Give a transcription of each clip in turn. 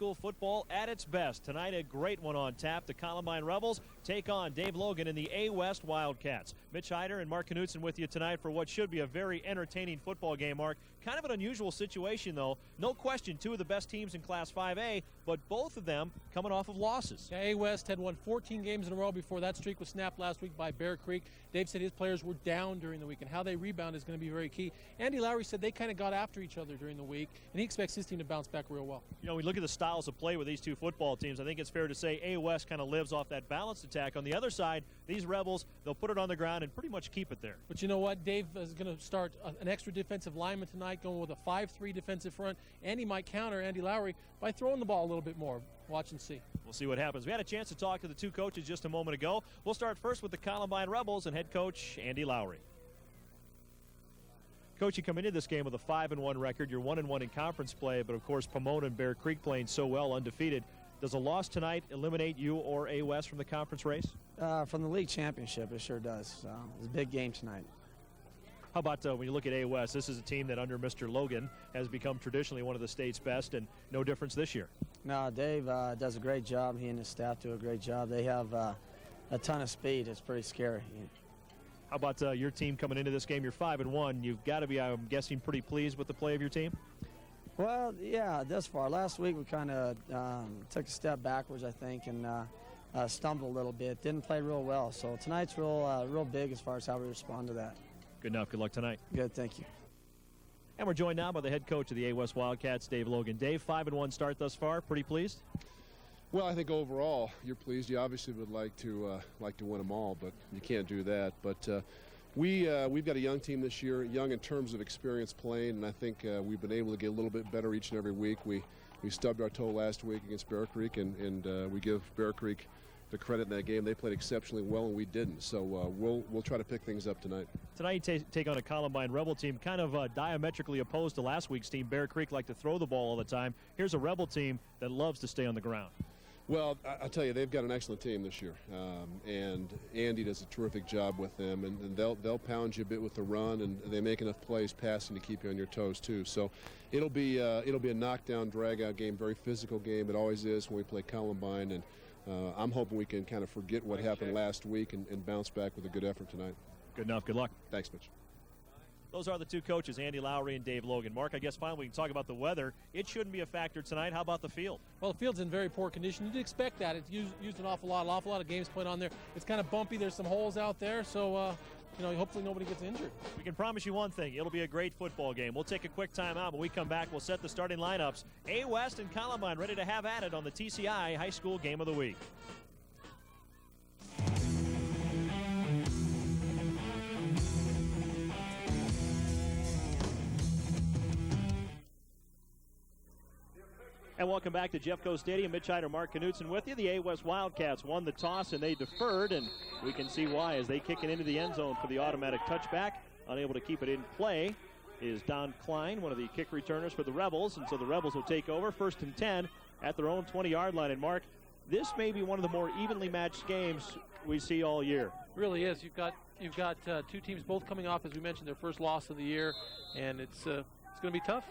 school football at its best. Tonight, a great one on tap. The Columbine Rebels take on Dave Logan in the A West Wildcats. Mitch Hyder and Mark Knutson with you tonight for what should be a very entertaining football game, Mark. Kind of an unusual situation, though. No question, two of the best teams in Class 5A, but both of them coming off of losses. Yeah, A West had won 14 games in a row before that streak was snapped last week by Bear Creek. Dave said his players were down during the week, and how they rebound is going to be very key. Andy Lowry said they kind of got after each other during the week, and he expects his team to bounce back real well. You know, we look at the styles of play with these two football teams. I think it's fair to say A West kind of lives off that balanced attack. On the other side, these Rebels, they'll put it on the ground and pretty much keep it there. But you know what? Dave is going to start an extra defensive lineman tonight, going with a 5-3 defensive front, and he might counter Andy Lowry by throwing the ball a little bit more. Watch and see. We'll see what happens. We had a chance to talk to the two coaches just a moment ago. We'll start first with the Columbine Rebels and head coach Andy Lowry. Coach, you come into this game with a 5-1 record. You're 1-1 in conference play, but of course Pomona and Bear Creek playing so well, undefeated. Does a loss tonight eliminate you or A West from the conference race? From the league championship, it sure does. So it's a big game tonight. How about when you look at A West? This is a team that under Mr. Logan has become traditionally one of the state's best, and no difference this year. No, Dave does a great job. He and his staff do a great job. They have a ton of speed. It's pretty scary. How about your team coming into this game? You're 5-1. You've got to be, I'm guessing, pretty pleased with the play of your team? Well, yeah, thus far. Last week we kind of took a step backwards, I think, and stumbled a little bit. Didn't play real well. So tonight's real big as far as how we respond to that. Good enough. Good luck tonight. Good, thank you. And we're joined now by the head coach of the A West Wildcats, Dave Logan. Dave, 5-1 start thus far. Pretty pleased? Well, I think overall you're pleased. You obviously would like to win them all, but you can't do that. But we've got a young team this year, young in terms of experience playing, and I think we've been able to get a little bit better each and every week. We stubbed our toe last week against Bear Creek, and we give Bear Creek the credit in that game. They played exceptionally well, and we didn't. So we'll try to pick things up tonight. Tonight you take on a Columbine Rebel team, kind of diametrically opposed to last week's team. Bear Creek like to throw the ball all the time. Here's a Rebel team that loves to stay on the ground. Well, I'll tell you, they've got an excellent team this year, and Andy does a terrific job with them, and they'll pound you a bit with the run, and they make enough plays passing to keep you on your toes too. So it'll be a knockdown, drag-out game, very physical game. It always is when we play Columbine, and I'm hoping we can kind of forget what happened last week and bounce back with a good effort tonight. Good enough. Good luck. Thanks, Mitch. Those are the two coaches, Andy Lowry and Dave Logan. Mark, I guess finally we can talk about the weather. It shouldn't be a factor tonight. How about the field? Well, the field's in very poor condition. You'd expect that. It's used an awful lot of games played on there. It's kind of bumpy. There's some holes out there, so hopefully nobody gets injured. We can promise you one thing. It'll be a great football game. We'll take a quick timeout. When we come back, we'll set the starting lineups. A West and Columbine ready to have at it on the TCI High School Game of the Week. And welcome back to Jeffco Stadium. Mitch Hyder, Mark Knutson with you. The A West Wildcats won the toss and they deferred, and we can see why as they kick it into the end zone for the automatic touchback. Unable to keep it in play is Don Klein, one of the kick returners for the Rebels, and so the Rebels will take over 1st and 10 at their own 20-yard line. And Mark, this may be one of the more evenly matched games we see all year. It really is. You've got two teams both coming off, as we mentioned, their first loss of the year, and it's going to be tough.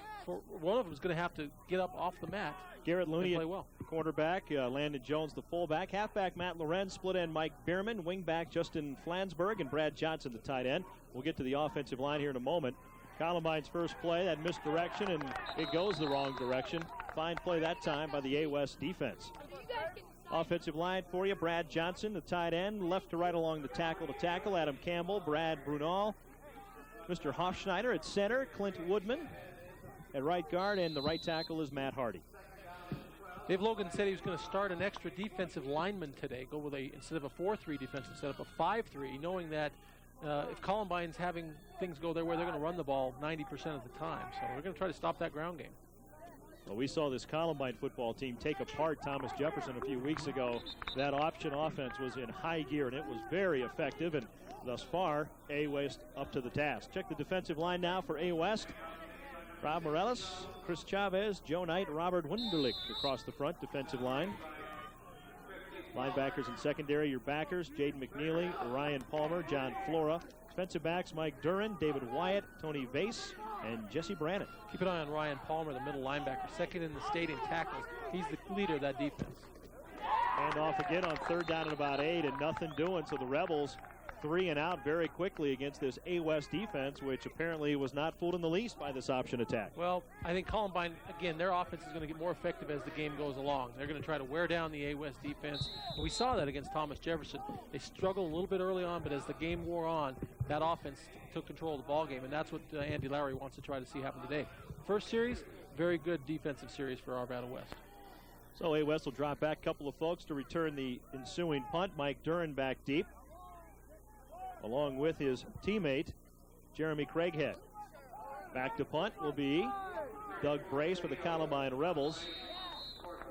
One of them is going to have to get up off the mat. Garrett Looney, play well. Quarterback, Landon Jones, the fullback. Halfback, Matt Lorenz. Split end, Mike Bierman. Wingback, Justin Flansburgh, and Brad Johnson, the tight end. We'll get to the offensive line here in a moment. Columbine's first play, that misdirection, and it goes the wrong direction. Fine play that time by the A West defense. Offensive line for you, Brad Johnson, the tight end. Left to right along the tackle to tackle. Adam Campbell, Brad Brunal. Mr. Hofschneider at center, Clint Woodman at right guard, and the right tackle is Matt Hardy. Dave Logan said he was going to start an extra defensive lineman today, go with instead of a 4-3 defensive setup, a 5-3, knowing that if Columbine's having things go their way, they're going to run the ball 90% of the time. So we're going to try to stop that ground game. Well, we saw this Columbine football team take apart Thomas Jefferson a few weeks ago. That option offense was in high gear, and it was very effective, and thus far, A West up to the task. Check the defensive line now for A West. Rob Morales, Chris Chavez, Joe Knight, Robert Wunderlich across the front defensive line. Linebackers and secondary, your backers, Jaden McNeely, Ryan Palmer, John Flora. Defensive backs, Mike Duran, David Wyatt, Tony Vase, and Jesse Brannon. Keep an eye on Ryan Palmer, the middle linebacker, second in the state in tackles. He's the leader of that defense. And off again on 3rd down and about 8, and nothing doing. So the Rebels 3 and out very quickly against this A West defense, which apparently was not fooled in the least by this option attack. Well, I think Columbine, again, their offense is going to get more effective as the game goes along. They're going to try to wear down the A West defense. And we saw that against Thomas Jefferson. They struggled a little bit early on, but as the game wore on, that offense took control of the ball game, and that's what Andy Lowry wants to try to see happen today. First series, very good defensive series for Arvada West. So A West will drop back a couple of folks to return the ensuing punt. Mike Duran back deep, along with his teammate, Jeremy Craighead. Back to punt will be Doug Brace for the Columbine Rebels.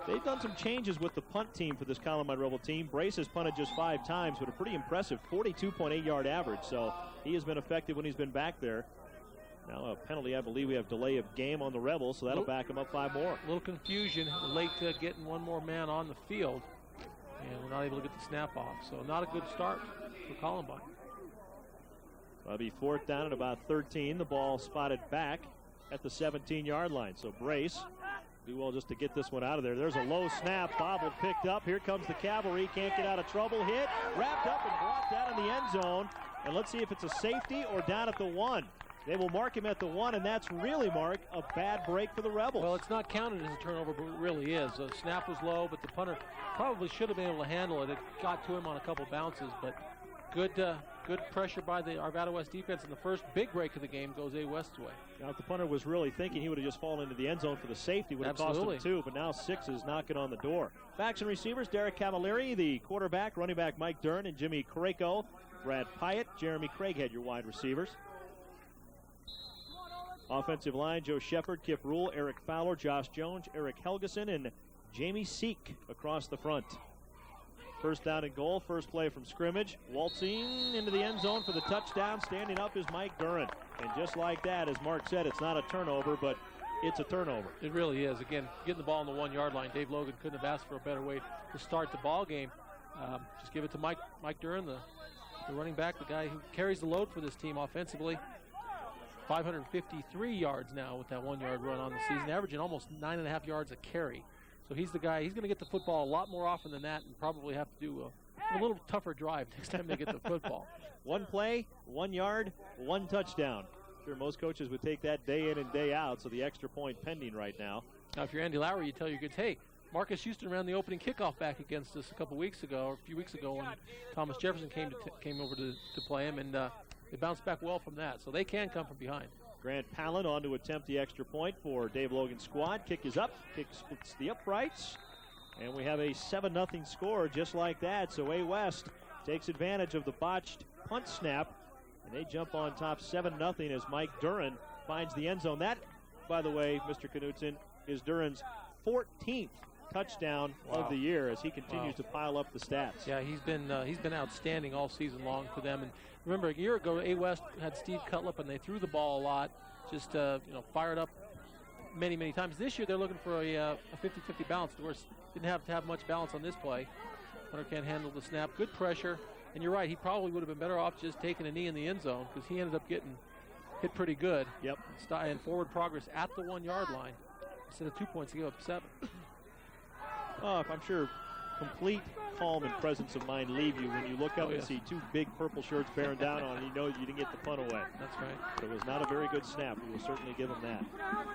They've done some changes with the punt team for this Columbine Rebel team. Brace has punted just 5 times, but a pretty impressive 42.8-yard average. So he has been effective when he's been back there. Now a penalty, I believe we have delay of game on the Rebels, so that'll back them up 5 more. A little confusion, late getting one more man on the field, and we're not able to get the snap off. So not a good start for Columbine. That'll be 4th down and about 13. The ball spotted back at the 17-yard line. So Brace do well just to get this one out of there. There's a low snap, bobbled, picked up. Here comes the cavalry, can't get out of trouble. Hit, wrapped up and brought down in the end zone. And let's see if it's a safety or down at the 1. They will mark him at the 1, and that's really, Mark, a bad break for the Rebels. Well, it's not counted as a turnover, but it really is. The snap was low, but the punter probably should have been able to handle it. It got to him on a couple bounces, but good pressure by the Arvada West defense, and the first big break of the game goes A West's way. Now, if the punter was really thinking he would have just fallen into the end zone for the safety, would have cost him 2, but now 6 is knocking on the door. Backs and receivers, Derek Cavalieri, the quarterback, running back Mike Dern, and Jimmy Carrico, Brad Pyatt, Jeremy Craighead, your wide receivers. Offensive line, Joe Shepard, Kip Rule, Eric Fowler, Josh Jones, Eric Helgeson, and Jamie Seek across the front. 1st down and goal, first play from scrimmage. Waltzing into the end zone for the touchdown. Standing up is Mike Duran. And just like that, as Mark said, it's not a turnover, but it's a turnover. It really is. Again, getting the ball on the 1-yard line. Dave Logan couldn't have asked for a better way to start the ball game. Just give it to Mike Duran, the running back, the guy who carries the load for this team offensively. 553 yards now with that 1-yard run on the season, averaging almost 9.5 yards a carry. So he's the guy. He's going to get the football a lot more often than that, and probably have to do a little tougher drive next time they get the football. 1 play, 1 yard, 1 touchdown. Sure, most coaches would take that day in and day out, so the extra point pending right now. Now, if you're Andy Lowry, you tell your kids, hey, Marcus Houston ran the opening kickoff back against us a few weeks ago, when Thomas Jefferson came over to play him, and they bounced back well from that, so they can come from behind. Grant Palin on to attempt the extra point for Dave Logan's squad. Kick is up, kick splits the uprights, and we have a 7-0 score just like that. So A West takes advantage of the botched punt snap, and they jump on top 7-0 as Mike Duran finds the end zone. That, by the way, Mr. Knutson, is Duran's 14th touchdown of the year as he continues to pile up the stats. Yeah, he's been outstanding all season long for them. And remember, a year ago, A West had Steve Cutlip, and they threw the ball a lot, just fired up many times. This year, they're looking for a 50-50 balance. Of course, didn't have to have much balance on this play. Hunter can't handle the snap. Good pressure, and you're right. He probably would have been better off just taking a knee in the end zone, because he ended up getting hit pretty good. Yep. And forward progress at the 1-yard line. Instead of 2 points, he gave up 7. Oh, I'm sure complete calm and presence of mind leave you when you look up and see 2 big purple shirts bearing down on, and you know you didn't get the punt away. That's right. It was not a very good snap. We will certainly give them that.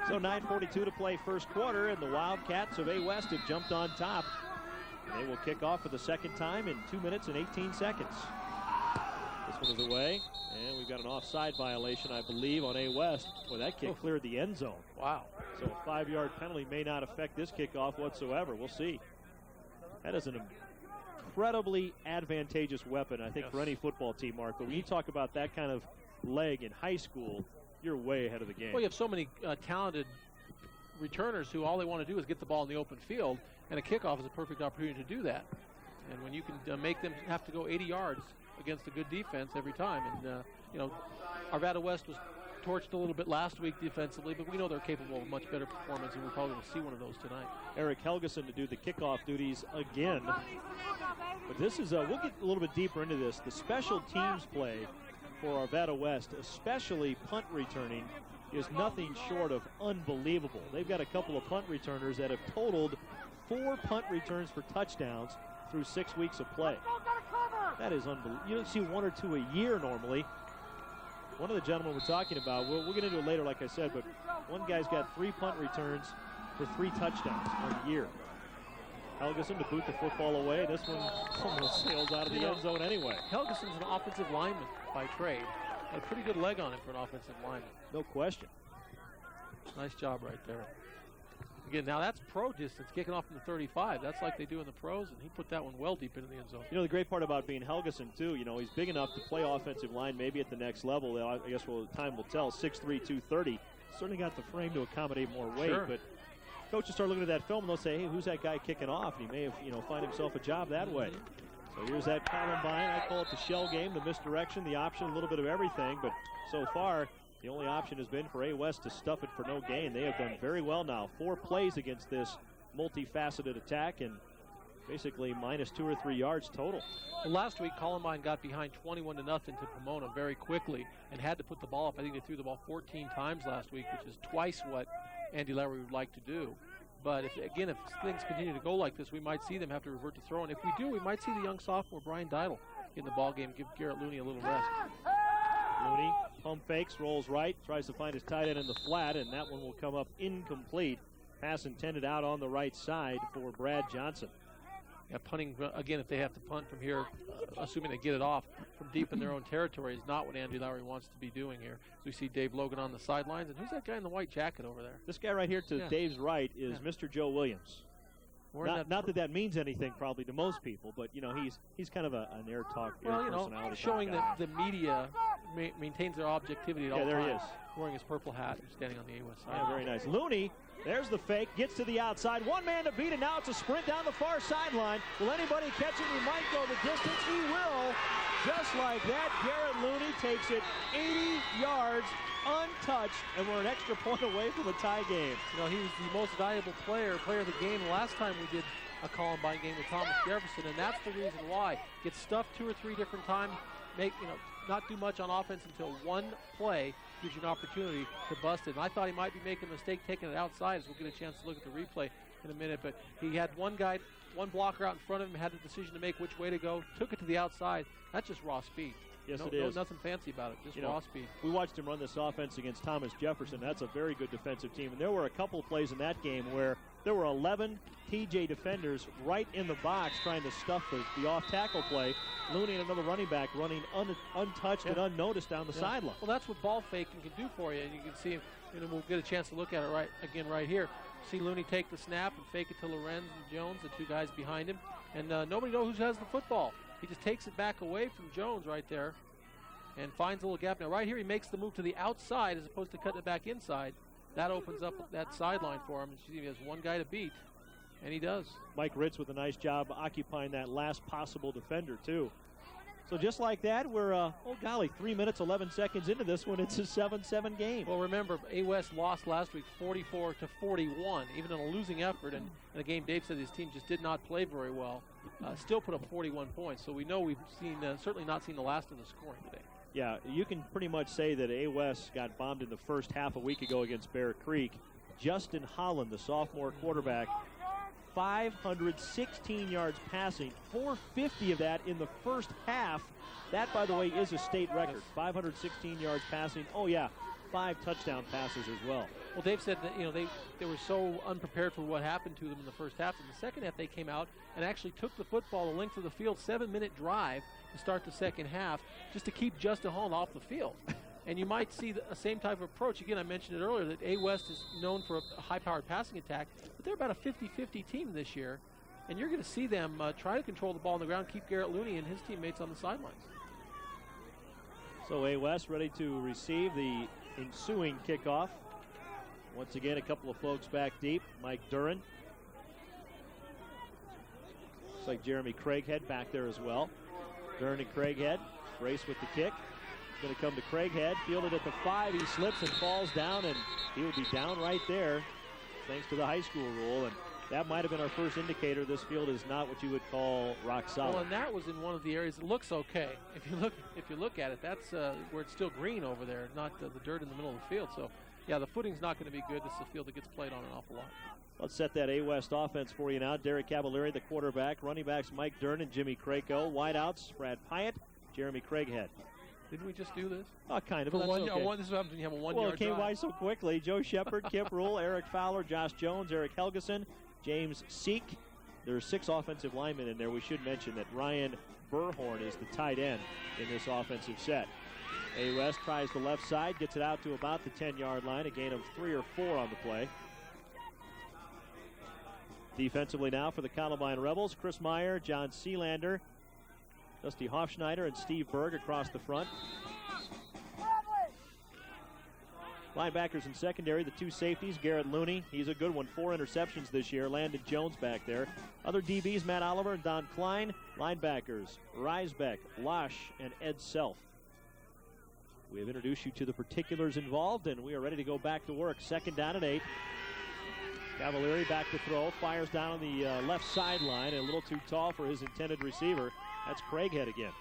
So 9:42 to play first quarter, and the Wildcats of A West have jumped on top. They will kick off for the second time in 2 minutes and 18 seconds. This one is away, and we've got an offside violation, I believe, on A West. Well, that kick cleared the end zone. Wow. So a 5-yard penalty may not affect this kickoff whatsoever. We'll see. That is an incredibly advantageous weapon, I think, for any football team, Mark. But when you talk about that kind of leg in high school, you're way ahead of the game. Well, you have so many talented returners who all they want to do is get the ball in the open field, and a kickoff is a perfect opportunity to do that. And when you can make them have to go 80 yards against a good defense every time. And, Arvada West was torched a little bit last week defensively, but we know they're capable of much better performance, and we're probably going to see one of those tonight. Eric Helgeson to do the kickoff duties again. But this is, we'll get a little bit deeper into this. The special teams play for Arvada West, especially punt returning, is nothing short of unbelievable. They've got a couple of punt returners that have totaled 4 punt returns for touchdowns through 6 weeks of play. That is unbelievable. You don't see 1 or 2 a year normally. One of the gentlemen we're talking about, we'll get into it later, like I said, but one guy's got 3 punt returns for 3 touchdowns on the year. Helgeson to boot the football away. This one almost sails out of the end zone anyway. Helgeson's an offensive lineman by trade. Got a pretty good leg on him for an offensive lineman. No question. Nice job right there. Again, now that's pro distance, kicking off from the 35. That's like they do in the pros, and he put that one well deep into the end zone. You know, the great part about being Helgeson, too, you know, he's big enough to play offensive line, maybe at the next level. I guess time will tell. 6'3", 230. Certainly got the frame to accommodate more weight, sure. But coaches start looking at that film and they'll say, hey, who's that guy kicking off? And he may have, find himself a job that way. So here's that Columbine. I call it the shell game, the misdirection, the option, a little bit of everything. But so far, the only option has been for A. West to stuff it for no gain. They have done very well now. 4 plays against this multifaceted attack and basically minus 2 or 3 yards total. Well, last week, Columbine got behind 21-0 to Pomona very quickly and had to put the ball up. I think they threw the ball 14 times last week, which is twice what Andy Lowry would like to do. But if things continue to go like this, we might see them have to revert to throwing. If we do, we might see the young sophomore Brian Didle in the ball game, give Garrett Looney a little rest. Looney pump fakes, rolls right, tries to find his tight end in the flat, and that one will come up incomplete. Pass intended out on the right side for Brad Johnson. Yeah, punting, again, if they have to punt from here, assuming they get it off from deep in their own territory, is not what Andy Lowry wants to be doing here. So we see Dave Logan on the sidelines, and who's that guy in the white jacket over there? This guy right here to Dave's right is Mr. Joe Williams. Not that means anything probably to most people, but he's kind of an air personality. Showing that the media maintains their objectivity at all times. Yeah, there he is. Wearing his purple hat and standing on the A-West side. Yeah, very nice. Looney, there's the fake, gets to the outside. One man to beat, and now it's a sprint down the far sideline. Will anybody catch it? He might go the distance. He will. Just like that, Garrett Looney takes it 80 yards untouched, and we're an extra point away from a tie game. He was the most valuable player of the game last time we did a Columbine game with Thomas Jefferson, and that's the reason why. Get stuffed 2 or 3 different times, not do much on offense until one play gives you an opportunity to bust it. And I thought he might be making a mistake taking it outside, as we'll get a chance to look at the replay in a minute, but he had one blocker out in front of him, had the decision to make which way to go, took it to the outside. That's just raw speed. Yes, it is. Nothing fancy about it, just raw speed. We watched him run this offense against Thomas Jefferson. That's a very good defensive team. And there were a couple of plays in that game where there were 11 TJ defenders right in the box trying to stuff the off-tackle play. Looney and another running back running untouched and unnoticed down the sideline. Well, that's what ball faking can do for you. And you can see, we'll get a chance to look at it right here. See Looney take the snap and fake it to Lorenz and Jones, the 2 guys behind him. And nobody knows who has the football. He just takes it back away from Jones right there and finds a little gap. Now, right here, he makes the move to the outside as opposed to cutting it back inside. That opens up that sideline for him. And he has one guy to beat, and he does. Mike Ritz with a nice job occupying that last possible defender, too. So just like that, we're, 3 minutes, 11 seconds into this one. It's a 7-7 game. Well, remember, A-West lost last week 44-41, even in a losing effort. And in a game Dave said his team just did not play very well. Still put up 41 points. So we know we've seen certainly not seen the last of the scoring today. Yeah, you can pretty much say that A-West got bombed in the first half a week ago against Bear Creek. Justin Holland, the sophomore quarterback, 516 yards passing, 450 of that in the first half. That, by the way, is a state record. 516 yards passing. 5 touchdown passes as well. Well, Dave said that they were so unprepared for what happened to them in the first half. In the second half, they came out and actually took the football the length of the field, 7-minute drive to start the second half, just to keep Justin Holland off the field. And you might see the same type of approach. Again, I mentioned it earlier that A-West is known for a high-powered passing attack, but they're about a 50-50 team this year. And you're going to see them try to control the ball on the ground, keep Garrett Looney and his teammates on the sidelines. So A-West ready to receive the ensuing kickoff. Once again, a couple of folks back deep. Mike Duran. Looks like Jeremy Craighead back there as well. Duran and Craighead race with the kick. Going to come to Craighead, fielded at the 5. He slips and falls down, and he will be down right there thanks to the high school rule. And that might have been our first indicator this field is not what you would call rock solid. Well, and that was in one of the areas that looks okay. If you look at it, that's where it's still green over there, not the dirt in the middle of the field. So yeah, the footing's not going to be good. This is a field that gets played on an awful lot. Let's set that A-West offense for you now. Derek Cavalieri, the quarterback. Running backs Mike Dern and Jimmy Crayco. Wideouts Brad Pyatt, Jeremy Craighead. Didn't we just do this? Oh, kind of. For That's one, okay. this is what happens when you have a one-yard Well, it came drive. by so quickly. Joe Shepard, Kip Rule, Eric Fowler, Josh Jones, Eric Helgeson, James Seek. There's 6 offensive linemen in there. We should mention that Ryan Burhorn is the tight end in this offensive set. A-West tries the left side, gets it out to about the 10-yard line, a gain of 3 or 4 on the play. Defensively now for the Columbine Rebels, Chris Meyer, John Sealander, Dusty Hofschneider, and Steve Berg across the front. Linebackers in secondary, the 2 safeties, Garrett Looney. He's a good one, 4 interceptions this year. Landon Jones back there. Other DBs, Matt Oliver and Don Klein. Linebackers, Reisbeck, Losh, and Ed Self. We have introduced you to the particulars involved, and we are ready to go back to work. Second down at 8. Cavalieri back to throw, fires down on the left sideline, a little too tall for his intended receiver. That's Craighead again.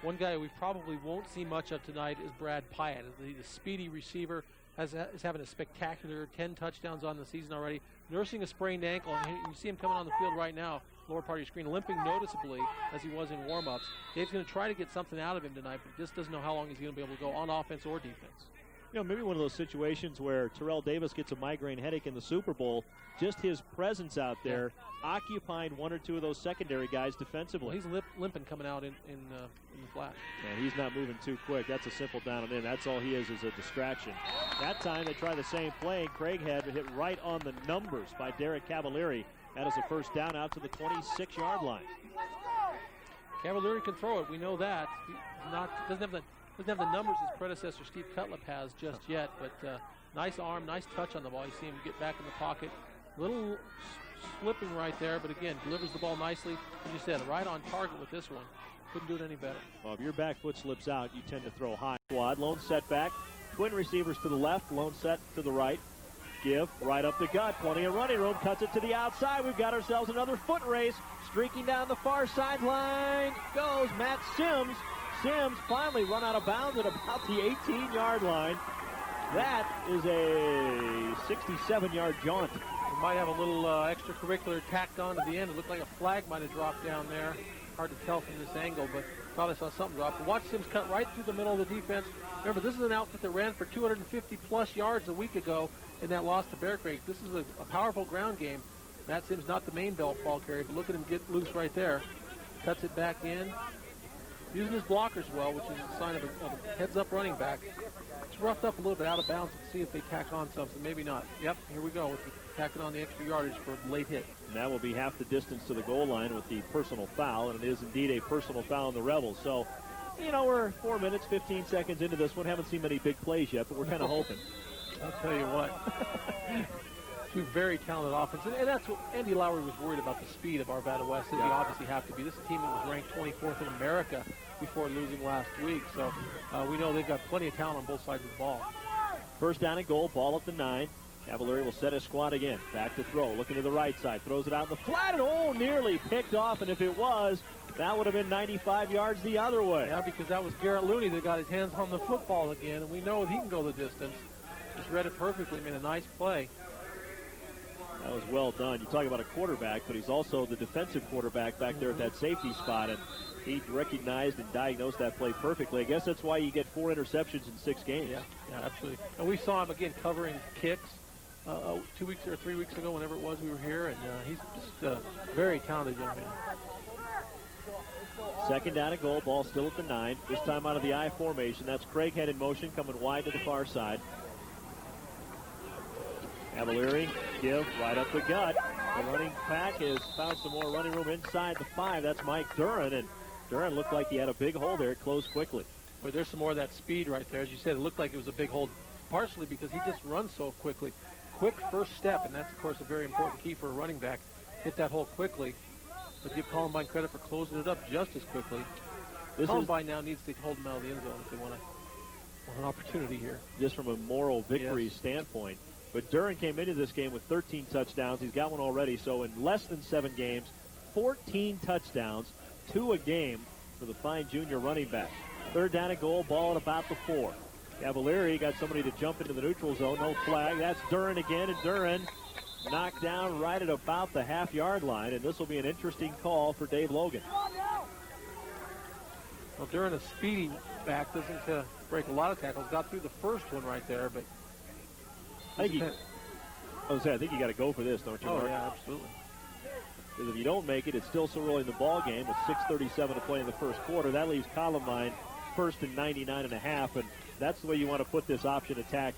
One guy we probably won't see much of tonight is Brad Pyatt. The speedy receiver is having a spectacular 10 touchdowns on the season already, nursing a sprained ankle. And you see him coming on the field right now, lower part of your screen, limping noticeably as he was in warm-ups. Dave's going to try to get something out of him tonight, but just doesn't know how long he's going to be able to go on offense or defense. You know, maybe one of those situations where Terrell Davis gets a migraine headache in the Super Bowl, just his presence out there occupying 1 or 2 of those secondary guys defensively. Well, he's limping coming out in the flat. And he's not moving too quick. That's a simple down and in. That's all he is a distraction. That time they try the same play, and Craighead hit right on the numbers by Derek Cavalieri. That is a first down out to the 26-yard line. Cavalieri can throw it. We know that. He doesn't have the numbers his predecessor Steve Cutlip has just yet, but nice arm, nice touch on the ball. You see him get back in the pocket. Little slipping right there, but again, delivers the ball nicely. As you said, right on target with this one. Couldn't do it any better. Well, if your back foot slips out, you tend to throw high. Quad, lone set back. Twin receivers to the left, lone set to the right. Give right up the gut. Plenty of running room. Cuts it to the outside. We've got ourselves another foot race. Streaking down the far sideline goes Matt Sims. Sims finally run out of bounds at about the 18-yard line. That is a 67-yard jaunt. We might have a little extracurricular tacked on at the end. It looked like a flag might have dropped down there. Hard to tell from this angle, but thought I saw something drop. But watch Sims cut right through the middle of the defense. Remember, this is an outfit that ran for 250-plus yards a week ago in that loss to Bear Creek. This is a powerful ground game. Matt Sims not the main ball carrier, but look at him get loose right there. Cuts it back in. Using his blockers well, which is a sign of a heads-up running back. It's roughed up a little bit out of bounds. Let's see if they tack on something. Maybe not. Yep, here we go with tacking on the extra yardage for a late hit. And that will be half the distance to the goal line with the personal foul, and it is indeed a personal foul on the Rebels. So, you know, we're 4 minutes, 15 seconds into this one. Haven't seen many big plays yet, but we're kind of hoping. I'll tell you what. 2 very talented offenses, and that's what Andy Lowry was worried about, the speed of Arvada West, as you obviously have to be. This is a team that was ranked 24th in America before losing last week, so we know they've got plenty of talent on both sides of the ball. First down and goal, ball at the 9. Cavalieri will set his squad again. Back to throw, looking to the right side, throws it out in the flat, and nearly picked off, and if it was, that would have been 95 yards the other way. Yeah, because that was Garrett Looney that got his hands on the football again, and we know he can go the distance. Just read it perfectly, made a nice play. That was well done. You talk about a quarterback, but he's also the defensive quarterback back there at that safety spot, and he recognized and diagnosed that play perfectly. I guess that's why you get 4 interceptions in 6 games. Yeah, absolutely. And we saw him, again, covering kicks 2 weeks or 3 weeks ago, whenever it was we were here, and he's just a very talented young man. Second down and goal, ball still at the 9. This time out of the I formation. That's Craighead in motion, coming wide to the far side. Cavalieri, give right up the gut. The running back has found some more running room inside the 5. That's Mike Duran, and Duran looked like he had a big hole there. It closed quickly. But there's some more of that speed right there. As you said, it looked like it was a big hole, partially because he just runs so quickly. Quick first step, and that's, of course, a very important key for a running back. Hit that hole quickly, but give Columbine credit for closing it up just as quickly. Columbine now needs to hold them out of the end zone if they want an opportunity here. Just from a moral victory standpoint. But Duran came into this game with 13 touchdowns. He's got one already. So in less than 7 games, 14 touchdowns, 2 a game for the fine junior running back. Third down and goal, ball at about the 4. Cavalieri got somebody to jump into the neutral zone. No flag. That's Duran again, and Duran knocked down right at about the half-yard line, and this will be an interesting call for Dave Logan. Well, Duran, a speedy back, doesn't break a lot of tackles. Got through the first one right there, but I think you got to go for this, don't you, Mark? Oh, yeah, absolutely. Because if you don't make it, it's still so early in the ball game with 6:37 to play in the first quarter. That leaves Columbine first and 99.5, and that's the way you want to put this option attack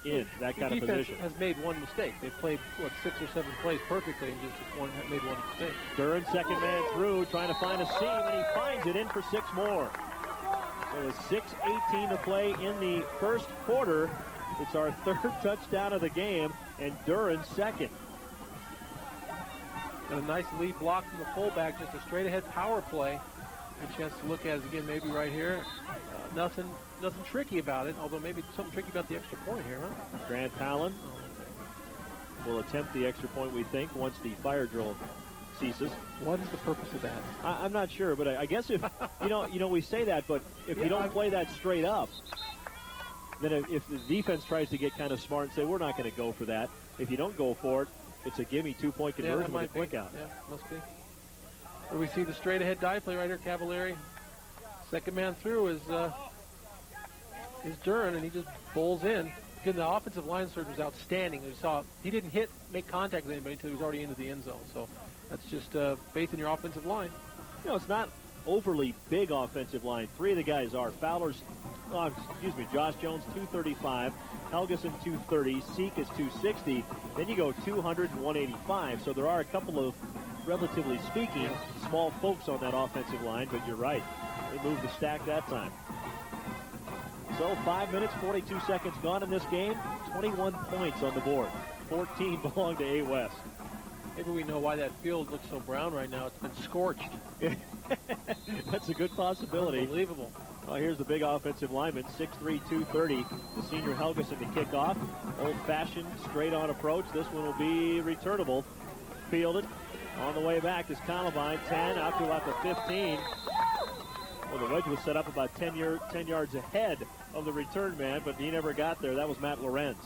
in, that kind of position. Has made one mistake. They've played, 6 or 7 plays perfectly and just made one mistake. Duran, second man through, trying to find a seam, and he finds it in for 6 more. So with 6:18 to play in the first quarter, it's our 3rd touchdown of the game, and Duran second. And a nice lead block from the fullback, just a straight-ahead power play. A chance to look at it again, maybe right here. Nothing tricky about it, although maybe something tricky about the extra point here, huh? Grant Allen will attempt the extra point, we think, once the fire drill ceases. What is the purpose of that? I'm not sure, but I guess if we say that, but if you don't play that straight up, then if the defense tries to get kind of smart and say we're not going to go for that, if you don't go for it, it's a gimme 2-point conversion with a quick out. Yeah, must be. Where we see the straight-ahead dive play right here, Cavalieri. Second man through is Duran, and he just bowls in. Again, the offensive line surge was outstanding. You saw he didn't make contact with anybody until he was already into the end zone. So that's just faith in your offensive line. It's not overly big offensive line. 3 of the guys are Josh Jones, 235. Helgeson, 230. Seek is 260. Then you go 200 and 185. So there are a couple of, relatively speaking, small folks on that offensive line, but you're right. They moved the stack that time. So 5 minutes, 42 seconds gone in this game. 21 points on the board. 14 belong to A West. Maybe we know why that field looks so brown right now. It's been scorched. That's a good possibility. Unbelievable. Well, here's the big offensive lineman, 6'3", 230. The senior Helgeson to kick off. Old-fashioned, straight-on approach. This one will be returnable. Fielded. On the way back is Columbine. 10 out to about the 15. Well, the wedge was set up about 10 yards ahead of the return man, but he never got there. That was Matt Lorenz.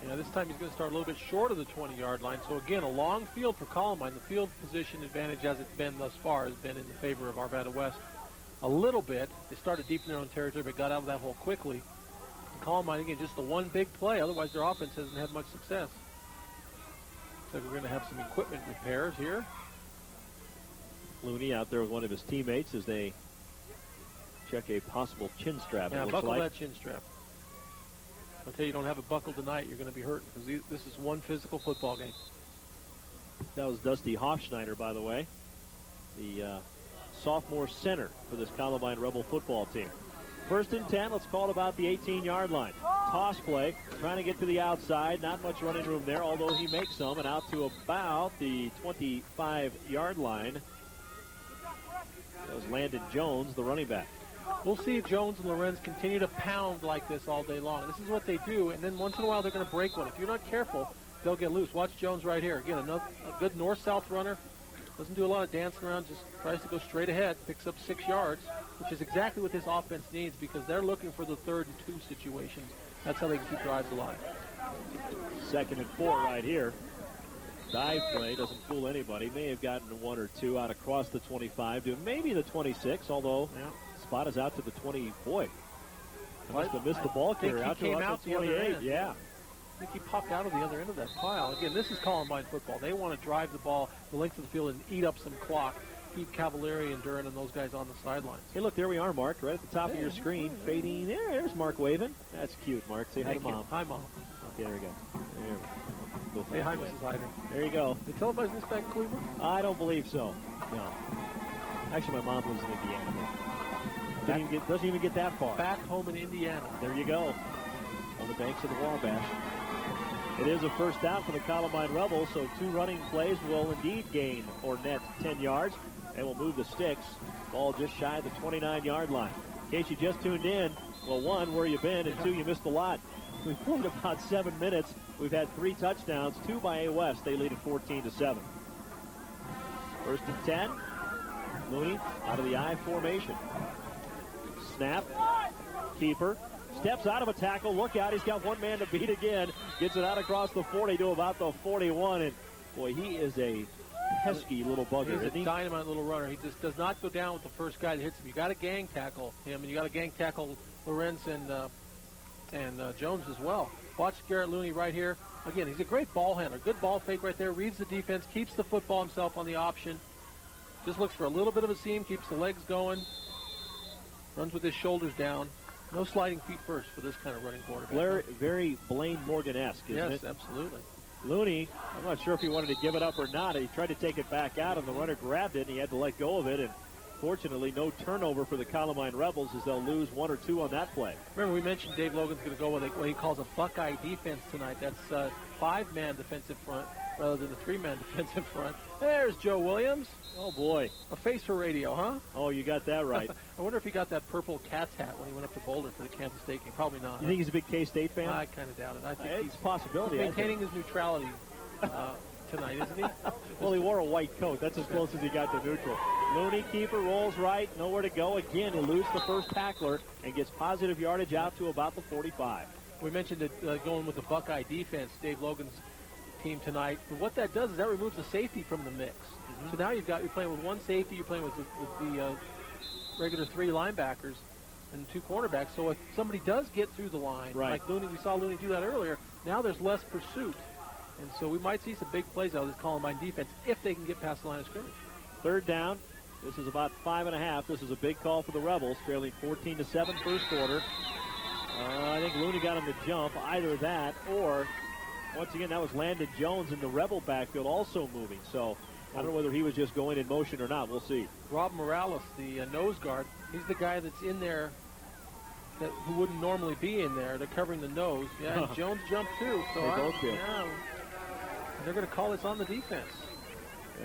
Yeah, this time he's going to start a little bit short of the 20-yard line. So, again, a long field for Columbine. The field position advantage, as it's been thus far, has been in the favor of Arvada West. A little bit. They started deep in their own territory, but got out of that hole quickly. And Columbine, again, just the one big play. Otherwise, their offense hasn't had much success. So we're going to have some equipment repairs here. Looney out there with one of his teammates as they check a possible chin strap. Yeah, buckle that chin strap. I'll tell you, don't have it buckled tonight, you're going to be hurt, because this is one physical football game. That was Dusty Hofschneider, by the way, the sophomore center for this Columbine Rebel football team. 1st and 10, let's call it about the 18-yard line. Toss play, trying to get to the outside. Not much running room there, although he makes some, and out to about the 25-yard line. That was Landon Jones, the running back. We'll see Jones and Lorenz continue to pound like this all day long. This is what they do, and then once in a while they're going to break one. If you're not careful, they'll get loose. Watch Jones right here. Again, a good north-south runner. Doesn't do a lot of dancing around, just tries to go straight ahead, picks up 6 yards, which is exactly what this offense needs because they're looking for the 3rd and 2 situations. That's how they can keep drives alive. 2nd and 4 right here. Dive play doesn't fool anybody. May have gotten 1 or 2 out across the 25 to maybe the 26, although spot is out to the 20. Boy, must have missed the ball carrier out to the 28. Yeah. I think he popped out of the other end of that pile. Again, this is Columbine football. They want to drive the ball the length of the field and eat up some clock. Keep Cavalieri and Duran and those guys on the sidelines. Hey, look, there we are, Mark, right at the top of your screen. Fading. There's Mark waving. That's cute, Mark. Say hi to Mom. Hi, Mom. Okay, there we go. Hey, hi, Mrs. Hyder. There you go. They televised this back in Cleveland? I don't believe so. No. Actually, my mom lives in Indiana. Doesn't even get that far. Back home in Indiana. There you go. On the banks of the Wabash. It is a first down for the Columbine Rebels, so 2 running plays will indeed gain or net 10 yards and will move the sticks. Ball just shy of the 29-yard line. In case you just tuned in, well, 1, where you been, and 2, you missed a lot. We've played about 7 minutes. We've had 3 touchdowns, 2 by A West. They lead at 14-7. 1st and 10. Looney out of the I formation. Snap. Keeper. steps out of a tackle. Look out, he's got one man to beat again. Gets it out across the 40 to about the 41. And, boy, he is a pesky little bugger, isn't he? He's a dynamite little runner. He just does not go down with the first guy that hits him. You got to gang tackle him, and you got to gang tackle Lorenz and Jones as well. Watch Garrett Looney right here. Again, he's a great ball handler. Good ball fake right there. Reads the defense, keeps the football himself on the option. Just looks for a little bit of a seam, keeps the legs going. Runs with his shoulders down. No sliding feet first for this kind of running quarterback. Very Blaine Morgan-esque, isn't it? Yes, absolutely. Looney, I'm not sure if he wanted to give it up or not. He tried to take it back out, and the runner grabbed it, and he had to let go of it. And fortunately, no turnover for the Columbine Rebels as they'll lose 1 or 2 on that play. Remember, we mentioned Dave Logan's going to go with what he calls a Buckeye defense tonight. That's 5-man defensive front rather than the 3-man defensive front. There's Joe Williams. Oh, boy. A face for radio, huh? Oh, you got that right. I wonder if he got that purple Cats hat when he went up to Boulder for the Kansas State game. Probably not. You think he's a big K-State fan? I kind of doubt it. I think it's a possibility. He's maintaining his neutrality tonight, isn't he? Well, he wore a white coat. That's as close as he got to neutral. Looney, keeper, rolls right, nowhere to go. Again, he loses the first tackler and gets positive yardage out to about the 45. We mentioned it going with the Buckeye defense, Dave Logan's team tonight. But what that does is that removes the safety from the mix. Mm-hmm. So now you're playing with one safety, you're playing with the regular 3 linebackers and 2 cornerbacks. So if somebody does get through the line, like Looney, we saw Looney do that earlier, now there's less pursuit. And so we might see some big plays out of this Columbine defense if they can get past the line of scrimmage. 3rd down. This is about 5.5. This is a big call for the Rebels, trailing 14-7 first quarter. I think Looney got him to jump. Either that or, once again, that was Landon Jones in the Rebel backfield also moving. So I don't know whether he was just going in motion or not. We'll see. Rob Morales, the nose guard, he's the guy that's in there who wouldn't normally be in there. They're covering the nose. Yeah, and Jones jumped too. So they both did. Yeah, they're going to call this on the defense.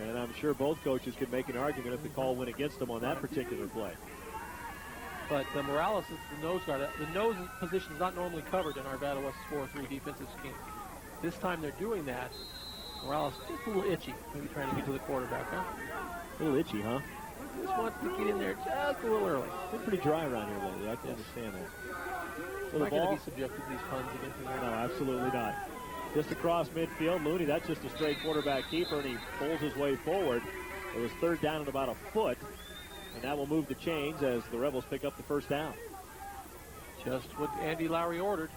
And I'm sure both coaches could make an argument if the call went against them on that particular play. But Morales is the nose guard. The nose position is not normally covered in Arvada West's 4-3 defensive scheme. This time they're doing that. Morales just a little itchy, maybe trying to get to the quarterback, huh? A little itchy, huh? Just wants to get in there just a little early. It's been pretty dry around here lately. I can understand that. So the ball, be subjected to these puns against him. No, absolutely not. Just across midfield, Looney, that's just a straight quarterback keeper, and he pulls his way forward. It was 3rd down at about a foot, and that will move the chains as the Rebels pick up the first down. Just what Andy Lowry ordered.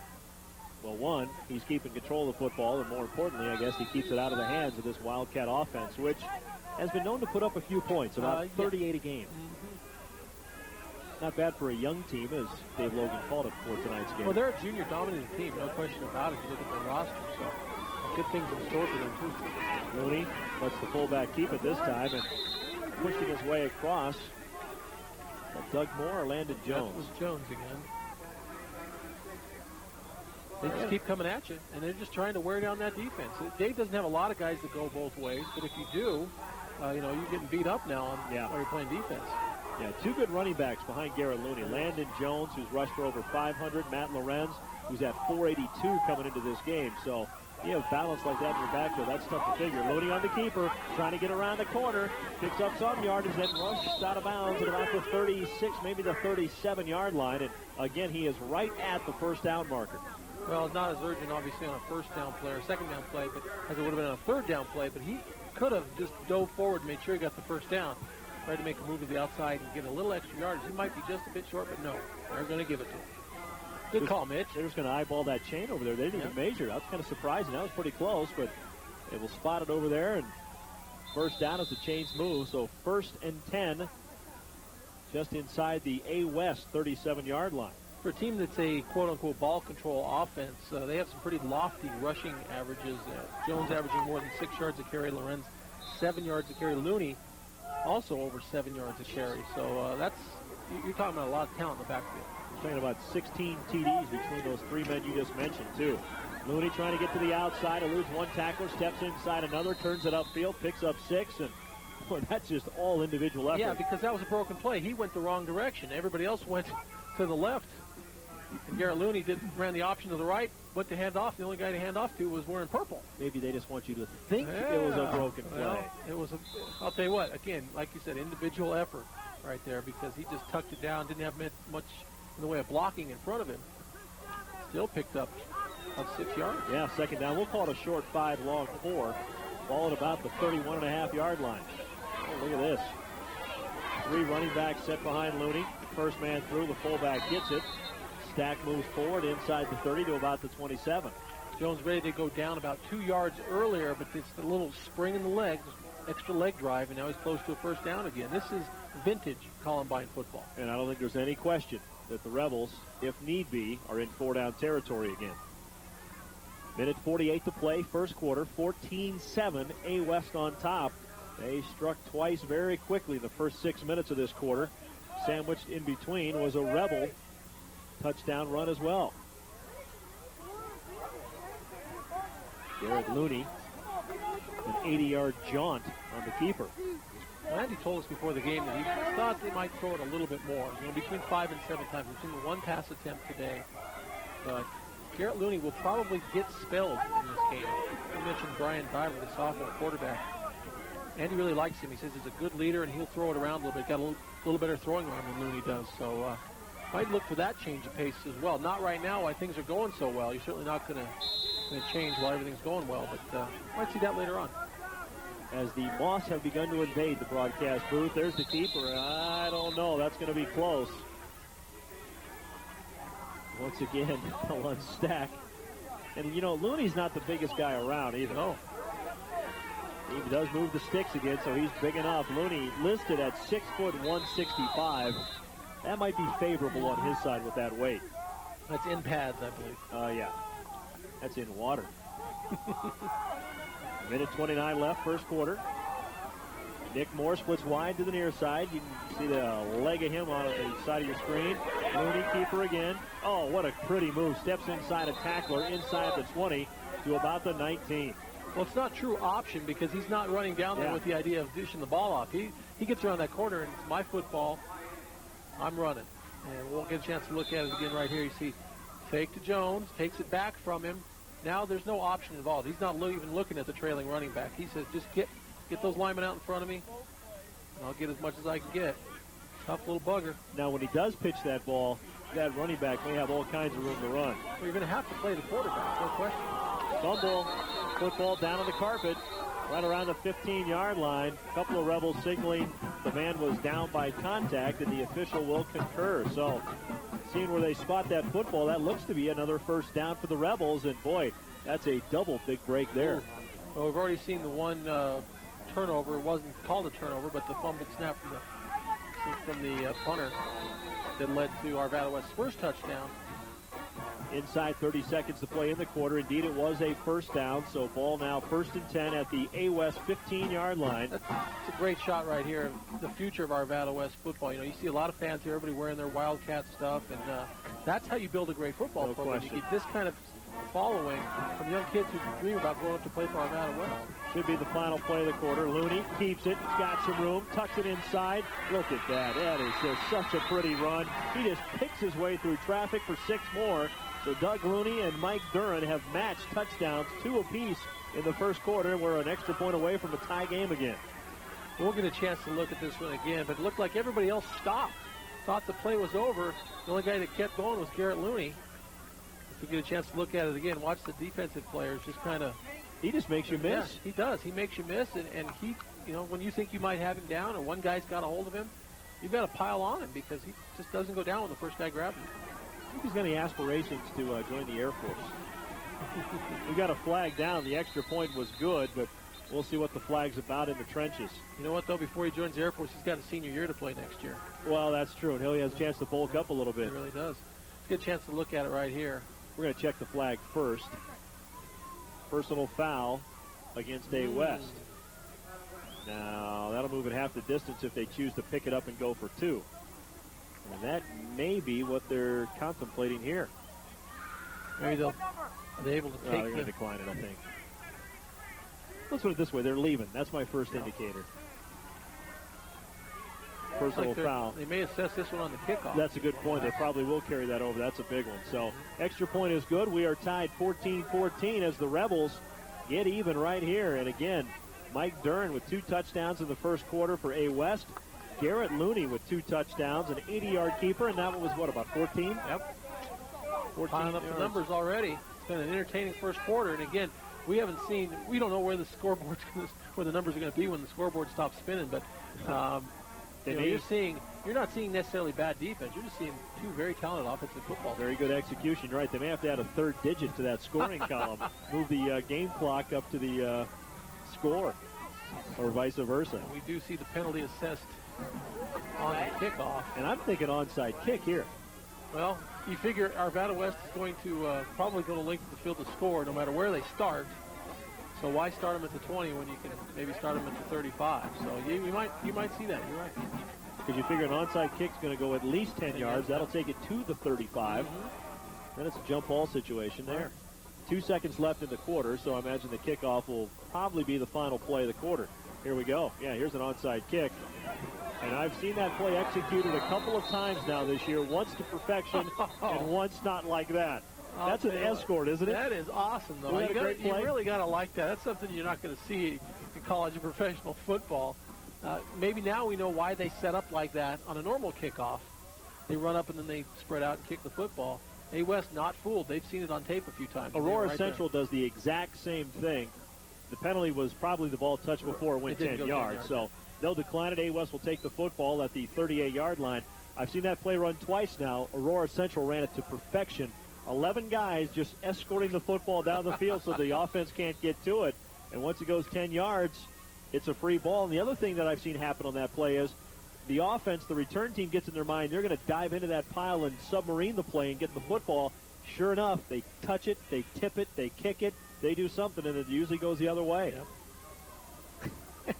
Well, one, he's keeping control of the football, and more importantly, I guess he keeps it out of the hands of this Wildcat offense, which has been known to put up a few points, about 38 a game. Not bad for a young team, as Dave Logan called it for tonight's game. Well, they're a junior dominated team, no question about it, if you look at their roster. So good things in store for them, too. Looney lets the fullback keep it this time, and pushing his way across. Doug Moore or Landon Jones? That was Jones again. They just keep coming at you, and they're just trying to wear down that defense. Dave doesn't have a lot of guys that go both ways, but if you do, you're getting beat up now while you're playing defense. Yeah, 2 good running backs behind Garrett Looney. Landon Jones, who's rushed for over 500. Matt Lorenz, who's at 482 coming into this game. So you have balance like that in your backfield. That's tough to figure. Looney on the keeper, trying to get around the corner. Picks up some yardage, then runs out of bounds at about the 36, maybe the 37-yard line. And again, he is right at the first down marker. Well, it's not as urgent, obviously, on a first down play or second down play, but as it would have been on a 3rd down play. But he could have just dove forward and made sure he got the first down. Tried to make a move to the outside and get a little extra yardage. He might be just a bit short, but no, they're going to give it to him. Good call, Mitch. They're just going to eyeball that chain over there. They didn't even measure. That was kind of surprising. That was pretty close, but they will spot it over there. And first down as the chains move. So 1st and 10, just inside the A West 37-yard line. For a team that's a quote-unquote ball control offense, they have some pretty lofty rushing averages. Jones averaging more than 6 yards a carry. Lorenz 7 yards a carry. Looney also over 7 yards a carry. So you're talking about a lot of talent in the backfield. You're talking about 16 TDs between those 3 men you just mentioned, too. Looney trying to get to the outside, eludes one tackler, steps inside another, turns it upfield, picks up 6, and boy, that's just all individual effort. Yeah, because that was a broken play. He went the wrong direction. Everybody else went to the left. And Garrett Looney ran the option to the right, went to hand off. The only guy to hand off to was wearing purple. Maybe they just want you to think it was a broken play. Well, I'll tell you what, again, like you said, individual effort right there, because he just tucked it down, didn't have much in the way of blocking in front of him. still picked up about 6 yards. Yeah, second down. We'll call it a short 5, long 4. Ball at about the 31.5-yard line. Oh, look at this. 3 running backs set behind Looney. First man through, the fullback gets it. Stack moves forward inside the 30 to about the 27. Jones ready to go down about 2 yards earlier, but it's the little spring in the legs, extra leg drive, and now he's close to a first down again. This is vintage Columbine football. And I don't think there's any question that the Rebels, if need be, are in 4-down territory again. Minute 48 to play, first quarter, 14-7, A West on top. They struck twice very quickly in the first 6 minutes of this quarter. Sandwiched in between was a Rebel touchdown run as well. Garrett Looney, an 80-yard jaunt on the keeper. Andy told us before the game that he thought they might throw it a little bit more, between 5 and 7 times. We've seen the 1 pass attempt today. But Garrett Looney will probably get spelled in this game. You mentioned Brian Tyler, the sophomore quarterback. Andy really likes him. He says he's a good leader, and he'll throw it around a little bit. Got a little better throwing arm than Looney does. So might look for that change of pace as well. Not right now why things are going so well. You're certainly not going to change while everything's going well, but might see that later on. As the Moss have begun to invade the broadcast booth, there's the keeper. I don't know. That's going to be close. Once again, on Stack. And, Looney's not the biggest guy around either. No. He does move the sticks again, so he's big enough. Looney listed at 6 foot 165. That might be favorable on his side with that weight. That's in pads, I believe. Yeah. That's in water. Minute 29 left, first quarter. Nick Moore splits wide to the near side. You can see the leg of him on the side of your screen. Looney, keeper again. Oh, what a pretty move. Steps inside a tackler, inside the 20 to about the 19. Well, it's not true option because he's not running down there with the idea of dishing the ball off. He gets around that corner, and it's my football. I'm running. And we won't get a chance to look at it again right here. You see fake to Jones, takes it back from him. Now there's no option involved. He's not even looking at the trailing running back. He says, just get those linemen out in front of me, and I'll get as much as I can get. Tough little bugger. Now, when he does pitch that ball, that running back may have all kinds of room to run. Well, you're going to have to play the quarterback, no question. Fumble, football down on the carpet, right around the 15-yard line. A couple of Rebels signaling the man was down by contact, and the official will concur. So, seeing where they spot that football, that looks to be another first down for the Rebels, and boy, that's a double big break there. Well, we've already seen the one turnover. It wasn't called a turnover, but the fumbled snap from the punter that led to Arvada West's first touchdown. Inside 30 seconds to play in the quarter. Indeed, it was a first down, so ball now 1st and 10 at the A West 15-yard line. That's a great shot right here. The future of Arvada West football. You see a lot of fans here, everybody wearing their Wildcat stuff, and that's how you build a great football program. Question. You get this kind of following from young kids who dream about growing up to play for Arvada West. Should be the final play of the quarter. Looney keeps it, got some room, tucks it inside. Look at that. That is just such a pretty run. He just picks his way through traffic for 6 more. So Doug Looney and Mike Duran have matched touchdowns, 2 apiece in the first quarter. We're an extra point away from a tie game again. We'll get a chance to look at this one again, but it looked like everybody else stopped. Thought the play was over. The only guy that kept going was Garrett Looney. If we get a chance to look at it again, watch the defensive players just kind of... He just makes you miss. Yeah, he does. He makes you miss, and he, when you think you might have him down or one guy's got a hold of him, you've got to pile on him because he just doesn't go down when the first guy grabs him. I think he's got any aspirations to join the Air Force. We got a flag down. The extra point was good, but we'll see what the flag's about in the trenches. You know what, though? Before he joins the Air Force, he's got a senior year to play next year. Well, that's true, and he has a chance to bulk up a little bit. He really does. Let's get a chance to look at it right here. We're going to check the flag first. Personal foul against A West. Now, that'll move it half the distance if they choose to pick it up and go for 2. And that may be what they're contemplating here. Maybe are they able to take they're going to decline it, I think. Let's put it this way. They're leaving. That's my first indicator. Personal foul. They may assess this one on the kickoff. That's a good point. They probably will carry that over. That's a big one. So, extra point is good. We are tied 14-14 as the Rebels get even right here. And again, Mike Duran with 2 touchdowns in the first quarter for A West. Garrett Looney with 2 touchdowns, an 80-yard keeper, and that one was, about 14? Yep. piling up the numbers already. It's been an entertaining first quarter, and again, we don't know where the scoreboard's where the numbers are going to be when the scoreboard stops spinning, but you're not seeing necessarily bad defense. You're just seeing two very talented offensive football. Very good execution. You're right. They may have to add a third digit to that scoring column. Move the game clock up to the score, or vice versa. And we do see the penalty assessed on the kickoff. And I'm thinking onside kick here. Well, you figure Arvada West is going to probably go to length of the field to score no matter where they start. So why start them at the 20 when you can maybe start them at the 35? So you might see that. You're right. Because you figure an onside kick's going to go at least 10 yards. That'll take it to the 35. Then it's a jump ball situation there. 2 seconds left in the quarter, so I imagine the kickoff will probably be the final play of the quarter. Here we go. Yeah, here's an onside kick. And I've seen that play executed a couple of times now this year, once to perfection and once not like that. That's an escort, isn't it? That is awesome, though. You really got to like that. That's something you're not going to see in college and professional football. Maybe now we know why they set up like that on a normal kickoff. They run up and then they spread out and kick the football. A West not fooled. They've seen it on tape a few times. Aurora Central does the exact same thing. The penalty was probably the ball touched before it went 10 yards. So they'll decline it. A West will take the football at the 38-yard line. I've seen that play run twice now. Aurora Central ran it to perfection. 11 guys just escorting the football down the field so the offense can't get to it. And once it goes 10 yards, it's a free ball. And the other thing that I've seen happen on that play is the offense, the return team gets in their mind, they're going to dive into that pile and submarine the play and get the football. Sure enough, they touch it, they tip it, they kick it, they do something, and it usually goes the other way. Yep.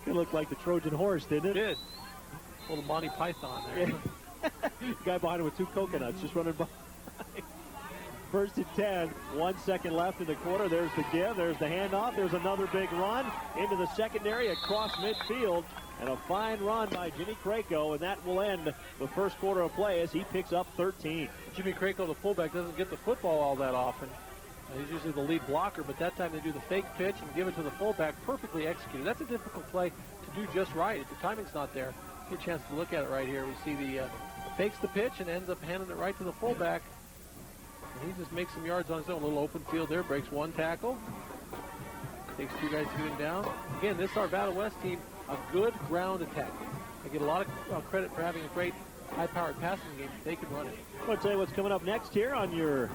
It looked like the Trojan horse, didn't it? It did. A little Monty Python there. Yeah. Guy behind him with two coconuts just running by. First and 10, 1 second left in the quarter. There's the give, there's the handoff, there's another big run into the secondary across midfield, and a fine run by Jimmy Craco, and that will end the first quarter of play as he picks up 13. Jimmy Craco, the fullback, doesn't get the football all that often. He's usually the lead blocker, but that time they do the fake pitch and give it to the fullback, perfectly executed. That's a difficult play to do just right. If the timing's not there, get a chance to look at it right here. We see the fakes the pitch and ends up handing it right to the fullback. And he just makes some yards on his own. A little open field there, breaks one tackle. Takes two guys to get him down. Again, this Arvada West team, a good ground attack. I get a lot of credit for having a great high-powered passing game. They can run it. I'll tell you what's coming up next here on your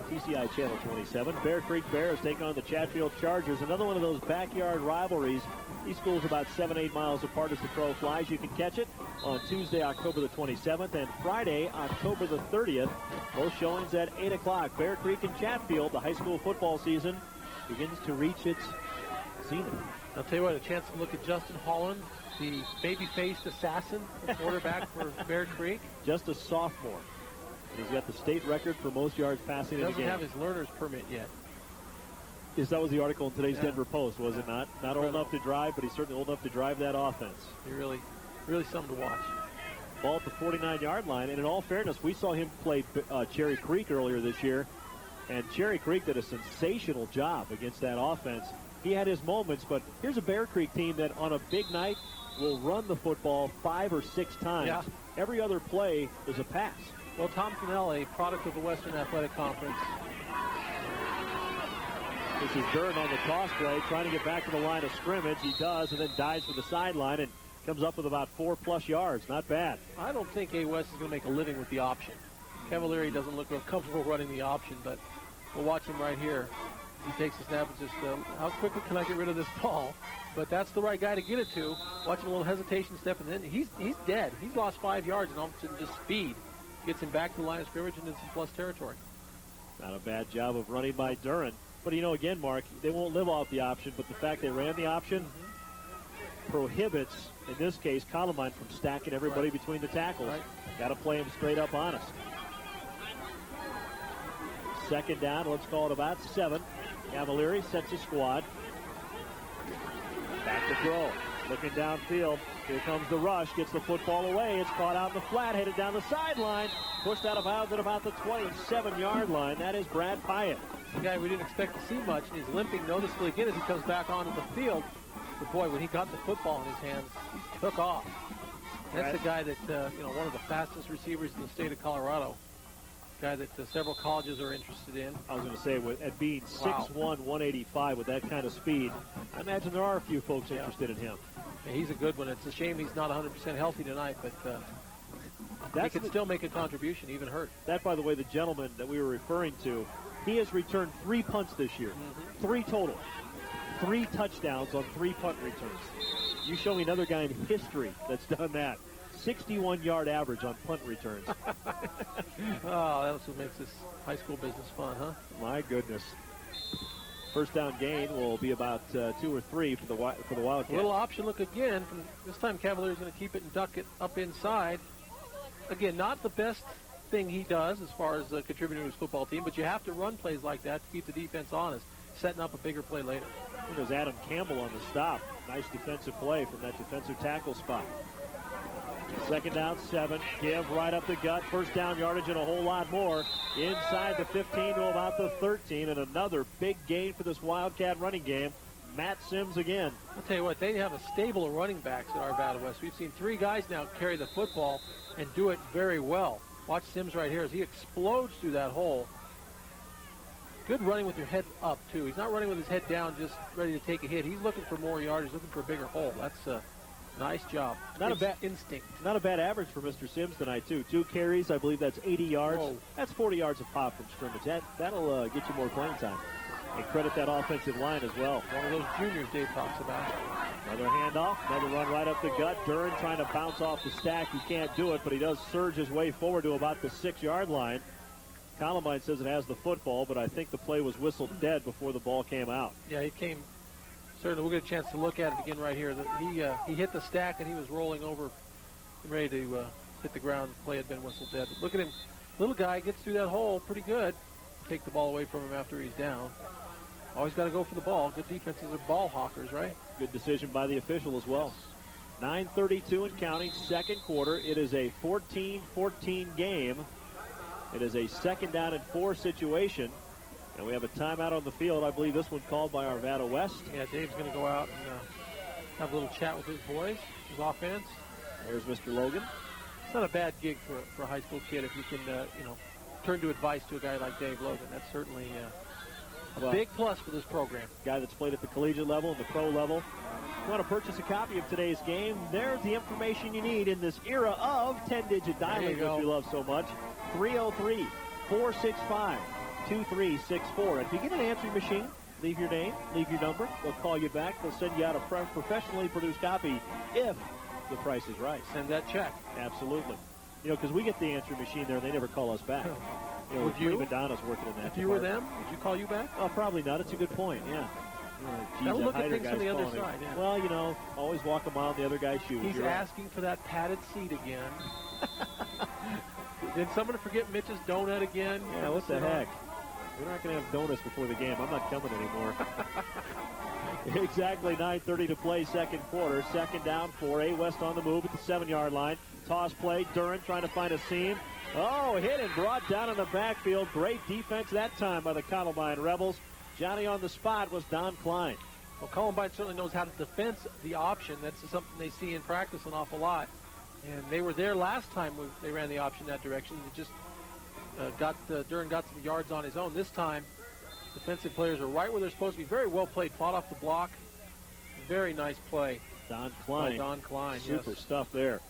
TCI Channel 27. Bear Creek Bears take on the Chatfield Chargers. Another one of those backyard rivalries. These schools about 7-8 miles apart as the crow flies. You can catch it on Tuesday, October the 27th, and Friday, October the 30th. Both showings at 8 o'clock. Bear Creek and Chatfield, the high school football season begins to reach its zenith. I'll tell you what, a chance to look at Justin Holland, the baby-faced assassin, quarterback for Bear Creek. Just a sophomore. He's got the state record for most yards passing in the game. He doesn't have his learner's permit yet. Yes, that was the article in today's Denver Post, was it not? Not old enough to drive, but he's certainly old enough to drive that offense. He really something to watch. Ball at the 49-yard line, and in all fairness, we saw him play Cherry Creek earlier this year, and Cherry Creek did a sensational job against that offense. He had his moments, but here's a Bear Creek team that on a big night will run the football 5 or 6 times. Yeah. Every other play is a pass. Well, Tom Cannell, a product of the Western Athletic Conference. This is Dern on the toss play, trying to get back to the line of scrimmage. He does, and then dives for the sideline and comes up with about 4+ yards. Not bad. I don't think A West is going to make a living with the option. Cavalieri doesn't look real comfortable running the option, but we'll watch him right here. He takes the snap and just, how quickly can I get rid of this ball? But that's the right guy to get it to. Watch him a little hesitation step, and then he's dead. He's lost 5 yards, and all of a sudden just speed gets him back to the line of scrimmage and into some plus territory. Not a bad job of running by Duran. But, you know, again, Mark, they won't live off the option, but the fact they ran the option prohibits, in this case, Columbine from stacking everybody between the tackles. Got to play them straight up honest. Second down, let's call it about 7. Cavalieri sets his squad. Back to throw. Looking downfield. Here comes the rush. Gets the football away. It's caught out in the flat. Headed down the sideline. Pushed out of bounds at about the 27-yard line. That is Brad Pyatt. The guy we didn't expect to see much, and he's limping noticeably again as he comes back onto the field. But boy, when he got the football in his hands, he took off. That's the guy that, one of the fastest receivers in the state of Colorado. guy that several colleges are interested in. I was going to say, at being 6'1", 185 with that kind of speed, I imagine there are a few folks interested in him. Yeah, he's a good one. It's a shame he's not 100% healthy tonight, but he can still make a contribution, even hurt. That, by the way, the gentleman that we were referring to, he has returned 3 punts this year. 3 total. 3 touchdowns on 3 punt returns. You show me another guy in history that's done that. 61-yard average on punt returns. Oh, that's what makes this high school business fun, huh? My goodness. First down gain will be about 2 or 3 for the Wildcats. A little option look again. This time Cavaliers going to keep it and duck it up inside. Again, not the best thing he does as far as contributing to his football team, but you have to run plays like that to keep the defense honest, setting up a bigger play later. There's Adam Campbell on the stop. Nice defensive play from that defensive tackle spot. Second down, 7. Give right up the gut. First down yardage and a whole lot more. Inside the 15 to about the 13. And another big gain for this Wildcat running game. Matt Sims again. I'll tell you what, they have a stable of running backs at Arvada West. We've seen 3 guys now carry the football and do it very well. Watch Sims right here as he explodes through that hole. Good running with your head up, too. He's not running with his head down just ready to take a hit. He's looking for more yardage, looking for a bigger hole. That's a nice job. Not a bad instinct. Not a bad average for Mr. Sims tonight, too. 2 carries, I believe that's 80 yards. Whoa. That's 40 yards of pop from scrimmage. That'll get you more playing time. And credit that offensive line as well. One of those juniors Dave talks about. Another handoff, another run right up the gut. Duran trying to bounce off the stack. He can't do it, but he does surge his way forward to about the 6-yard line. Columbine says it has the football, but I think the play was whistled dead before the ball came out. Yeah, he came. Certainly, we'll get a chance to look at it again right here. He hit the stack and he was rolling over, ready to hit the ground. The play had been whistled dead. But look at him, little guy gets through that hole pretty good. Take the ball away from him after he's down. Always got to go for the ball. Good defenses are ball hawkers, right? Good decision by the official as well. 9:32 and counting, second quarter. It is a 14-14 game. It is a second down and 4 situation. And we have a timeout on the field. I believe this one called by Arvada West. Yeah, Dave's going to go out and have a little chat with his boys, his offense. There's Mr. Logan. It's not a bad gig for a high school kid if you can, turn to advice to a guy like Dave Logan. That's certainly a big plus for this program. Guy that's played at the collegiate level and the pro level. If you want to purchase a copy of today's game, there's the information you need in this era of 10-digit dialing, which we love so much. 303-465-2364. If you get an answering machine, leave your name, leave your number. They'll call you back. They'll send you out a professionally produced copy if the price is right. Send that check. Absolutely. Because we get the answering machine there, and they never call us back. Would you? Madonna's working in that. If you were them, would you call you back? Oh, probably not. It's a good point, yeah. Now look at things from the other side. Yeah. Well, always walk a mile in the other guy's shoes. He's asking for that padded seat again. Did someone forget Mitch's donut again? Yeah, what the heck? We're not going to have donuts before the game. I'm not coming anymore. Exactly 9:30 to play, second quarter. Second down, 4. West on the move at the 7-yard line. Toss play. Duran trying to find a seam. Oh, hit and brought down in the backfield. Great defense that time by the Columbine Rebels. Johnny on the spot was Don Klein. Well, Columbine certainly knows how to defend the option. That's something they see in practice an awful lot. And they were there last time they ran the option that direction. It just Duran got some yards on his own. This time, defensive players are right where they're supposed to be. Very well played. Fought off the block. Very nice play. Don Klein. Don Klein, Super stuff there.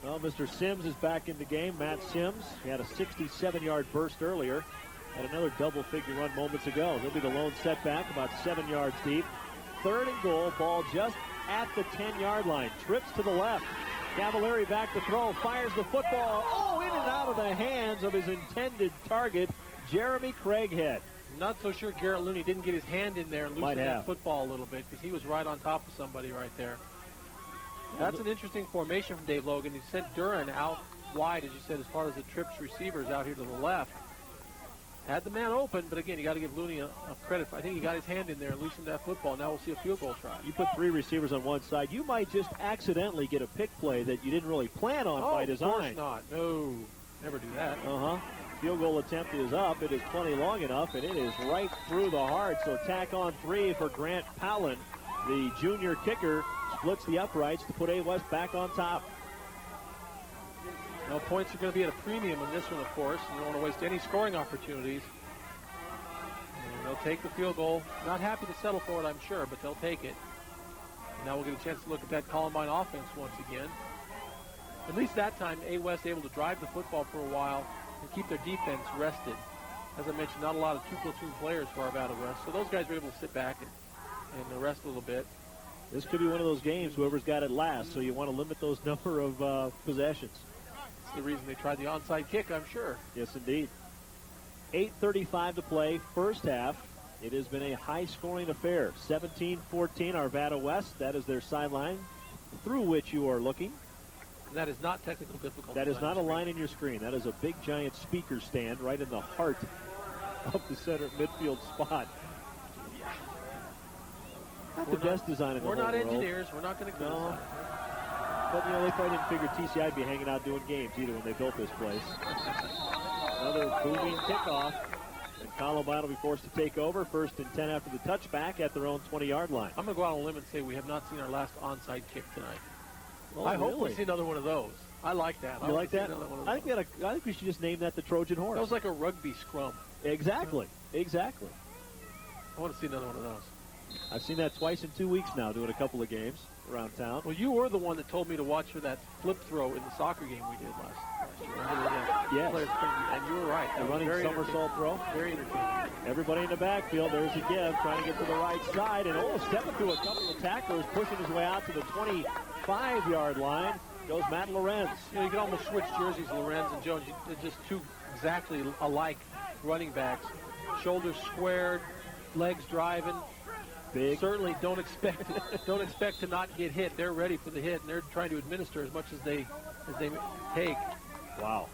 Well, Mr. Sims is back in the game. Matt Sims. He had a 67-yard burst earlier. Had another double-figure run moments ago. He'll be the lone setback, about 7 yards deep. Third and goal. Ball just at the 10-yard line. Trips to the left. Cavalieri back to throw. Fires the football. Oh, in and out of the hands of his intended target, Jeremy Craighead. Not so sure Garrett Looney didn't get his hand in there and loosen that football a little bit because he was right on top of somebody right there. That's an interesting formation from Dave Logan. He sent Duran out wide, as you said, as far as the trips receivers out here to the left. Had the man open, but again, you got to give Looney a credit. I think he got his hand in there and loosened that football. Now we'll see a field goal try. You put 3 receivers on one side, you might just accidentally get a pick play that you didn't really plan on by design. Of course not. No, never do that. Field goal attempt is up. It is plenty long enough, and it is right through the heart. So tack on 3 for Grant Powlin. The junior kicker splits the uprights to put A-West back on top. Now, points are going to be at a premium in this one, of course. You don't want to waste any scoring opportunities. And they'll take the field goal. Not happy to settle for it, I'm sure, but they'll take it. And now we'll get a chance to look at that Columbine offense once again. At least that time, A. West able to drive the football for a while and keep their defense rested. As I mentioned, not a lot of two-platoon players for Arvada West, so those guys were able to sit back and rest a little bit. This could be one of those games, whoever's got it last, so you want to limit those number of possessions. That's the reason they tried the onside kick, I'm sure. Yes, indeed. 8:35 to play, first half. It has been a high-scoring affair. 17-14, Arvada West. That is their sideline through which you are looking. And that is not technical difficulty. That is not a line in your screen. That is a big, giant speaker stand right in the heart of the center midfield spot. Not the best design in the whole world. We're not engineers. We're not going to criticize. No. But, they probably didn't figure TCI'd be hanging out doing games either when they built this place. Another booming kickoff. And Columbine will be forced to take over. 1st and 10 after the touchback at their own 20-yard line. I'm going to go out on a limb and say we have not seen our last onside kick tonight. Well, I hope we see another one of those. I like that. You like that? I think we should just name that the Trojan Horse. That was like a rugby scrum. Exactly. Exactly. I want to see another one of those. I've seen that twice in 2 weeks now, doing a couple of games around town. Well, you were the one that told me to watch for that flip throw in the soccer game we did last year. Remember that? Yes. And you were right. The running somersault throw. Very entertaining. Everybody in the backfield. There's a give, trying to get to the right side. And stepping through a couple of tacklers, pushing his way out to the 25-yard line. Goes Matt Lorenz. You can almost switch jerseys, Lorenz and Jones. They're just two exactly alike running backs. Shoulders squared, legs driving. Big. Certainly don't expect to not get hit. They're ready for the hit, and they're trying to administer as much as they take. Wow.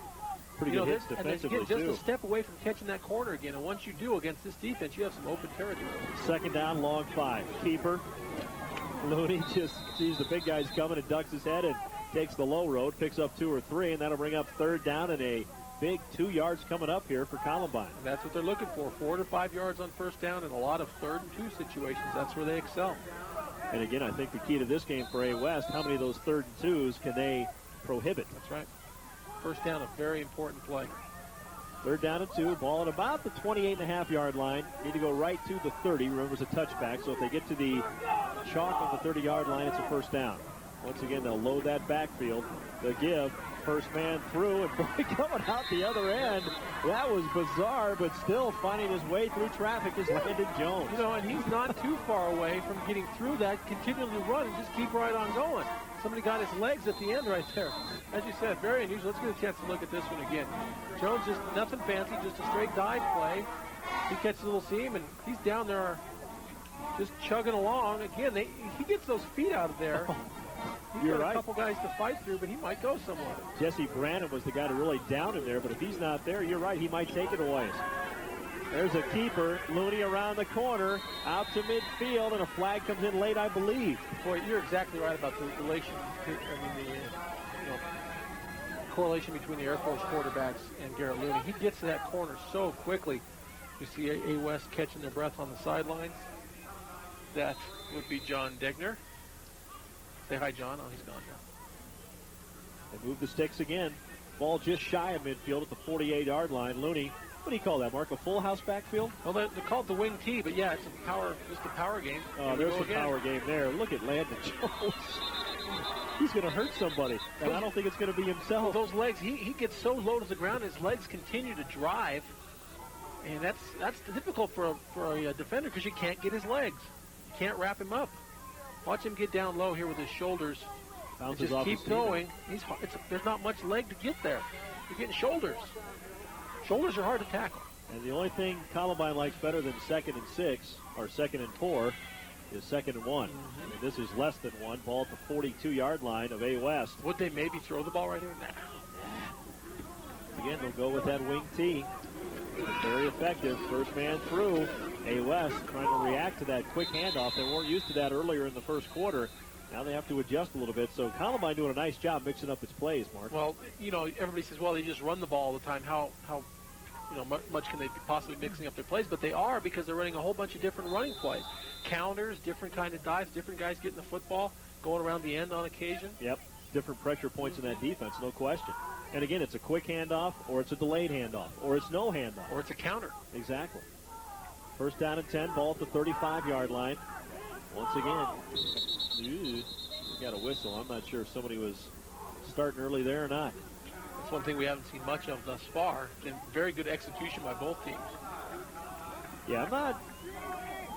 Pretty good hits defensively, just a step away from catching that corner again. And once you do against this defense, you have some open territory. 2nd down, long 5. Keeper. Looney just sees the big guys coming and ducks his head and takes the low road, picks up 2 or 3, and that'll bring up 3rd down and a big 2 yards coming up here for Columbine. And that's what they're looking for, 4 to 5 yards on 1st down and a lot of 3rd and 2 situations. That's where they excel. And again, I think the key to this game for A. West, how many of those 3rd and 2s can they prohibit? That's right. 1st down, a very important play. 3rd down and 2, ball at about the 28.5-yard line. Need to go right to the 30. Remember, it's a touchback, so if they get to the chalk on the 30-yard line, it's a 1st down. Once again, they'll load that backfield. They'll give. First man through, and boy, coming out the other end. That was bizarre, but still finding his way through traffic is Landon Jones. And he's not too far away from getting through that, continually run and just keep right on going. Somebody got his legs at the end right there. As you said, very unusual. Let's get a chance to look at this one again. Jones just nothing fancy, just a straight dive play. He catches a little seam, and he's down there just chugging along. Again, he gets those feet out of there. He's got a couple guys to fight through, but he might go somewhere. Jesse Brannon was the guy to really down him there, but if he's not there, you're right, he might take it away. There's a keeper. Looney around the corner, out to midfield, and a flag comes in late, I believe. Boy, you're exactly right about the relation. Correlation between the Air Force quarterbacks and Garrett Looney. He gets to that corner so quickly. You see A. West catching their breath on the sidelines. That would be John Degner. Say hi, John. Oh, he's gone now. They move the sticks again. Ball just shy of midfield at the 48-yard line. Looney, what do you call that, Mark? A full house backfield? Well, they call it the wing tee, but yeah, it's just a power game. Oh, there's a power game there. Look at Landon Jones. He's going to hurt somebody, and I don't think it's going to be himself. Well, those legs, he gets so low to the ground, his legs continue to drive, and that's difficult for a defender because you can't get his legs. You can't wrap him up. Watch him get down low here with his shoulders. Bounces just keep going. There's not much leg to get there. You're getting shoulders. Shoulders are hard to tackle. And the only thing Columbine likes better than 2nd and 6 or 2nd and 4 is 2nd and 1. Mm-hmm. I mean, this is less than 1. Ball at the 42-yard line of A. West. Would they maybe throw the ball right here? Nah. Again, they'll go with that wing tee. It's very effective. First man through. A. West trying to react to that quick handoff. They weren't used to that earlier in the first quarter. Now they have to adjust a little bit. So Columbine doing a nice job mixing up its plays, Mark. Well, everybody says, well, they just run the ball all the time. How much can they be possibly mixing up their plays? But they are, because they're running a whole bunch of different running plays. Counters, different kind of dives, different guys getting the football, going around the end on occasion. Yep, different pressure points in that defense, no question. And again, it's a quick handoff, or it's a delayed handoff, or it's no handoff. Or it's a counter. Exactly. First down and 10, ball at the 35-yard line. Once again, we got a whistle. I'm not sure if somebody was starting early there or not. That's one thing we haven't seen much of thus far. And very good execution by both teams. Yeah,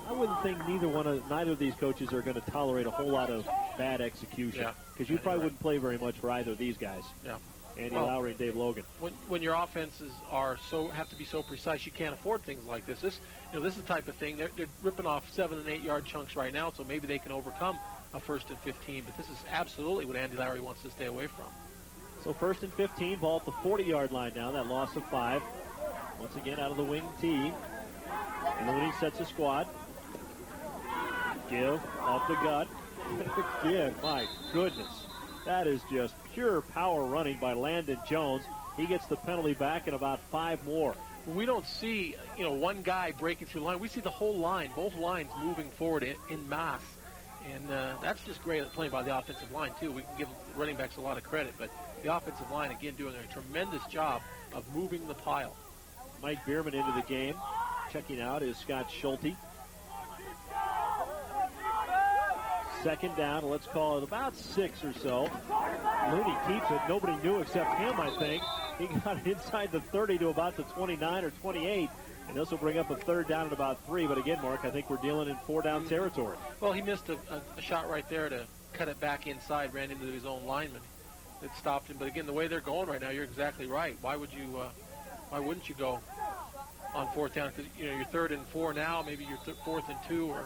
I wouldn't think neither of these coaches are going to tolerate a whole lot of bad execution. Because you probably wouldn't play very much for either of these guys. Yeah. Andy Lowry and Dave Logan. When your offenses have to be so precise, you can't afford things like this. This is the type of thing. They're ripping off 7- and 8-yard chunks right now, so maybe they can overcome a 1st and 15. But this is absolutely what Andy Lowry wants to stay away from. So 1st and 15, ball at the 40-yard line now. That loss of 5. Once again out of the wing tee. And Looney sets a squad. Give off the gut. Again, my goodness. That is just pure power running by Landon Jones. He gets the penalty back and about 5 more. We don't see, one guy breaking through the line. We see the whole line, both lines moving forward in mass. And that's just great playing by the offensive line, too. We can give running backs a lot of credit. But the offensive line, again, doing a tremendous job of moving the pile. Mike Bierman into the game. Checking out is Scott Schulte. Second down, let's call it about 6 or so. Looney keeps it. Nobody knew except him, I think. He got it inside the 30 to about the 29 or 28. And this will bring up a 3rd down at about 3. But again, Mark, I think we're dealing in 4-down territory. Well, he missed a shot right there to cut it back inside, ran into his own lineman. It stopped him. But again, the way they're going right now, you're exactly right. Why wouldn't you go on 4th down? Because, you're 3rd and 4 now. Maybe you're 4th and 2, or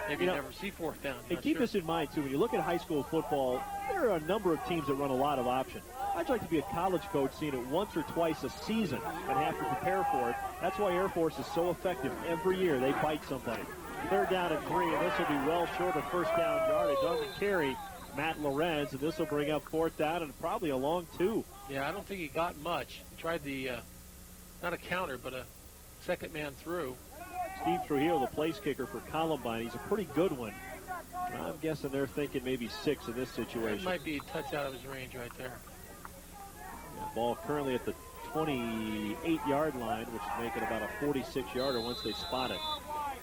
maybe you never see 4th down. And keep this in mind, too. When you look at high school football, there are a number of teams that run a lot of option. I'd like to be a college coach seeing it once or twice a season and have to prepare for it. That's why Air Force is so effective every year. They bite somebody. 3rd down and 3, and this will be well short of 1st down yardage on the carry. Matt Lorenz, and this will bring up 4th down and probably a long 2. Yeah, I don't think he got much. He tried the, not a counter, but a second man through. Steve Trujillo, the place kicker for Columbine. He's a pretty good one. I'm guessing they're thinking maybe 6 in this situation. It might be a touch out of his range right there. Yeah, ball currently at the 28-yard line, which is making about a 46-yarder once they spot it.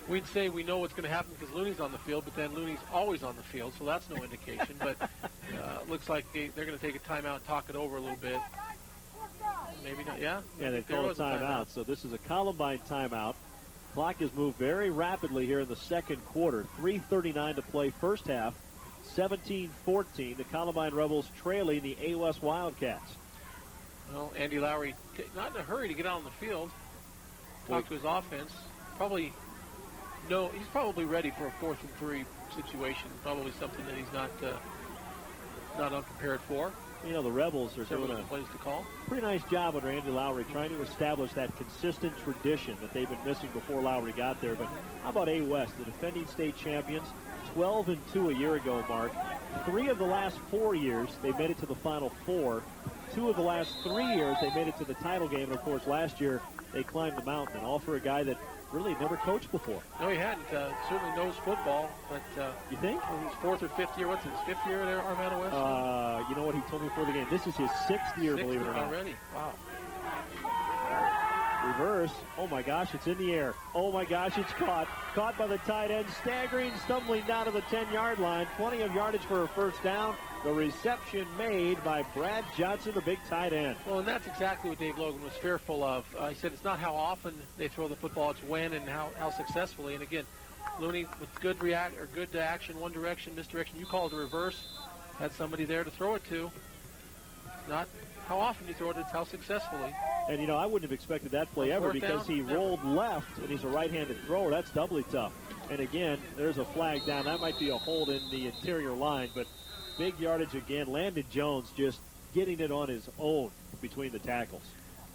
We'd say we know what's going to happen because Looney's on the field, but then Looney's always on the field, so that's no indication. But looks like they're going to take a timeout and talk it over a little bit. Maybe not, yeah? Yeah, they call a timeout. So this is a Columbine timeout. Clock has moved very rapidly here in the second quarter. 3:39 to play first half. 17-14. The Columbine Rebels trailing the A West Wildcats. Well, Andy Lowry, not in a hurry to get out on the field. Talk to his offense. He's probably ready for a 4th and 3 situation. Probably something that he's not unprepared for. The Rebels are doing plays to call. Pretty nice job under Andy Lowry trying to establish that consistent tradition that they've been missing before Lowry got there. But how about A West, the defending state champions? 12-2 a year ago, Mark. 3 of the last 4 years, they made it to the Final Four. 2 of the last 3 years, they made it to the title game. And, of course, last year, they climbed the mountain, and all for a guy that really never coached before. No, he hadn't. Certainly knows football, but you think? His 4th or 5th year. What's his 5th year at Arvada West? You know what he told me before the game? This is his 6th year, believe it or not. Already. Wow. Reverse. Oh, my gosh, it's in the air. Oh, my gosh, it's caught. Caught by the tight end, staggering, stumbling down to the 10-yard line. Plenty of yardage for a first down. The reception made by Brad Johnson, the big tight end. Well, and that's exactly what Dave Logan was fearful of. He said it's not how often they throw the football, it's when and how successfully. And again, Looney with good action, one direction, misdirection. You call it a reverse. Had somebody there to throw it to. Not how often you throw it, it's how successfully. And, I wouldn't have expected that play ever because he rolled left, and he's a right-handed thrower. That's doubly tough. And, again, there's a flag down. That might be a hold in the interior line, but big yardage again. Landon Jones just getting it on his own between the tackles.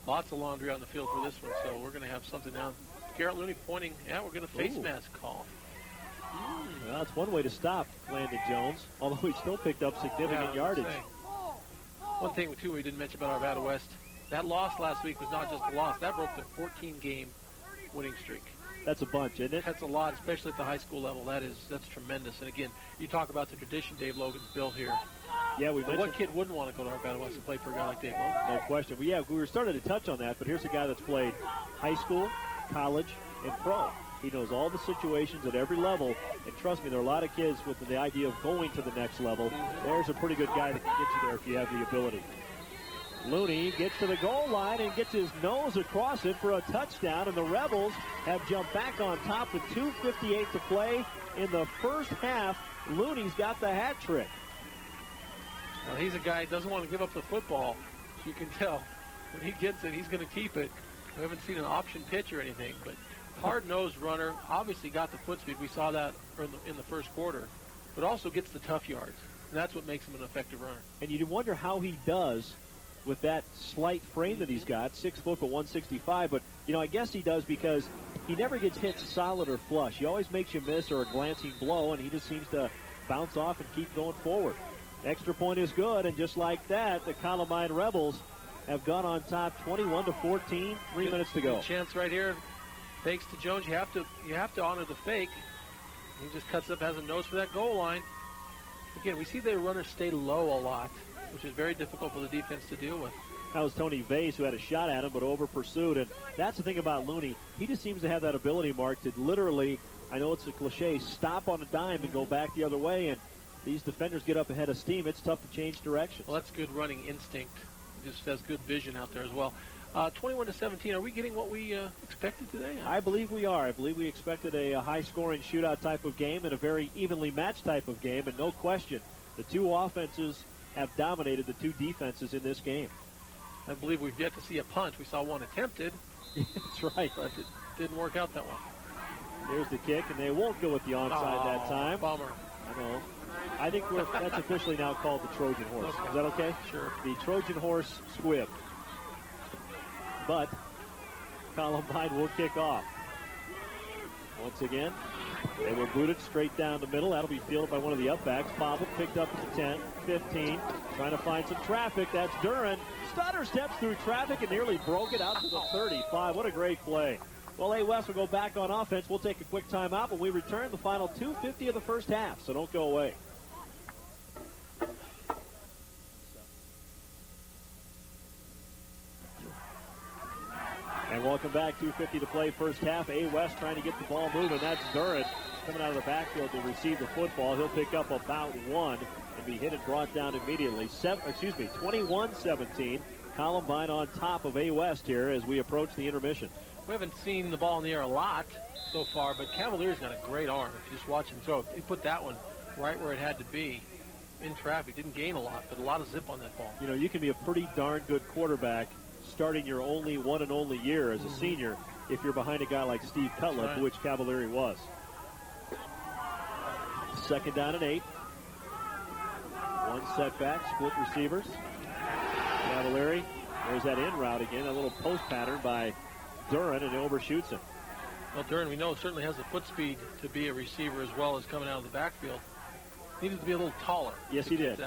Lots of laundry on the field for this one, so we're going to have something now. Garrett Looney pointing, we're going to face mask call. Well, that's one way to stop Landon Jones, although he still picked up significant yardage. One thing, too, we didn't mention about Arvada West, that loss last week was not just a loss. That broke the 14-game winning streak. That's a bunch, isn't it? That's a lot, especially at the high school level. That's tremendous. And again, you talk about the tradition Dave Logan's built here. Yeah, we mentioned. What kid wouldn't want to go to Arvada West and play for a guy like Dave Logan? No question. Well, yeah, we were starting to touch on that, but here's a guy that's played high school, college, and pro. He knows all the situations at every level, and trust me, there are a lot of kids with the idea of going to the next level. There's a pretty good guy that can get you there if you have the ability. Looney gets to the goal line and gets his nose across it for a touchdown, and the Rebels have jumped back on top with 2:58 to play in the first half. Looney's got the hat trick. Well, he's a guy who doesn't want to give up the football. You can tell when he gets it, he's going to keep it. We haven't seen an option pitch or anything, but hard-nosed runner, obviously got the foot speed. We saw that in the first quarter, but also gets the tough yards. And that's what makes him an effective runner. And you wonder how he does with that slight frame that he's got, 6 foot but 165. But, I guess he does because he never gets hit solid or flush. He always makes you miss or a glancing blow, and he just seems to bounce off and keep going forward. Extra point is good, and just like that, the Columbine Rebels have gone on top 21-14, 3 minutes to go. Good chance right here. Fakes to Jones. You have to honor the fake. He just cuts up, has a nose for that goal line. Again, we see their runners stay low a lot, which is very difficult for the defense to deal with. That was Tony Vase who had a shot at him, but over pursued. And that's the thing about Looney. He just seems to have that ability, Mark, to literally, I know it's a cliche, stop on a dime and go back the other way. And these defenders get up ahead of steam. It's tough to change directions. Well, that's good running instinct. He just has good vision out there as well. 21-17. Are we getting what we expected today? I believe we are. I believe we expected a high-scoring shootout type of game and a very evenly matched type of game. And no question, the two offenses have dominated the two defenses in this game. I believe we've yet to see a punt. We saw one attempted. That's right. But it didn't work out that well. There's the kick, and they won't go with the onside that time. Bummer. I know. I think that's officially now called the Trojan horse. Okay. Is that okay? Sure. The Trojan horse squib. But Columbine will kick off. Once again, they will boot it straight down the middle. That'll be fielded by one of the upbacks. Bobbitt picked up at the 10, 15, trying to find some traffic. That's Duran. Stutter steps through traffic and nearly broke it out to the 35. What a great play. Well, A. West will go back on offense. We'll take a quick timeout when we return. The final 2:50 of the first half, so don't go away. And welcome back. 2:50 to play first half. A. West trying to get the ball moving. That's Duran coming out of the backfield to receive the football. He'll pick up about one and be hit and brought down immediately. 21-17. Columbine on top of A. West here as we approach the intermission. We haven't seen the ball in the air a lot so far, but Cavalier's got a great arm. If you just watch him throw, he put that one right where it had to be in traffic. Didn't gain a lot, but a lot of zip on that ball. You can be a pretty darn good quarterback starting your one and only year as a senior if you're behind a guy like Steve Cutler, right, which Cavalieri was. Second down and 8. One setback, split receivers. Cavalieri, there's that in route again, a little post pattern by Duran, and he overshoots him. Well, Duran, we know, certainly has the foot speed to be a receiver as well as coming out of the backfield. Needed to be a little taller. Yes, he did.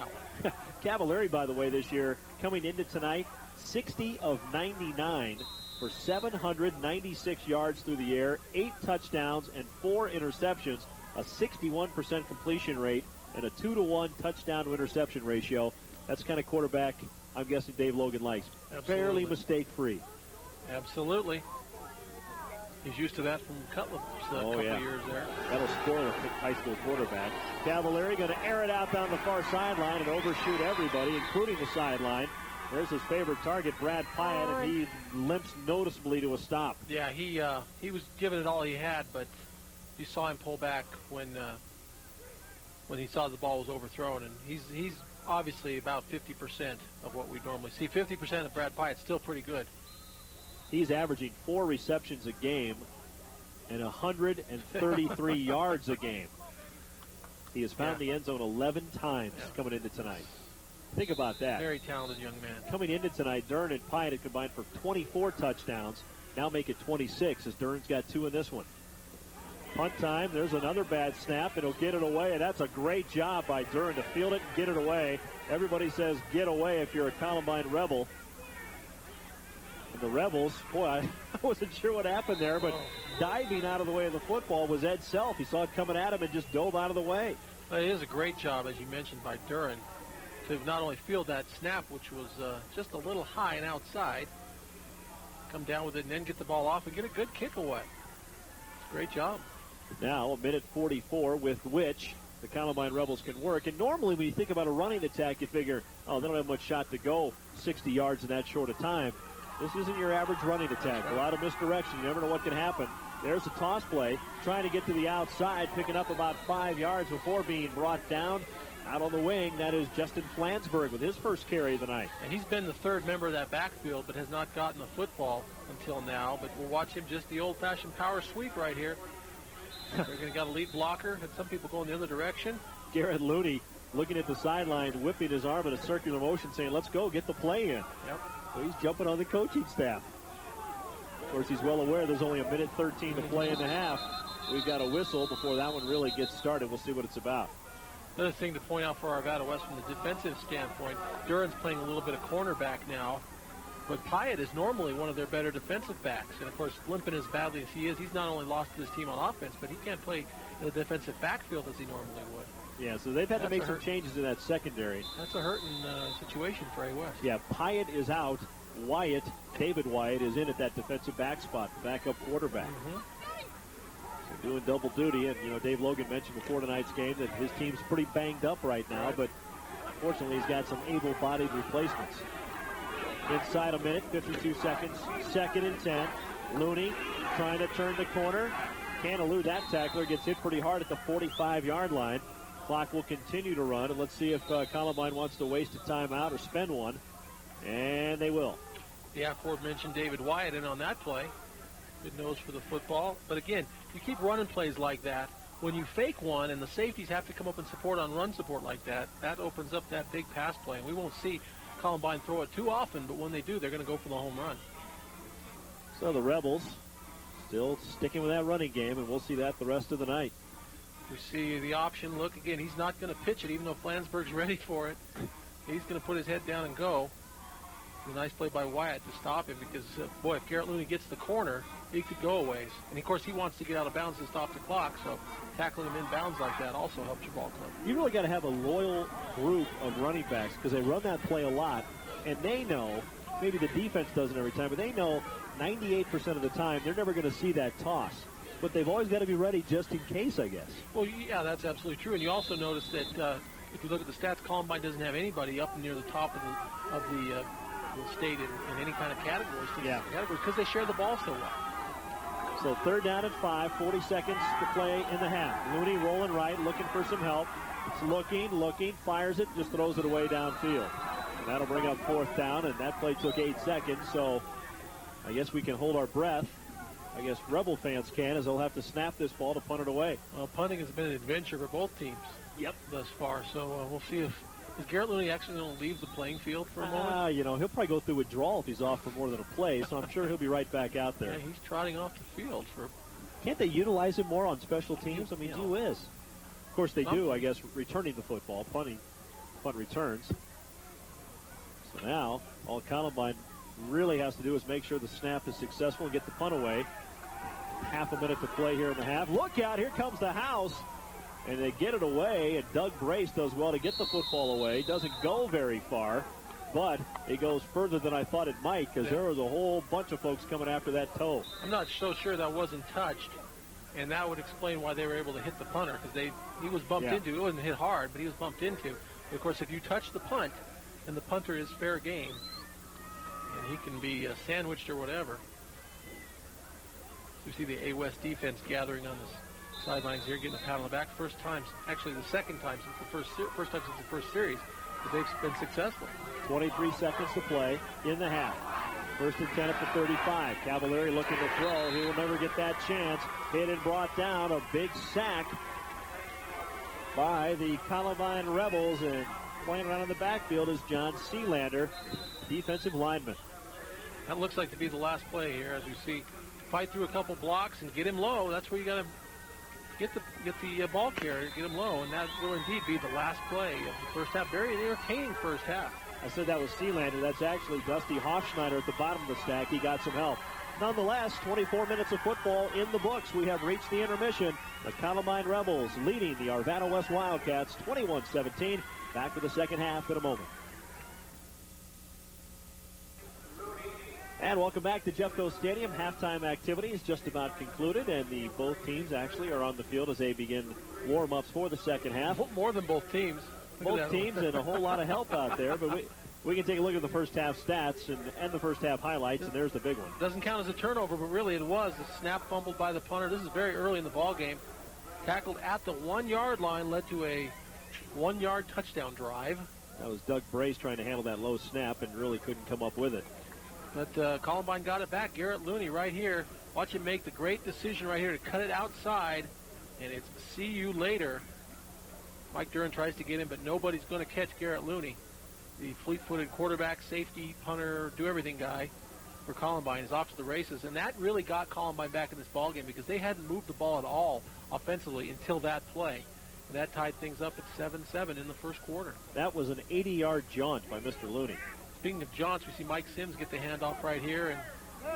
Cavalieri, by the way, this year, coming into tonight, 60 of 99 for 796 yards through the air, 8 touchdowns and 4 interceptions, a 61% completion rate, and a 2-to-1 touchdown to interception ratio. That's the kind of quarterback I'm guessing Dave Logan likes. Absolutely. Fairly mistake-free. Absolutely. He's used to that from Cutler's couple of years there. That'll spoil a high school quarterback. Cavalieri going to air it out down the far sideline and overshoot everybody, including the sideline. There's his favorite target, Brad Pyatt, and he limps noticeably to a stop. Yeah, he was giving it all he had, but you saw him pull back when he saw the ball was overthrown, and he's obviously about 50% of what we normally see. 50% of Brad Pyatt's still pretty good. He's averaging 4 receptions a game and 133 yards a game. He has found the end zone 11 times coming into tonight. Think about that. Very talented young man. Coming into tonight, Duran and Pyatt had combined for 24 touchdowns. Now make it 26 as Duran's got 2 in this one. Punt time. There's another bad snap. It'll get it away, and that's a great job by Duran to field it and get it away. Everybody says get away if you're a Columbine Rebel. And the Rebels, boy, I wasn't sure what happened there, but diving out of the way of the football was Ed Self. He saw it coming at him and just dove out of the way. Well, it is a great job, as you mentioned, by Duran to not only field that snap, which was just a little high and outside, come down with it and then get the ball off and get a good kick away. Great job. Now, a minute 44 with which the Columbine Rebels can work. And normally when you think about a running attack, you figure, oh, they don't have much shot to go 60 yards in that short a time. This isn't your average running attack. A lot of misdirection. You never know what can happen. There's a toss play, trying to get to the outside, picking up about 5 yards before being brought down. Out on the wing, that is Justin Flansburgh with his first carry of the night. And he's been the third member of that backfield, but has not gotten the football until now. But we'll watch him just the old-fashioned power sweep right here. They're going to got a lead blocker, and some people going the other direction. Garrett Looney looking at the sideline, whipping his arm in a circular motion, saying, let's go, get the play in. Yep. So he's jumping on the coaching staff. Of course, he's well aware there's only a minute 13 to play in the half. We've got a whistle before that one really gets started. We'll see what it's about. Another thing to point out for Arvada West from the defensive standpoint, Duran's playing a little bit of cornerback now, but Pyatt is normally one of their better defensive backs. And, of course, limping as badly as he is, he's not only lost to his team on offense, but he can't play in the defensive backfield as he normally would. Yeah, so they've had to make some changes in that secondary. That's a hurting situation for A West. Yeah, Pyatt is out. Wyatt, David Wyatt, is in at that defensive back spot, the backup quarterback. So doing double duty. And, you know, Dave Logan mentioned before tonight's game that his team's pretty banged up right now, but fortunately he's got some able-bodied replacements. Inside a minute, 52 seconds, 2nd and 10. Looney trying to turn the corner. Can't elude that tackler. Gets hit pretty hard at the 45-yard line. Clock will continue to run, and let's see if Columbine wants to waste a timeout or spend one. And they will. The aforementioned David Wyatt in on that play. Good nose for the football. But again, you keep running plays like that. When you fake one and the safeties have to come up and support on run support like that, that opens up that big pass play. And we won't see Columbine throw it too often, but when they do, they're going to go for the home run. So the Rebels still sticking with that running game, and we'll see that the rest of the night. We see the option. Look, again, he's not going to pitch it, even though Flansburgh's ready for it. He's going to put his head down and go. A nice play by Wyatt to stop him because, boy, if Garrett Looney gets the corner, he could go a ways. And, of course, he wants to get out of bounds and stop the clock, so tackling him in bounds like that also helps your ball club. You really got to have a loyal group of running backs because they run that play a lot, and they know, maybe the defense doesn't every time, but they know 98% of the time they're never going to see that toss. But they've always got to be ready just in case, I guess. Well, yeah, that's absolutely true. And you also notice that if you look at the stats, Columbine doesn't have anybody up near the top of the state in any kind of categories. Because they share the ball so well. So 3rd down and 5, 40 seconds to play in the half. Looney rolling right, looking for some help. It's looking, fires it, just throws it away downfield. And that'll bring up 4th down, and that play took 8 seconds, so I guess we can hold our breath. I guess Rebel fans can, as they'll have to snap this ball to punt it away. Well, punting has been an adventure for both teams thus far, so we'll see if is Garrett Looney actually going to leave the playing field for a moment? You know, he'll probably go through withdrawal if he's off for more than a play, so I'm sure he'll be right back out there. Yeah, he's trotting off the field. Can't they utilize him more on special teams? I mean, gee whiz. Of course they do, I guess, returning the football, punt returns. So now, all Columbine really has to do is make sure the snap is successful and get the punt away. Half a minute to play here in the half. Look out, here comes the house. And they get it away, and Doug Brace does well to get the football away. Doesn't go very far, but it goes further than I thought it might because there was a whole bunch of folks coming after that toe. I'm not so sure that wasn't touched, and that would explain why they were able to hit the punter because he was bumped into. It wasn't hit hard, but he was bumped into. Of course, if you touch the punt, and the punter is fair game, and he can be sandwiched or whatever. You see the A West defense gathering on this sidelines here, getting a pat on the back. First time, actually the second time since the first series that they've been successful. 23 seconds to play in the half. 1st and 10 at the 35. Cavalieri looking to throw. He will never get that chance. Hit and brought down. A big sack by the Columbine Rebels, and playing around in the backfield is John Sealander, defensive lineman. That looks like to be the last play here, as you see. Fight through a couple blocks and get him low. That's where you got to get the ball carrier, get him low, and that will indeed be the last play of the first half. Very entertaining first half. I said that was Sealander. That's actually Dusty Hofschneider at the bottom of the stack. He got some help. Nonetheless, 24 minutes of football in the books. We have reached the intermission. The Columbine Rebels leading the Arvada West Wildcats 21-17. Back for the second half in a moment. And welcome back to Jeffco Stadium. Halftime activity is just about concluded, and both teams actually are on the field as they begin warm-ups for the second half. More than both teams. Both teams and a whole lot of help out there, but we can take a look at the first half stats and the first half highlights, and there's the big one. Doesn't count as a turnover, but really it was. The snap fumbled by the punter. This is very early in the ball game. Tackled at the 1-yard line, led to a 1-yard touchdown drive. That was Doug Brace trying to handle that low snap and really couldn't come up with it. But Columbine got it back. Garrett Looney right here. Watch him make the great decision right here to cut it outside, and it's see you later. Mike Duran tries to get him, but nobody's going to catch Garrett Looney. The fleet-footed quarterback, safety, punter, do-everything guy for Columbine is off to the races. And that really got Columbine back in this ballgame because they hadn't moved the ball at all offensively until that play. And that tied things up at 7-7 in the first quarter. That was an 80-yard jaunt by Mr. Looney. Speaking of jaunts, we see Mike Sims get the handoff right here. And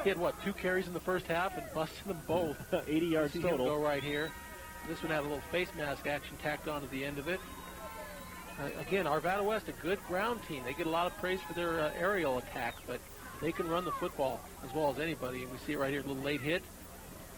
he had, 2 carries in the first half and busted them both. 80 yards see total. Him go right here. This one had a little face mask action tacked on at the end of it. Again, Arvada West, a good ground team. They get a lot of praise for their aerial attacks, but they can run the football as well as anybody. And we see it right here, a little late hit.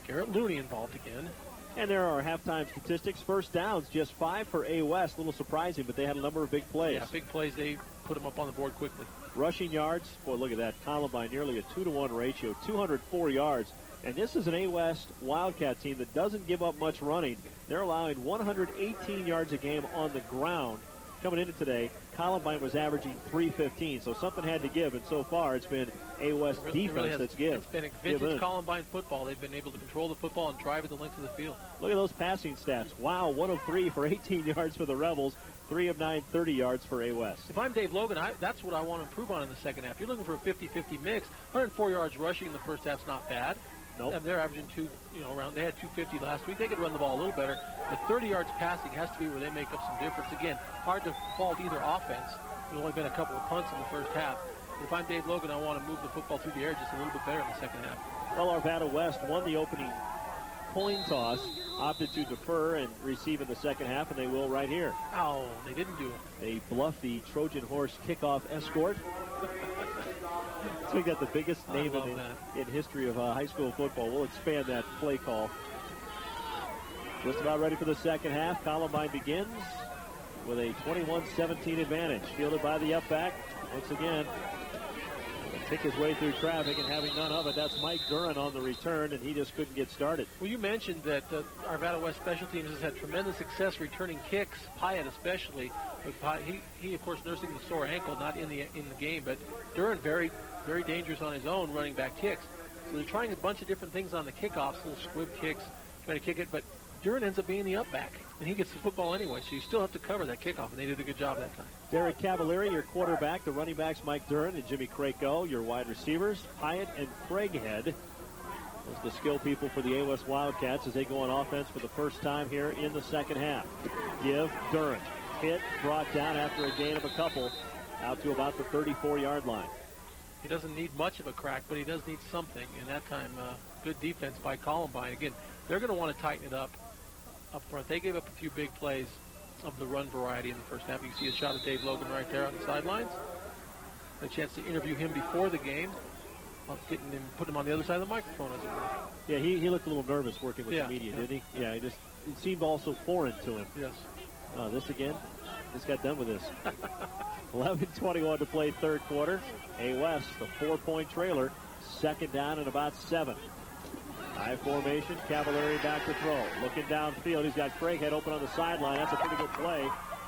Garrett Looney involved again. And there are halftime statistics. First downs, just 5 for A West. A little surprising, but they had a number of big plays. Yeah, big plays. They put them up on the board quickly. Rushing yards, boy, look at that. Columbine, nearly a 2-to-1 ratio, 204 yards. And this is an A West Wildcat team that doesn't give up much running. They're allowing 118 yards a game on the ground. Coming into today, Columbine was averaging 315, so something had to give, and so far it's been A West defense that's given. It's been a vintage Columbine football. They've been able to control the football and drive it the length of the field. Look at those passing stats. Wow, 1 of 3 for 18 yards for the Rebels, 3 of 9, 30 yards for A West. If I'm Dave Logan, that's what I want to improve on in the second half. You're looking for a 50-50 mix. 104 yards rushing in the first half's not bad. Nope. And they're averaging around. They had 250 last week. They could run the ball a little better. But 30 yards passing has to be where they make up some difference. Again, hard to fault either offense. There's only been a couple of punts in the first half. If I'm Dave Logan, I want to move the football through the air just a little bit better in the second half. Well, Arvada West won the opening coin toss, opted to defer and receive in the second half, and they will right here. Oh, they didn't do it. They bluffed the Trojan Horse kickoff escort. So we got the biggest name in history of high school football. We'll expand that play call. Just about ready for the second half. Columbine begins with a 21-17 advantage. Fielded by the up back. Once again, pick his way through traffic and having none of it. That's Mike Duran on the return, and he just couldn't get started. Well, you mentioned that Arvada West Special Teams has had tremendous success returning kicks, Pyatt especially. He of course, nursing the sore ankle, not in the game, but Duran very, very dangerous on his own running back kicks. So they're trying a bunch of different things on the kickoffs, little squib kicks, trying to kick it, but Duran ends up being the up back, and he gets the football anyway, so you still have to cover that kickoff, and they did a good job that time. Derek Cavalieri, your quarterback. The running backs, Mike Duran and Jimmy Crayco. Your wide receivers, Pyatt and Craighead. Those the skill people for the A West Wildcats as they go on offense for the first time here in the second half. Give Duran. Hit, brought down after a gain of a couple, out to about the 34-yard line. He doesn't need much of a crack, but he does need something, and that time, good defense by Columbine. Again, they're going to want to tighten it up front. They gave up a few big plays of the run variety in the first half. You see a shot of Dave Logan right there on the sidelines. A chance to interview him before the game. Put him on the other side of the microphone, as it were. Yeah, he looked a little nervous working with the media, didn't he? Yeah, it seemed also foreign to him. Yes. This again? Just got done with this. 11:21 to play third quarter. A West, the 4-point trailer. Second down and about 7. High formation. Cavalieri back to throw. Looking downfield. He's got Craighead open on the sideline. That's a pretty good play.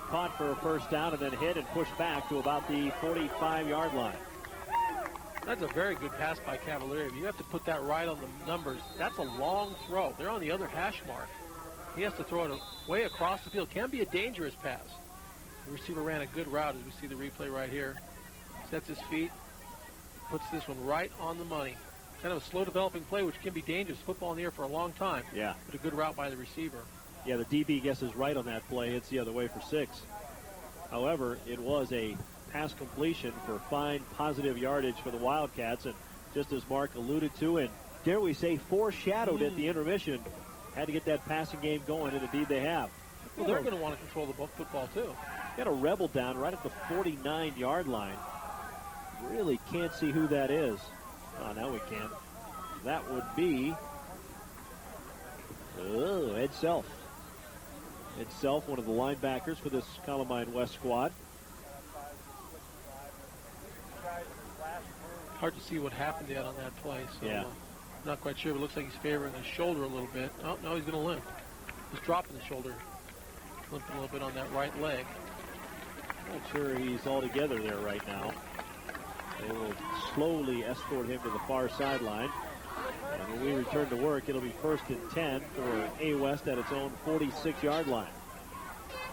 Caught for a first down and then hit and pushed back to about the 45-yard line. That's a very good pass by Cavalieri. You have to put that right on the numbers. That's a long throw. They're on the other hash mark. He has to throw it way across the field. Can be a dangerous pass. The receiver ran a good route, as we see the replay right here. Sets his feet, puts this one right on the money. Kind of a slow developing play, which can be dangerous. Football in the air for a long time. Yeah. But a good route by the receiver. Yeah, the DB guesses right on that play. Hits the other way for 6. However, it was a pass completion for fine, positive yardage for the Wildcats. And just as Mark alluded to, and dare we say foreshadowed at the intermission, had to get that passing game going, and indeed they have. Well, they're going to want to control the football, too. Got a rebel down right at the 49-yard line. Really can't see who that is. Oh, now we can. That would be Ed Self. Ed Self, one of the linebackers for this Columbine West squad. Hard to see what happened yet on that play. So yeah. Not quite sure, but it looks like he's favoring his shoulder a little bit. Oh, no, he's going to limp. He's dropping the shoulder. Limping a little bit on that right leg. Not sure he's all together there right now. They will slowly escort him to the far sideline. And when we return to work, it'll be 1st and 10 for A West at its own 46-yard line.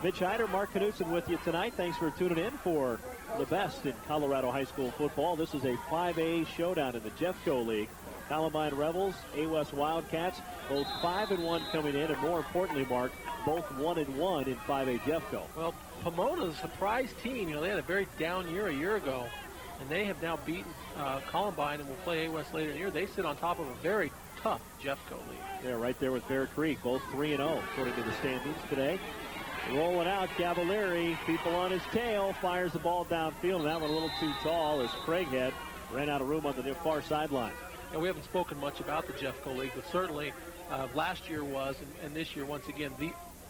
Mitch Hyder, Mark Knutson with you tonight. Thanks for tuning in for the best in Colorado high school football. This is a 5A showdown in the Jeffco League. Columbine Rebels, A West Wildcats, both 5-1 coming in, and more importantly, Mark, both 1-1 in 5A Jeffco. Well, Pomona's a surprise team. You know, they had a very down year a year ago, and they have now beaten Columbine and will play A West later in the year. They sit on top of a very tough Jeffco league. They're right there with Bear Creek, both 3-0 according to the standings today. Rolling out, Cavalieri, people on his tail, fires the ball downfield, and that one a little too tall as Craighead ran out of room on the far sideline. And we haven't spoken much about the Jeffco League, but certainly last year was, and this year once again,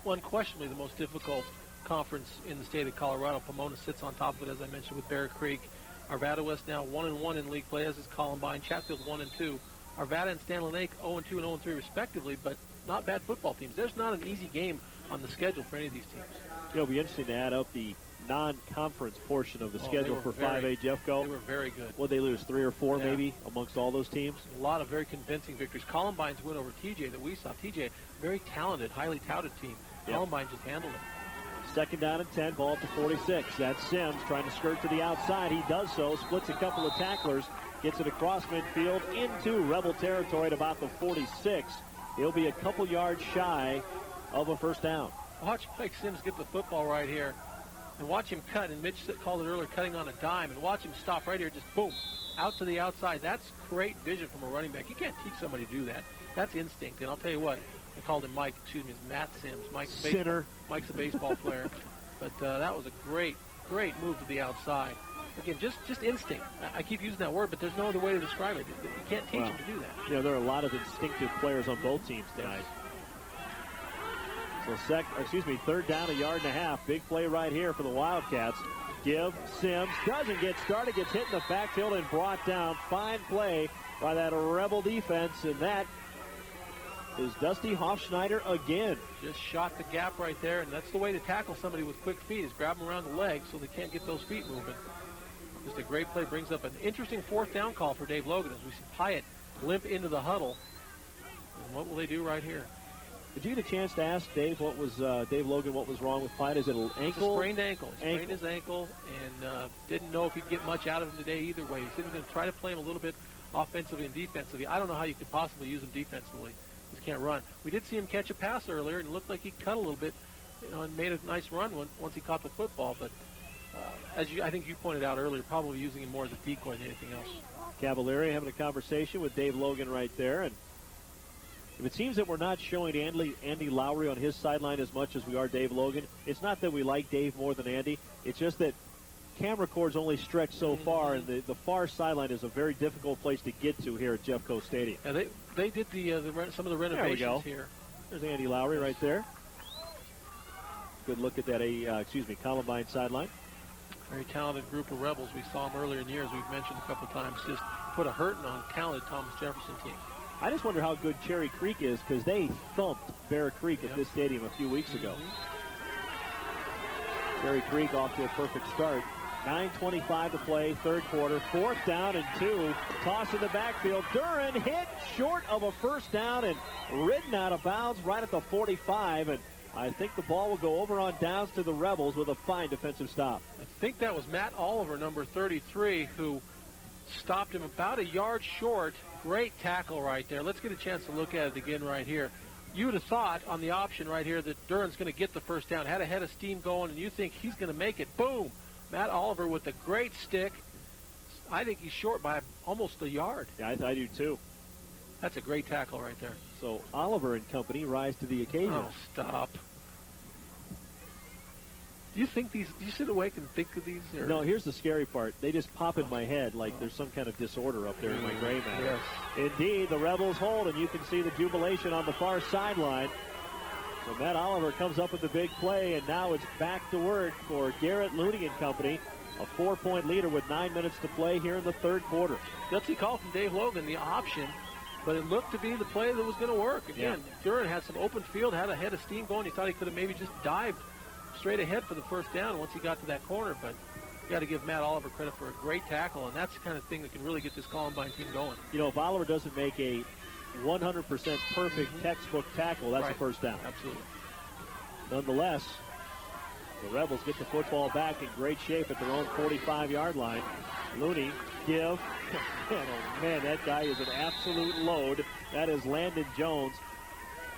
unquestionably the most difficult conference in the state of Colorado. Pomona sits on top of it, as I mentioned, with Bear Creek. Arvada West now 1-1 in league play, as is Columbine. Chatfield 1-2. Arvada and Stanley Lake 0-2 and 0-3 respectively, but not bad football teams. There's not an easy game on the schedule for any of these teams. It'll be interesting to add up the non-conference portion of the schedule for 5A Jeffco. They were very good. Would they lose 3 or 4 maybe amongst all those teams? A lot of very convincing victories. Columbine's win over TJ that we saw. TJ, very talented, highly touted team. Yep. Columbine just handled it. 2nd down and 10, ball at the 46. That's Sims trying to skirt to the outside. He does so, splits a couple of tacklers, gets it across midfield into Rebel territory at about the 46. He'll be a couple yards shy of a 1st down. Watch Mike Sims get the football right here. And watch him cut, and Mitch called it earlier, cutting on a dime, and watch him stop right here, just boom, out to the outside. That's great vision from a running back. You can't teach somebody to do that. That's instinct, and I'll tell you what, I called him Mike, it's Matt Sims. Mike's a baseball player. But that was a great move to the outside. Again, just instinct. I keep using that word, but there's no other way to describe it. You can't teach him to do that. You know, there are a lot of instinctive players on both teams tonight. So 3rd down, 1.5 yards. Big play right here for the Wildcats. Give, Sims doesn't get started, gets hit in the backfield and brought down. Fine play by that Rebel defense, and that is Dusty Hofschneider again. Just shot the gap right there, and that's the way to tackle somebody with quick feet, is grab them around the legs so they can't get those feet moving. Just a great play. Brings up an interesting 4th down call for Dave Logan as we see Hyatt limp into the huddle. And what will they do right here? Did you get a chance to ask Dave Dave Logan what was wrong with Hyatt? Is it an ankle? It's a sprained ankle. He sprained his ankle and didn't know if he'd get much out of him today either way. He said he was going to try to play him a little bit offensively and defensively. I don't know how you could possibly use him defensively. He just can't run. We did see him catch a pass earlier, and it looked like he cut a little bit, and made a nice run once he caught the football. But I think you pointed out earlier, probably using him more as a decoy than anything else. Cavalieri having a conversation with Dave Logan right there, and if it seems that we're not showing Andy Lowry on his sideline as much as we are Dave Logan, it's not that we like Dave more than Andy. It's just that camera cords only stretch so far, and the far sideline is a very difficult place to get to here at Jeffco Stadium. Yeah, they did some of the renovations here. There's Andy Lowry right there. Good look at that Columbine sideline. Very talented group of Rebels. We saw them earlier in the year, as we've mentioned a couple times. Just put a hurting on a talented Thomas Jefferson team. I just wonder how good Cherry Creek is, because they thumped Bear Creek at this stadium a few weeks ago. Cherry Creek off to a perfect start. 9:25 to play, 3rd quarter. 4th down and 2. Toss in the backfield. Duran hit short of a 1st down and ridden out of bounds right at the 45. And I think the ball will go over on downs to the Rebels with a fine defensive stop. I think that was Matt Oliver, number 33, who stopped him about a yard short. Great tackle right there. Let's get a chance to look at it again right here. You would have thought on the option right here that Duran's going to get the 1st down. Had a head of steam going, and you think he's going to make it. Boom! Matt Oliver with a great stick. I think he's short by almost a yard. Yeah, I do too. That's a great tackle right there. So Oliver and company rise to the occasion. Oh, stop. Do you think these, do you sit awake and think of these? Or? No, here's the scary part. They just pop in my head like there's some kind of disorder up there in my gray matter. Yes. Indeed, the Rebels hold, and you can see the jubilation on the far sideline. So Matt Oliver comes up with the big play, and now it's back to work for Garrett Looney and company. A 4-point leader with 9 minutes to play here in the third quarter. Gutsy call from Dave Logan, the option, but it looked to be the play that was going to work. Again, Duran had some open field, had a head of steam going. He thought he could have maybe just dived straight ahead for the first down once he got to that corner, but you got to give Matt Oliver credit for a great tackle, and that's the kind of thing that can really get this Columbine team going. You know, if Oliver doesn't make a 100% perfect textbook tackle, that's a first down. Absolutely. Nonetheless, the Rebels get the football back in great shape at their own 45-yard line. Looney, give. Man, that guy is an absolute load. That is Landon Jones.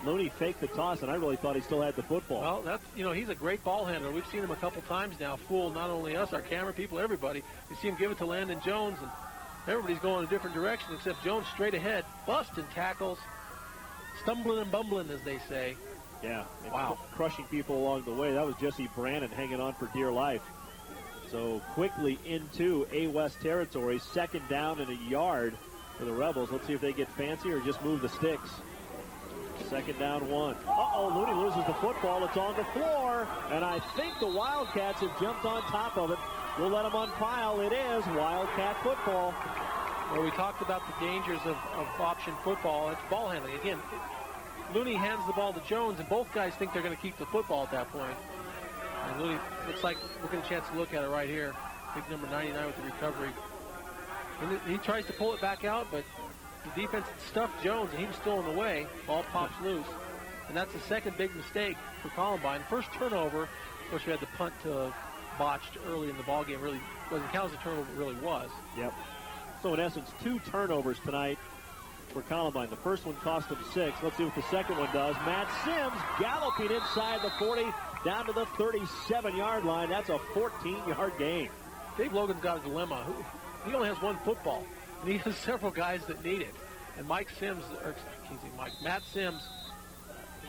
Looney faked the toss, and I really thought he still had the football. Well, that's, you know, he's a great ball handler. We've seen him a couple times now fool not only us, our camera people, everybody. You see him give it to Landon Jones, and everybody's going a different direction except Jones straight ahead, busting tackles, stumbling and bumbling, as they say. Yeah. Wow. Crushing people along the way. That was Jesse Brannon hanging on for dear life. So quickly into A West territory, second down and a yard for the Rebels. Let's see if they get fancy or just move the sticks. Second down 1. Uh-oh, Looney loses the football. It's on the floor, and I think the Wildcats have jumped on top of it. We'll let them unpile. It is Wildcat football. Well, we talked about the dangers of option football. It's ball handling. Again, Looney hands the ball to Jones, and both guys think they're going to keep the football at that point. And Looney, looks like we're getting a chance to look at it right here. Big number 99 with the recovery. And he tries to pull it back out, but the defense stuffed Jones, and he was still in the way. Ball pops loose. And that's the second big mistake for Columbine. First turnover, of course, we had the punt botched early in the ballgame. Really wasn't counted as a turnover, it really was. Yep. So, in essence, 2 turnovers tonight for Columbine. The first one cost them 6. Let's see what the second one does. Matt Sims galloping inside the 40, down to the 37-yard line. That's a 14-yard gain. Dave Logan's got a dilemma. He only has one football, and he has several guys that need it. And Matt Sims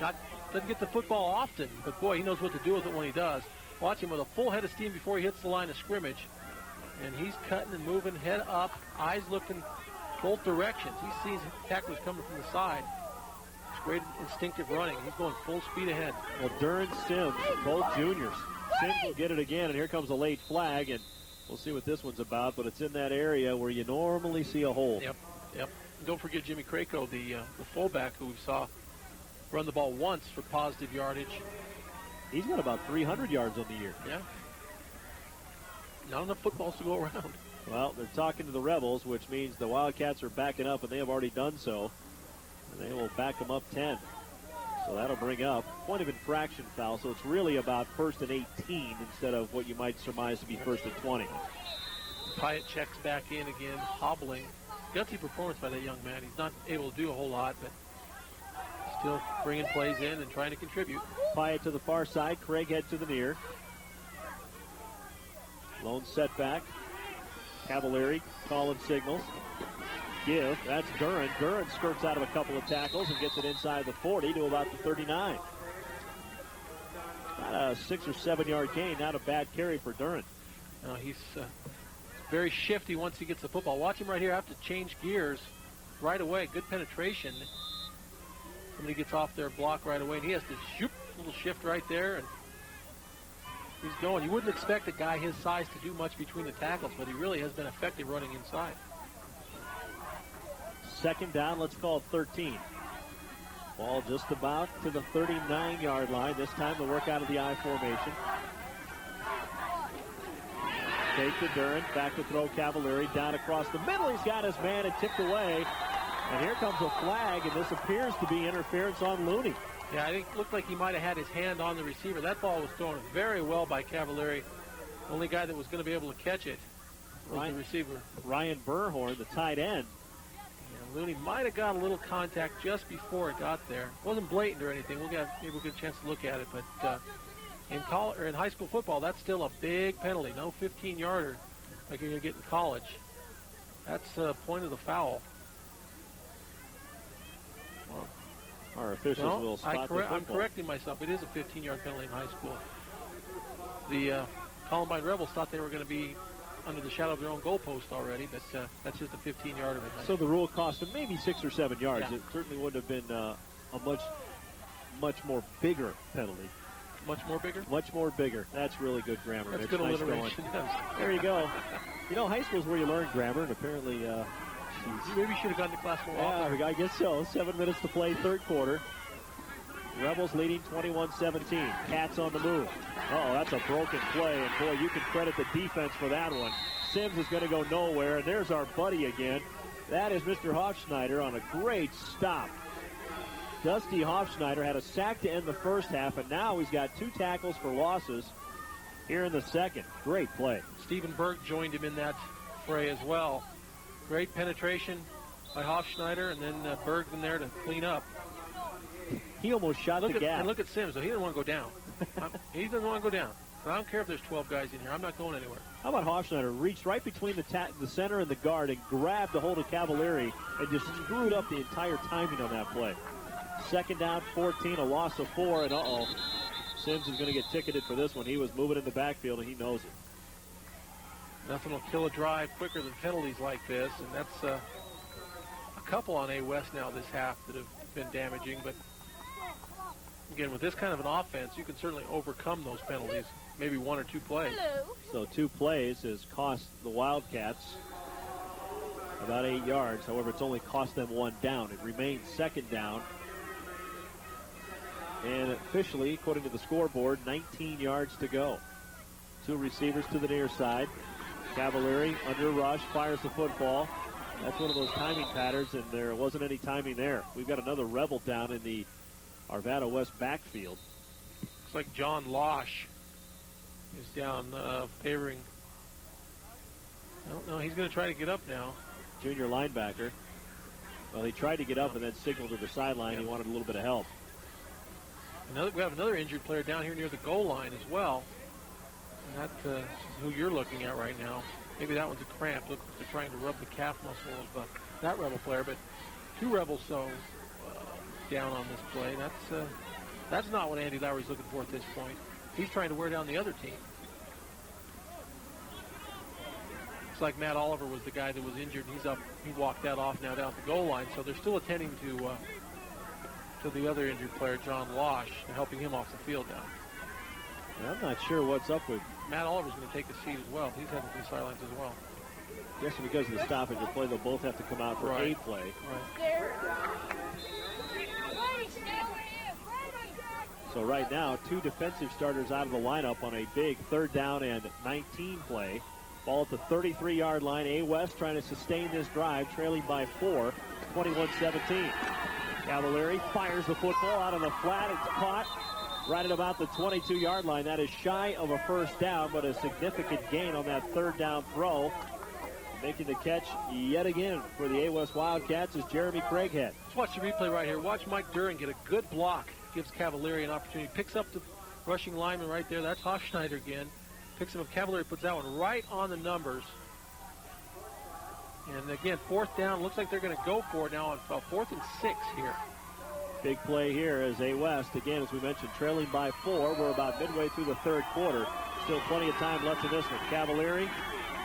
doesn't get the football often, but boy, he knows what to do with it when he does. Watch him with a full head of steam before he hits the line of scrimmage. And he's cutting and moving, head up, eyes looking both directions. He sees tacklers coming from the side. It's great instinctive running. He's going full speed ahead. Well, Duran, Sims, both juniors. Sims will get it again, and here comes a late flag, and we'll see what this one's about, but it's in that area where you normally see a hole. Yep. And don't forget Jimmy Krako, the fullback who we saw run the ball once for positive yardage. He's got about 300 yards on the year. Yeah. Not enough footballs to go around. Well, they're talking to the Rebels, which means the Wildcats are backing up, and they have already done so. And they will back them up 10. So that'll bring up point of infraction foul. So it's really about 1st and 18 instead of what you might surmise to be 1st and 20. Pyatt checks back in again, hobbling. Gutsy performance by that young man. He's not able to do a whole lot, but still bringing plays in and trying to contribute. Pyatt to the far side. Craighead to the near. Lone setback. Cavallari calling signals. Give. That's Duran. Duran skirts out of a couple of tackles and gets it inside the 40 to about the 39. About a 6 or 7 yard gain. Not a bad carry for Duran. No, he's very shifty once he gets the football. Watch him right here. Have to change gears right away. Good penetration. Somebody gets off their block right away, and he has to shoot a little shift right there. And he's going. You wouldn't expect a guy his size to do much between the tackles, but he really has been effective running inside. Second down, let's call it 13. Ball just about to the 39-yard line. This time to work out of the I formation. Take to Duran, back to throw Cavallari, down across the middle. He's got his man and tipped away. And here comes a flag, and this appears to be interference on Looney. Yeah, I think it looked like he might have had his hand on the receiver. That ball was thrown very well by Cavallari. The only guy that was going to be able to catch it was the receiver. Ryan Burhorn, the tight end. Yeah, Looney might have got a little contact just before it got there. It wasn't blatant or anything. Maybe we'll get a chance to look at it, but In high school football, that's still a big penalty. No 15-yarder like you're going to get in college. That's the point of the foul. Well, our officials will spot the football. I'm correcting myself. It is a 15-yard penalty in high school. The Columbine Rebels thought they were going to be under the shadow of their own goalpost already, but that's just a 15-yarder. So the rule cost them maybe 6 or 7 yards. Yeah. It certainly wouldn't have been a much more bigger penalty. Much more bigger? Much more bigger. That's really good grammar. That's Mitch. good Nice alliteration. going. There you go. You know, high school is where you learn grammar, and apparently, You maybe should have gone to class more often. yeah, I guess so. 7 minutes to play, third quarter. Rebels leading 21-17. Cats on the move. Uh-oh, that's a broken play, and boy, you can credit the defense for that one. Sims is going to go nowhere, and there's our buddy again. That is Mr. Hofschneider on a great stop. Dusty Hofschneider had a sack to end the first half, and now he's got 2 tackles for losses here in the second. Great play. Stephen Berg joined him in that fray as well. Great penetration by Hofschneider, and then Berg in there to clean up. He almost shot the gap. And look at Sims, so he doesn't want to go down. He doesn't want to go down. I don't care if there's 12 guys in here. I'm not going anywhere. How about Hofschneider reached right between the center and the guard and grabbed a hold of Cavalieri and just screwed up the entire timing on that play. Second down, 14, a loss of 4, and Sims is going to get ticketed for this one. He was moving in the backfield, and he knows it. Nothing will kill a drive quicker than penalties like this, and that's a couple on A West now this half that have been damaging. But again, with this kind of an offense, you can certainly overcome those penalties. Maybe 1 or 2 plays. So 2 plays has cost the Wildcats about 8 yards. However, it's only cost them 1 down. It remains second down. And officially, according to the scoreboard, 19 yards to go. 2 receivers to the near side. Cavalieri under rush, fires the football. That's one of those timing patterns, and there wasn't any timing there. We've got another Rebel down in the Arvada West backfield. Looks like John Losh is down favoring. I don't know. He's going to try to get up now. Junior linebacker. Well, he tried to get up and then signaled to the sideline. He wanted a little bit of help. We have another injured player down here near the goal line as well. And that is who you're looking at right now. Maybe that one's a cramp. Look, they're trying to rub the calf muscle of that Rebel player. But 2 Rebels down on this play. That's not what Andy Lowry's looking for at this point. He's trying to wear down the other team. Looks like Matt Oliver was the guy that was injured. He's up. He walked that off now down at the goal line. So they're still attending to the other injured player, John Losh, and helping him off the field now. And I'm not sure what's up with Matt Oliver's going to take a seat as well. He's heading to the sidelines as well. Yes, because of the stoppage of play, they'll both have to come out for a play. Right. So right now, 2 defensive starters out of the lineup on a big 3rd down and 19 play. Ball at the 33-yard line. A West trying to sustain this drive, trailing by 4, 21-17. Cavalieri fires the football out of the flat. It's caught right at about the 22-yard line. That is shy of a first down, but a significant gain on that 3rd down throw. Making the catch yet again for the A West Wildcats is Jeremy Craighead. Let's watch the replay right here. Watch Mike Duran get a good block. Gives Cavalieri an opportunity. Picks up the rushing lineman right there. That's Hofschneider again. Picks him up. Cavalieri puts that one right on the numbers. And again, 4th down. Looks like they're going to go for it now on 4th and 6 here. Big play here as A West, again, as we mentioned, trailing by 4. We're about midway through the 3rd quarter. Still plenty of time left in this one. Cavalieri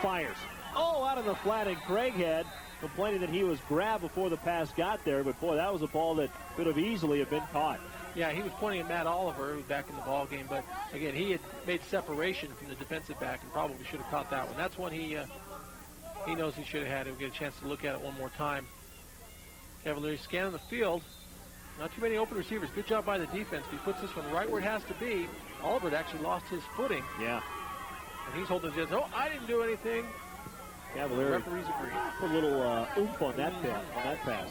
fires. Out of the flat, and Craighead complaining that he was grabbed before the pass got there. But, boy, that was a ball that could have easily have been caught. Yeah, he was pointing at Matt Oliver, who was back in the ball game. But, again, he had made separation from the defensive back and probably should have caught that one. That's one he knows he should have had. He'll get a chance to look at it one more time. Cavalieri scanning the field. Not too many open receivers. Good job by the defense. He puts this one right where it has to be. Oliver had actually lost his footing. Yeah. And he's holding his head. Oh, I didn't do anything. Cavalieri referees agree. Put a little oomph on that pass.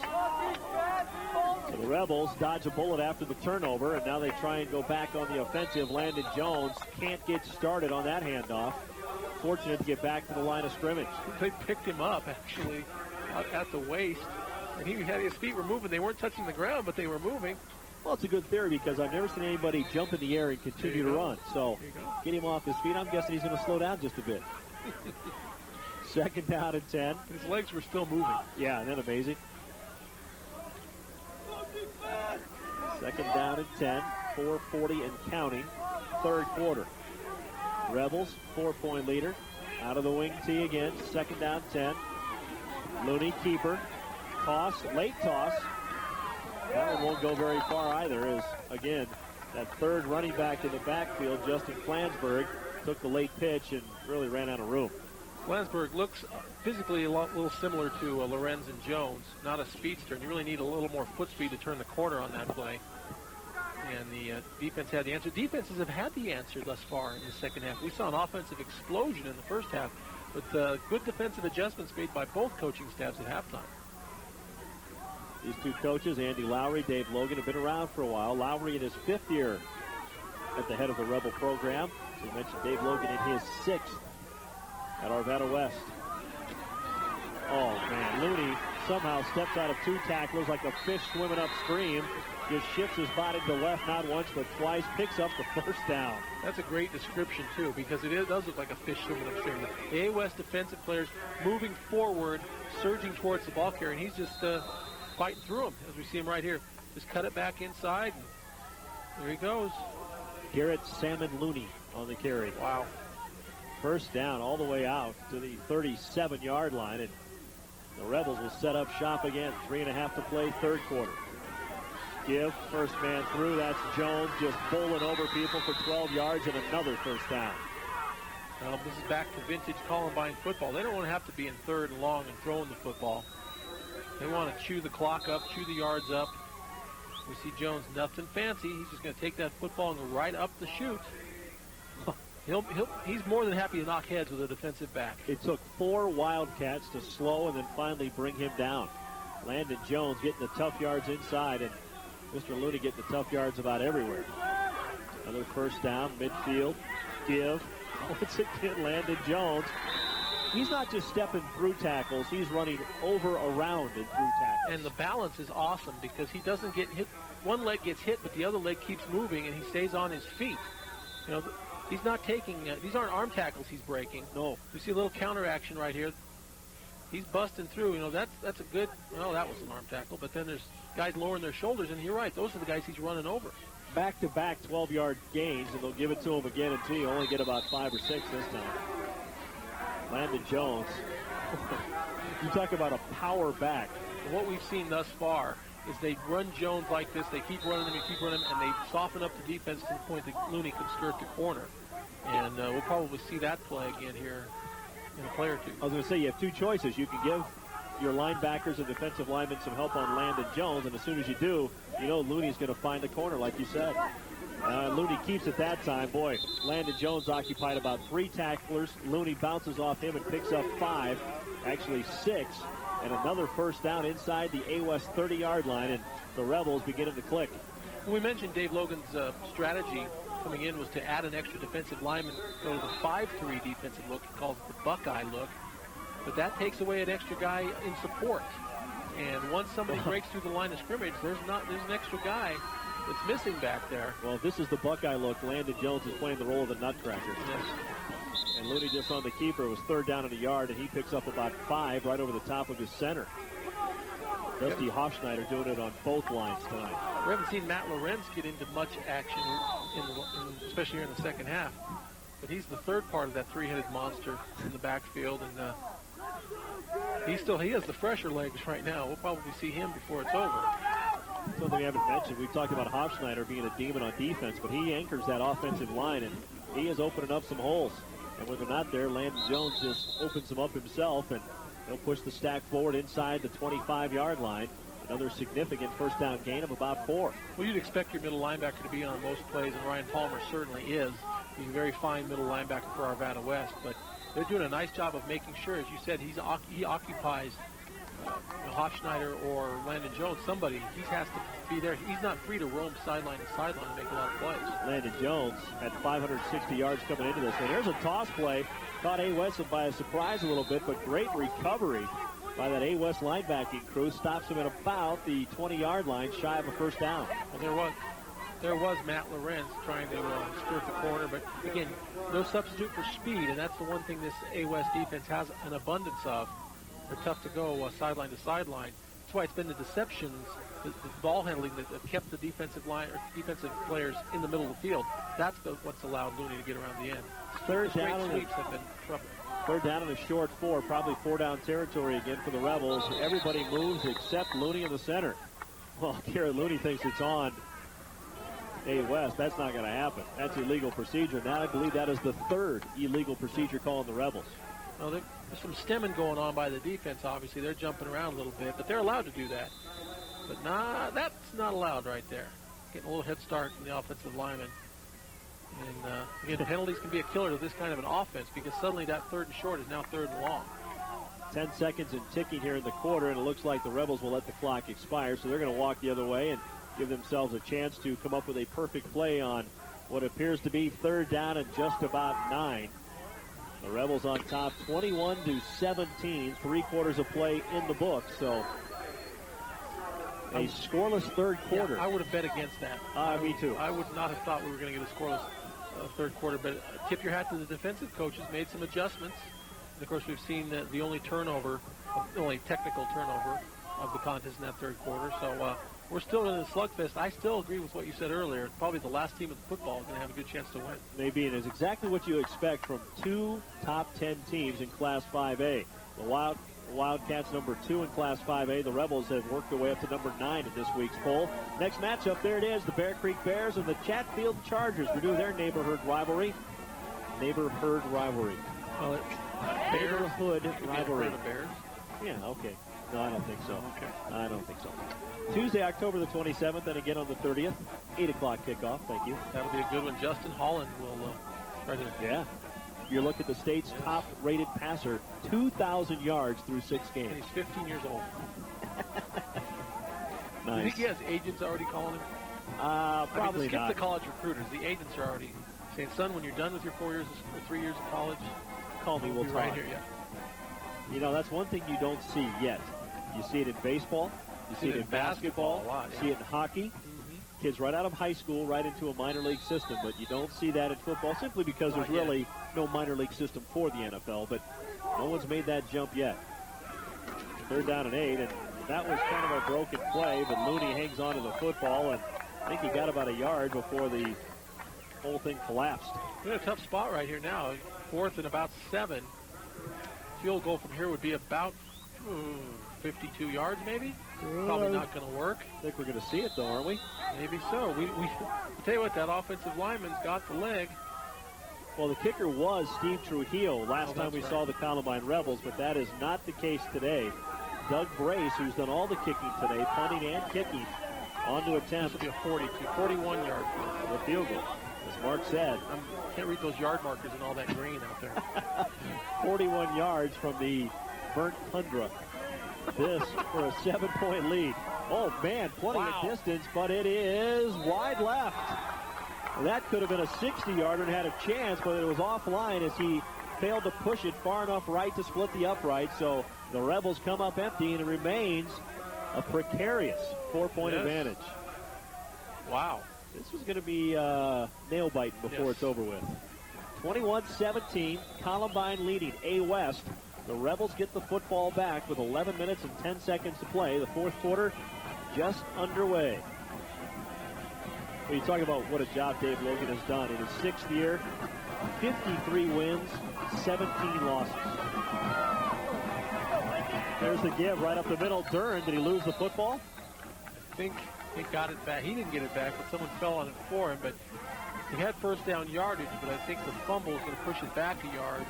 So the Rebels dodge a bullet after the turnover, and now they try and go back on the offensive. Landon Jones can't get started on that handoff. Fortunate to get back to the line of scrimmage. They picked him up, actually, at the waist. And he had his feet were moving. They weren't touching the ground, but they were moving. Well, it's a good theory because I've never seen anybody jump in the air and continue to run. So get him off his feet. I'm guessing he's going to slow down just a bit. Second down and 10. His legs were still moving. Yeah, isn't that amazing? Second down and 10. 4:40 and counting. Third quarter. Rebels, 4-point leader. Out of the wing tee again. Second down, 10. Looney, keeper. Toss, late toss. That one won't go very far either, as, again, that third running back in the backfield, Justin Flansburgh, took the late pitch and really ran out of room. Flansburgh looks physically a little similar to Lorenz and Jones, not a speedster, and you really need a little more foot speed to turn the corner on that play. And the defense had the answer. Defenses have had the answer thus far in the second half. We saw an offensive explosion in the first half, but good defensive adjustments made by both coaching staffs at halftime. These two coaches, Andy Lowry, Dave Logan, have been around for a while. Lowry in his 5th year at the head of the Rebel program. As you mentioned, Dave Logan in his 6th at Arvada West. Oh, man. Looney somehow steps out of 2 tacklers like a fish swimming upstream. Just shifts his body to the left not once but twice. Picks up the first down. That's a great description, too, because it does look like a fish swimming upstream. The A West defensive players moving forward, surging towards the ball carrier, and he's just fighting through him, as we see him right here. Just cut it back inside, and there he goes. Garrett Salmon Looney on the carry. Wow. First down all the way out to the 37-yard line, and the Rebels will set up shop again. 3.5 to play, third quarter. Give, first man through, that's Jones just bowling over people for 12 yards and another first down. Well, this is back to vintage Columbine football. They don't want to have to be in third and long and throwing the football. They want to chew the clock up, chew the yards up. We see Jones, nothing fancy. He's just going to take that football and go right up the chute. He's more than happy to knock heads with a defensive back. It took 4 Wildcats to slow and then finally bring him down. Landon Jones getting the tough yards inside, and Mr. Looney getting the tough yards about everywhere. Another first down, midfield. Give. Once again, Landon Jones. He's not just stepping through tackles. He's running over, around, and through tackles. And the balance is awesome because he doesn't get hit. One leg gets hit, but the other leg keeps moving, and he stays on his feet. You know, he's not taking, these aren't arm tackles he's breaking. No. You see a little counter action right here. He's busting through. You know, that's a good, well, that was an arm tackle, but then there's guys lowering their shoulders, and you're right, those are the guys he's running over. Back-to-back 12-yard gains, and they'll give it to him again until you only get about 5 or 6 this time. Landon Jones. You talk about a power back. And what we've seen thus far is they run Jones like this. They keep running him and keep running him, and they soften up the defense to the point that Looney can skirt the corner. And we'll probably see that play again here in a play or two. I was going to say, you have 2 choices. You can give your linebackers and defensive linemen some help on Landon Jones, and as soon as you do, you know Looney's going to find the corner, like you said. Looney keeps it that time. Boy, Landon Jones occupied about 3 tacklers. Looney bounces off him and picks up 5, actually 6, and another first down inside the A West 30-yard line, and the Rebels beginning to click. We mentioned Dave Logan's strategy coming in was to add an extra defensive lineman, go to the 5-3 defensive look. He calls it the Buckeye look. But that takes away an extra guy in support. And once somebody breaks through the line of scrimmage, there's an extra guy that's missing back there. Well, if this is the Buckeye look, Landon Jones is playing the role of the nutcracker. Yes. And Looney just on the keeper. It was third down and a yard, and he picks up about 5 right over the top of his center. Dusty Hofschneider doing it on both lines tonight. We haven't seen Matt Lorenz get into much action, especially here in the second half. But he's the third part of that 3-headed monster in the backfield, and he has the fresher legs right now. We'll probably see him before it's over. Something we haven't mentioned, we've talked about Hofschneider being a demon on defense, but he anchors that offensive line, and he is opening up some holes. And when they're not there, Landon Jones just opens them up himself, and he'll push the stack forward inside the 25-yard line. Another significant first down gain of about 4. Well, you'd expect your middle linebacker to be on most plays, and Ryan Palmer certainly is. He's a very fine middle linebacker for Arvada West, but they're doing a nice job of making sure, as you said, he occupies Hofschneider or Landon Jones. Somebody, he has to be there. He's not free to roam sideline to sideline and make a lot of plays. Landon Jones had 560 yards coming into this. And there's a toss play. Caught A. West by a surprise a little bit, but great recovery by that A West linebacking crew. Stops him at about the 20-yard line, shy of a first down. Well, there was Matt Lorenz trying to skirt the corner, but again, no substitute for speed, and that's the one thing this A West defense has an abundance of. They're tough to go sideline to sideline. That's why it's been the deceptions, the ball handling that have kept the defensive line or defensive players in the middle of the field. That's what's allowed Looney to get around the end. Third down sweeps have been trouble. Third down and a short 4, probably 4-down territory again for the Rebels. Everybody moves except Looney in the center. Well, Garrett Looney thinks it's on A West. That's not going to happen. That's illegal procedure. Now I believe that is the third illegal procedure call on the Rebels. Well, there's some stemming going on by the defense, obviously. They're jumping around a little bit, but they're allowed to do that. But that's not allowed right there. Getting a little head start from the offensive lineman. And, again, penalties can be a killer to this kind of an offense because suddenly that 3rd and short is now 3rd and long. 10 seconds and ticking here in the quarter, and it looks like the Rebels will let the clock expire, so they're going to walk the other way and give themselves a chance to come up with a perfect play on what appears to be 3rd down and just about 9. The Rebels on top 21-17, 3 quarters of play in the book. So a scoreless third quarter. Yeah, I would have bet against that. Me too. I would not have thought we were going to get a scoreless third quarter, but tip your hat to the defensive coaches, made some adjustments. And of course, we've seen the only technical turnover of the contest in that third quarter. So we're still in a slugfest. I still agree with what you said earlier. Probably the last team in football is going to have a good chance to win. Maybe, and it's exactly what you expect from 2 top 10 teams in Class 5A. The Wildcats number 2 in Class 5A. The Rebels have worked their way up to number 9 in this week's poll. Next matchup, there it is, the Bear Creek Bears and the Chatfield Chargers renew their neighborhood rivalry. Well, Neighborhood rivalry. Bears. Yeah, okay. No, I don't think so. Okay. I don't think so. Tuesday, October the 27th, and again on the 30th. 8 o'clock kickoff. Thank you. That'll be a good one. Justin Holland will try to. Yeah. You look at the state's top-rated passer, 2,000 yards through 6 games. And he's 15 years old. Nice. You think he has agents already calling him? Probably skip not. the college recruiters. The agents are already saying, son, when you're done with your 4 years or 3 years of college, call me, we'll talk. Right here, yeah. You know, that's one thing you don't see yet. You see it in baseball. You see it in basketball. A lot, You see it in hockey. Kids right out of high school, right into a minor league system. But you don't see that in football simply because there's really no minor league system for the NFL. But no one's made that jump yet. 3rd down and 8, and that was kind of a broken play, but Looney hangs on to the football, and I think he got about a yard before the whole thing collapsed. We're in a tough spot right here now. 4th and about 7. Field goal from here would be about 52 yards, maybe. Probably not going to work. I think we're going to see it, though, aren't we? Maybe so. We tell you what, that offensive lineman's got the leg. Well, the kicker was Steve Trujillo last time we saw the Columbine Rebels, but that is not the case today. Doug Brace, who's done all the kicking today, punting and kicking, on to attempt. This will be a 41 yard the field goal. As Mark said. I can't read those yard markers and all that green out there. 41 yards from the burnt tundra. This for a 7-point lead. Oh, man, plenty of distance, but it is wide left. That could have been a 60-yarder and had a chance, but it was offline as he failed to push it far enough right to split the upright. So the Rebels come up empty, and it remains a precarious 4-point advantage. Wow. This was going to be nail-biting before it's over with. 21-17, Columbine leading A West. The Rebels get the football back with 11 minutes and 10 seconds to play. The 4th quarter just underway. When you talk about what a job Dave Logan has done in his 6th year, 53 wins, 17 losses. There's the give right up the middle. Dern, did he lose the football? I think he got it back. He didn't get it back, but someone fell on it for him. But he had 1st down yardage, but I think the fumble is going to push it back a yard.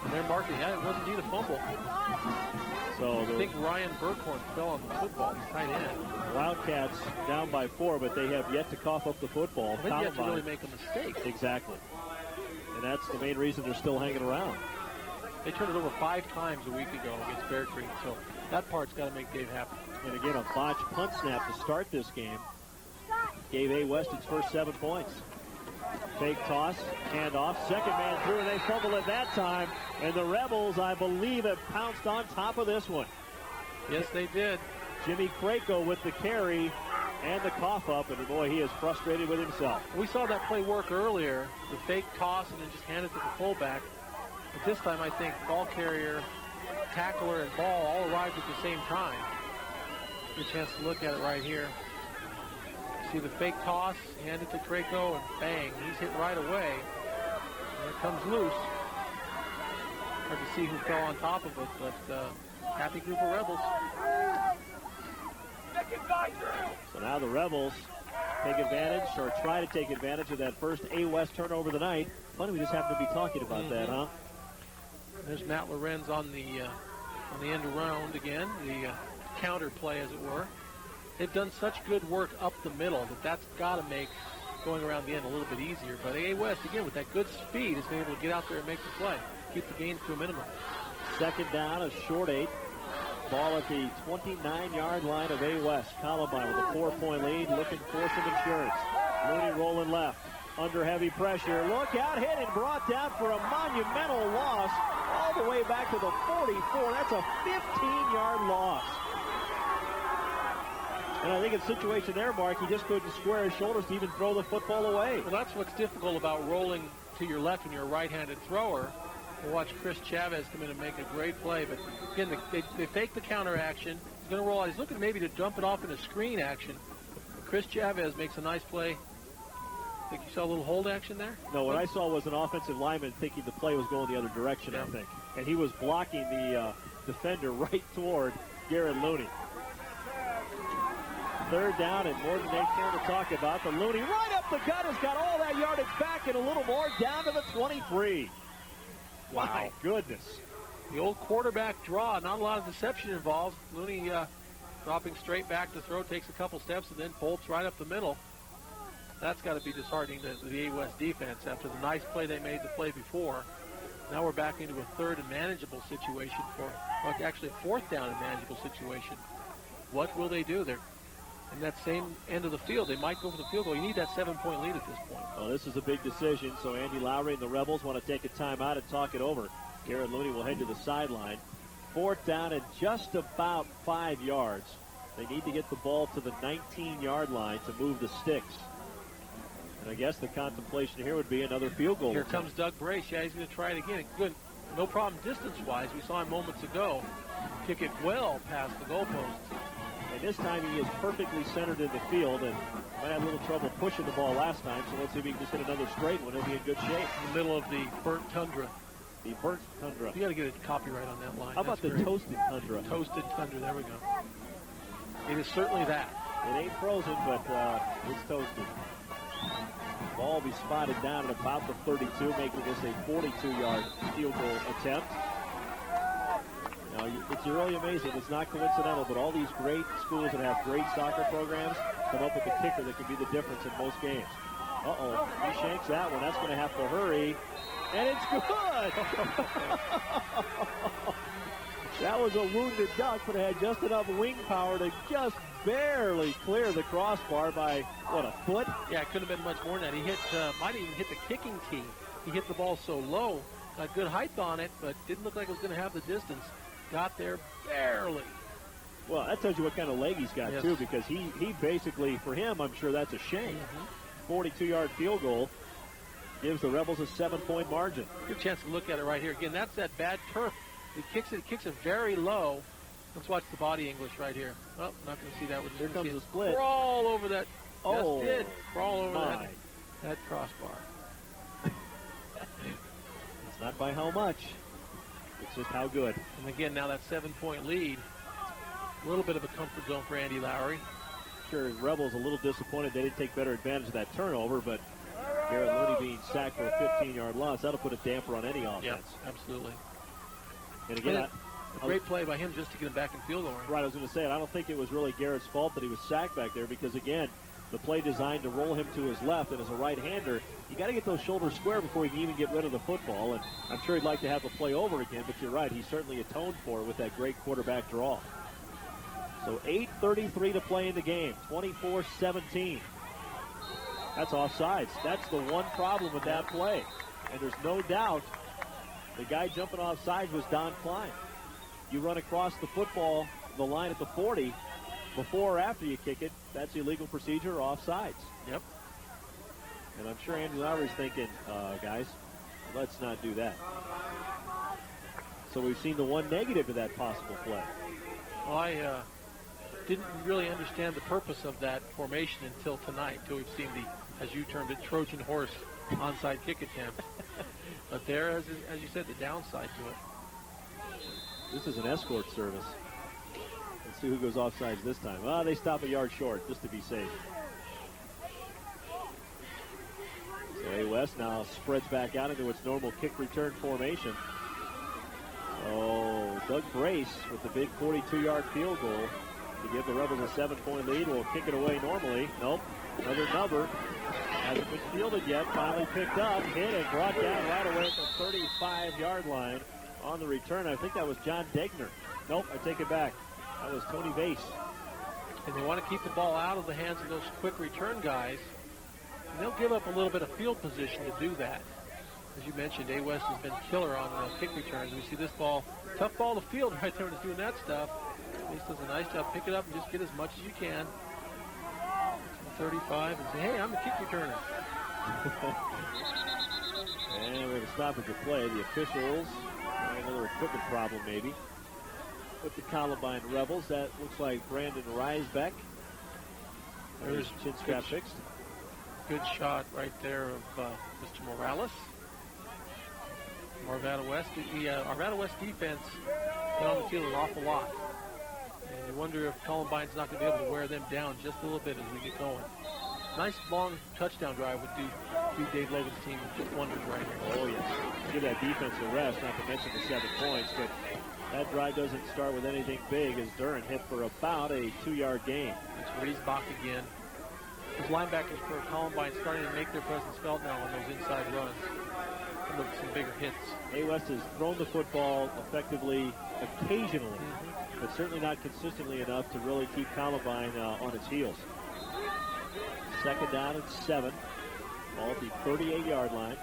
And they're marking that. It wasn't indeed a fumble. So I think Ryan Burkhorn fell on the football, the tight end. Wildcats down by 4, but they have yet to cough up the football. I think you have to really make a mistake. Exactly. And that's the main reason they're still hanging around. They turned it over 5 times a week ago against Bear Creek, so that part's got to make Dave happy. And again, a botched punt snap to start this game gave A West its first 7 points. Fake toss, handoff, second man through, and they fumble it that time. And the Rebels, I believe, have pounced on top of this one. Yes, they did. Jimmy Krako with the carry and the cough up, and boy, he is frustrated with himself. We saw that play work earlier, the fake toss and then just hand it to the fullback. But this time, I think ball carrier, tackler, and ball all arrived at the same time. Get a chance to look at it right here. See the fake toss, hand it to Krako, and bang, he's hit right away. And it comes loose. Hard to see who fell on top of it, but happy group of Rebels. So now the Rebels take advantage, or try to take advantage of that first A-West turnover of the night. Funny, we just happen to be talking about that, huh? There's Matt Lorenz on the end around again, the counter play, as it were. They've done such good work up the middle that's got to make going around the end a little bit easier. But A-West, again, with that good speed, has been able to get out there and make the play, keep the gains to a minimum. Second down, a short 8. Ball at the 29-yard line of A-West. Columbine with a 4-point lead, looking for some insurance. Looney rolling left, under heavy pressure. Look out, hit and brought down for a monumental loss all the way back to the 44. That's a 15-yard loss. And I think in situation there, Mark, he just couldn't square his shoulders to even throw the football away. Well, that's what's difficult about rolling to your left when you're a right-handed thrower. We'll watch Chris Chavez come in and make a great play. But, again, they fake the counter action. He's going to roll out. He's looking maybe to dump it off in a screen action. But Chris Chavez makes a nice play. Think you saw a little hold action there? No, what I saw was an offensive lineman thinking the play was going the other direction, I think. And he was blocking the defender right toward Garrett Looney. Third down and more than they care to talk about. The Looney right up the gut has got all that yardage back and a little more down to the 23. Wow. My goodness. The old quarterback draw, not a lot of deception involved. Looney dropping straight back to throw, takes a couple steps and then bolts right up the middle. That's got to be disheartening to the A-West defense after the nice play they made the play before. Now we're back into a third and manageable situation actually a fourth down and manageable situation. What will they do? They're in that same end of the field. They might go for the field goal. You need that 7-point lead at this point. Well, this is a big decision, so Andy Lowry and the Rebels want to take a timeout and talk it over. Garrett Looney will head to the sideline. Fourth down and just about 5 yards. They need to get the ball to the 19-yard line to move the sticks. And I guess the contemplation here would be another field goal. Here comes Doug Brace. Yeah, he's going to try it again. Good. No problem distance-wise. We saw him moments ago kick it well past the goalposts. And this time he is perfectly centered in the field and might have a little trouble pushing the ball last time. So let's see if he can just hit another straight one. He'll be in good shape. In the middle of the burnt tundra. The burnt tundra. You got to get a copyright on that line. How about the toasted tundra? Toasted tundra. There we go. It is certainly that. It ain't frozen, but it's toasted. Ball will be spotted down at about the 32, making this a 42-yard field goal attempt. Now, it's really amazing. It's not coincidental, but all these great schools that have great soccer programs come up with a kicker that can be the difference in most games. Uh-oh, he shanks that one. That's going to have to hurry. And it's good! That was a wounded duck, but it had just enough wing power to just barely clear the crossbar by, what, a foot? Yeah, it couldn't have been much more than that. He might even hit the kicking tee. He hit the ball so low, got good height on it, but didn't look like it was going to have the distance. Got there barely. Well, that tells you what kind of leg he's got, too, because he basically, for him, I'm sure that's a shank. 42-yard field goal gives the Rebels a 7-point margin. Good chance to look at it right here. Again, that's that bad turf. He kicks it very low. Let's watch the body English right here. Oh, not going to see that. Here comes the split. Crawl over that. Oh, just did. Crawl over that crossbar. It's not by how much. It's just how good. And again, now that 7-point lead. A little bit of a comfort zone for Andy Lowry. Sure, Rebels a little disappointed they didn't take better advantage of that turnover, but Garrett Looney being sacked for a 15-yard loss, that'll put a damper on any offense. Yeah, absolutely. And again, a great play by him just to get him back in field goal. Right, I was going to say, I don't think it was really Garrett's fault that he was sacked back there because, again, the play designed to roll him to his left, and as a right-hander, you got to get those shoulders square before you can even get rid of the football, and I'm sure he'd like to have the play over again, but you're right, he certainly atoned for it with that great quarterback draw. So 8:33 to play in the game, 24-17. That's offsides. That's the one problem with that play. And there's no doubt the guy jumping off sides was Don Klein. You run across the football, the line at the 40, before or after you kick it, that's illegal procedure or offsides. Yep. And I'm sure Andrew Lowry's thinking, guys, let's not do that. So we've seen the one negative of that possible play. Well, I didn't really understand the purpose of that formation until tonight, until we've seen the, as you termed it, Trojan horse onside kick attempt. But there, as you said, the downside to it. This is an escort service. Let's see who goes offsides this time. Well, they stop a yard short just to be safe. So A. West now spreads back out into its normal kick return formation. Oh, Doug Brace with the big 42-yard field goal to give the Rebels a 7-point lead. Will kick it away normally. Nope. Another number. Hasn't been fielded yet. Finally picked up, hit, and brought down right away at the 35-yard line on the return. I think that was John Degner. Nope, I take it back. That was Tony Bass. And they want to keep the ball out of the hands of those quick return guys. And they'll give up a little bit of field position to do that. As you mentioned, A. West has been killer on kick returns. We see this ball, tough ball to field right there when it's doing that stuff. Bass does a nice job. Pick it up and just get as much as you can. 35 and say, hey, I'm the kick returner. And we're going to stop at the play. The officials, another equipment problem maybe, with the Columbine Rebels. That looks like Brandon Reisbeck. There's chin strap fixed. Good shot right there of Mr. Morales. Arvada West. The Arvada West defense been on the field an awful lot. And you wonder if Columbine's not going to be able to wear them down just a little bit as we get going. Nice long touchdown drive would do Dave Logan's team wonders right here. Oh, yes. Give that defense a rest, not to mention the 7 points. But that drive doesn't start with anything big as Duran hit for about a 2-yard gain. It's Reesbach again. Those linebackers for Columbine starting to make their presence felt now on those inside runs. Some bigger hits. A. West has thrown the football effectively occasionally, but certainly not consistently enough to really keep Columbine on its heels. 2nd down and 7. Ball at the 38-yard line.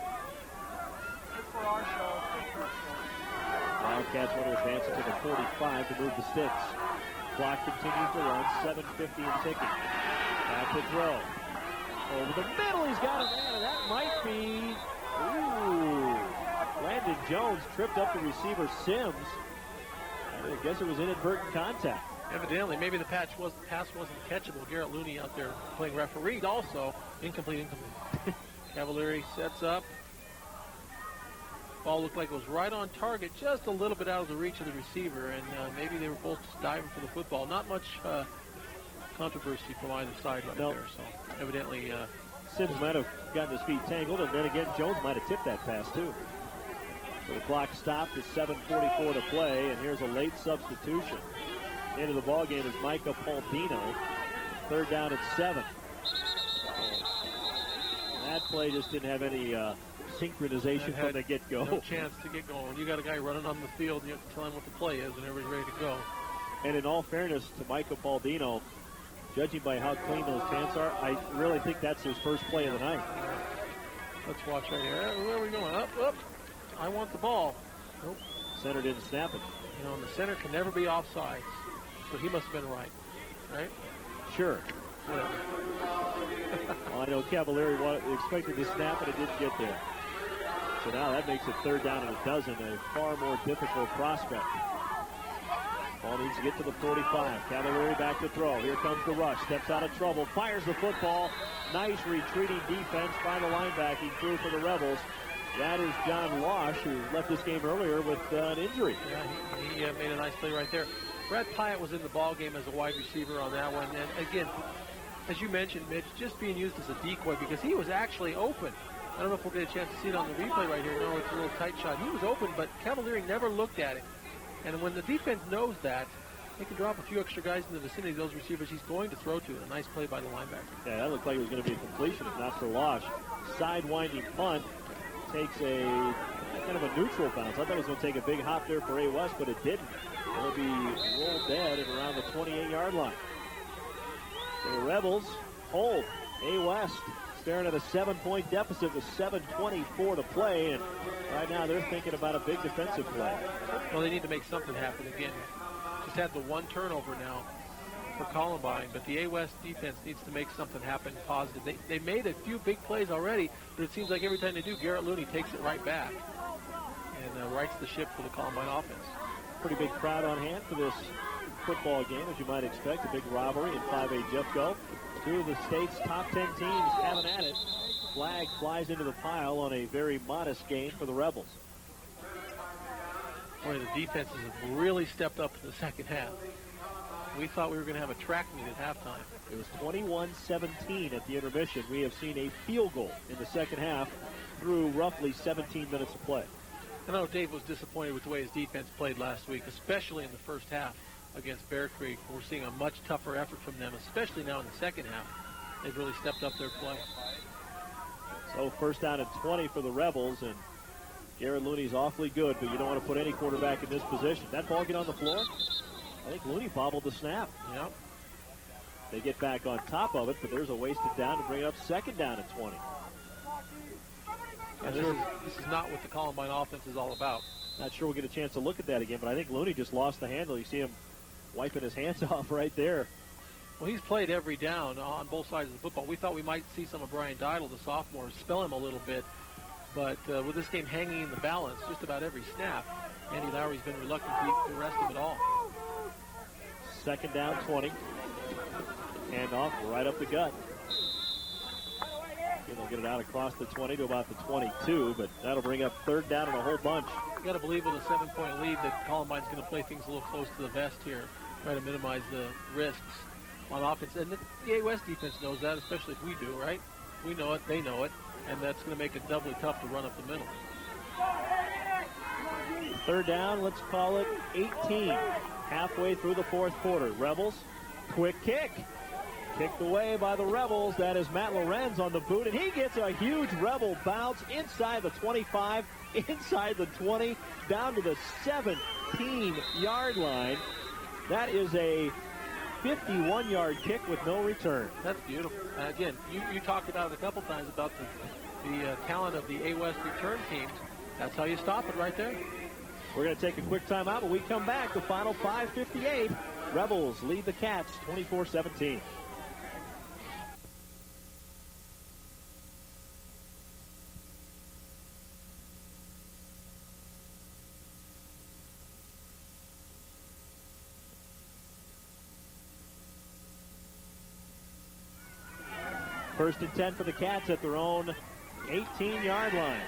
Wildcats want to advance it to the 45 to move the sticks. Clock continues to run, 7:50 and ticking. Back to throw. Over the middle, he's got a man, and that might be... Ooh. Landon Jones tripped up the receiver Sims. I guess it was inadvertent contact. Evidently, maybe the pass wasn't catchable. Garrett Looney out there playing referee also. Incomplete. Cavalieri sets up. Ball looked like it was right on target, just a little bit out of the reach of the receiver, and maybe they were both just diving for the football. Not much controversy from either side right there. So evidently, Sims might have gotten his feet tangled, and then again, Jones might have tipped that pass too. So the clock stopped at 7:44 to play, and here's a late substitution. Into the ball game is Micah Paulino. 3rd down and 7. That play just didn't have any synchronization from the get-go. No chance to get going. You got a guy running on the field, you have to tell him what the play is, and everybody's ready to go. And in all fairness to Micah Paulino, judging by how clean those pants are, I really think that's his first play of the night. Let's watch right here. Where are we going? Up. I want the ball. Nope. Center didn't snap it. You know, and the center can never be offsides. So he must have been right. Sure. Whatever. Well, I know Cavalieri expected to snap, but it didn't get there. So now that makes it 3rd down and a dozen, a far more difficult prospect. Ball needs to get to the 45. Cavalieri back to throw. Here comes the rush. Steps out of trouble. Fires the football. Nice retreating defense by the linebacking crew for the Rebels. That is John Losh, who left this game earlier with an injury. Yeah, he made a nice play right there. Brad Pyatt was in the ball game as a wide receiver on that one. And again, as you mentioned, Mitch, just being used as a decoy because he was actually open. I don't know if we'll get a chance to see it on the replay right here. No, it's a little tight shot. He was open, but Cavalieri never looked at it. And when the defense knows that, they can drop a few extra guys in the vicinity of those receivers he's going to throw to. A nice play by the linebacker. Yeah, that looked like it was going to be a completion if not for Losh. Side-winding punt. Takes a kind of a neutral bounce. I thought it was going to take a big hop there for A. West, but it didn't. It'll be rolled dead at around the 28-yard line. So the Rebels hold. A. West staring at a 7-point deficit with 7:24 to play, and right now they're thinking about a big defensive play. Well, they need to make something happen again. Just had the one turnover now for Columbine, but the A West defense needs to make something happen positive. They made a few big plays already, but it seems like every time they do, Garrett Looney takes it right back and rights the ship for the Columbine offense. Pretty big crowd on hand for this football game, as you might expect. A big rivalry in 5A Jeffco. Two of the state's top 10 teams having at it. Flag flies into the pile on a very modest gain for the Rebels. Boy, the defenses have really stepped up in the second half. We thought we were going to have a track meet at halftime. It was 21-17 at the intermission. We have seen a field goal in the second half through roughly 17 minutes of play. I know Dave was disappointed with the way his defense played last week, especially in the first half against Bear Creek. We're seeing a much tougher effort from them, especially now in the second half. They've really stepped up their play. So first down and 20 for the Rebels, and Garrett Looney's awfully good, but you don't want to put any quarterback in this position. That ball get on the floor? I think Looney bobbled the snap. Yep. They get back on top of it, but there's a wasted down to bring it up second down and 20. And this is not what the Columbine offense is all about. Not sure we'll get a chance to look at that again, but I think Looney just lost the handle. You see him wiping his hands off right there. Well, he's played every down on both sides of the football. We thought we might see some of Brian Didle, the sophomore, spell him a little bit. But with this game hanging in the balance just about every snap, Andy Lowry's been reluctant to rest him at all. Second down, 20. Hand off right up the gut. They'll get it out across the 20 to about the 22, but that'll bring up third down and a whole bunch. You got to believe with a 7-point lead that Columbine's going to play things a little close to the vest here, try to minimize the risks on offense. And the A West defense knows that, especially if we do, right? We know it, they know it, and that's going to make it doubly tough to run up the middle. Third down, let's call it 18. Halfway through the fourth quarter. Rebels, quick kick. Kicked away by the Rebels. That is Matt Lorenz on the boot, and he gets a huge Rebel bounce inside the 25, inside the 20, down to the 17-yard line. That is a 51-yard kick with no return. That's beautiful. Again, you talked about it a couple times about the talent of the A West return teams. That's how you stop it right there. We're going to take a quick timeout, but we come back. The final 5:58. Rebels lead the Cats 24-17. First and 10 for the Cats at their own 18-yard line.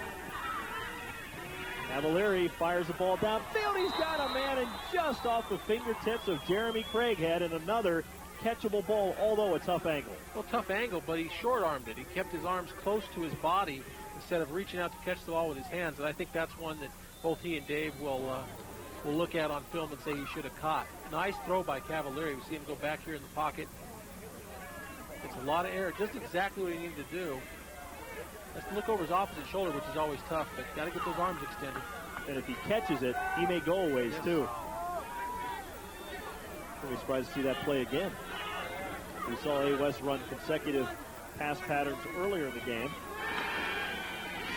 Cavalieri fires the ball downfield. He's got a man, and just off the fingertips of Jeremy Craighead, and another catchable ball, although a tough angle. Well, tough angle, but he short-armed it. He kept his arms close to his body instead of reaching out to catch the ball with his hands, and I think that's one that both he and Dave will look at on film and say he should have caught. Nice throw by Cavalieri. We see him go back here in the pocket. It's a lot of air, just exactly what he needed to do. Let's look over his opposite shoulder, which is always tough, but got to get those arms extended. And if he catches it, he may go a ways, too. I'll be surprised to see that play again. We saw A West run consecutive pass patterns earlier in the game.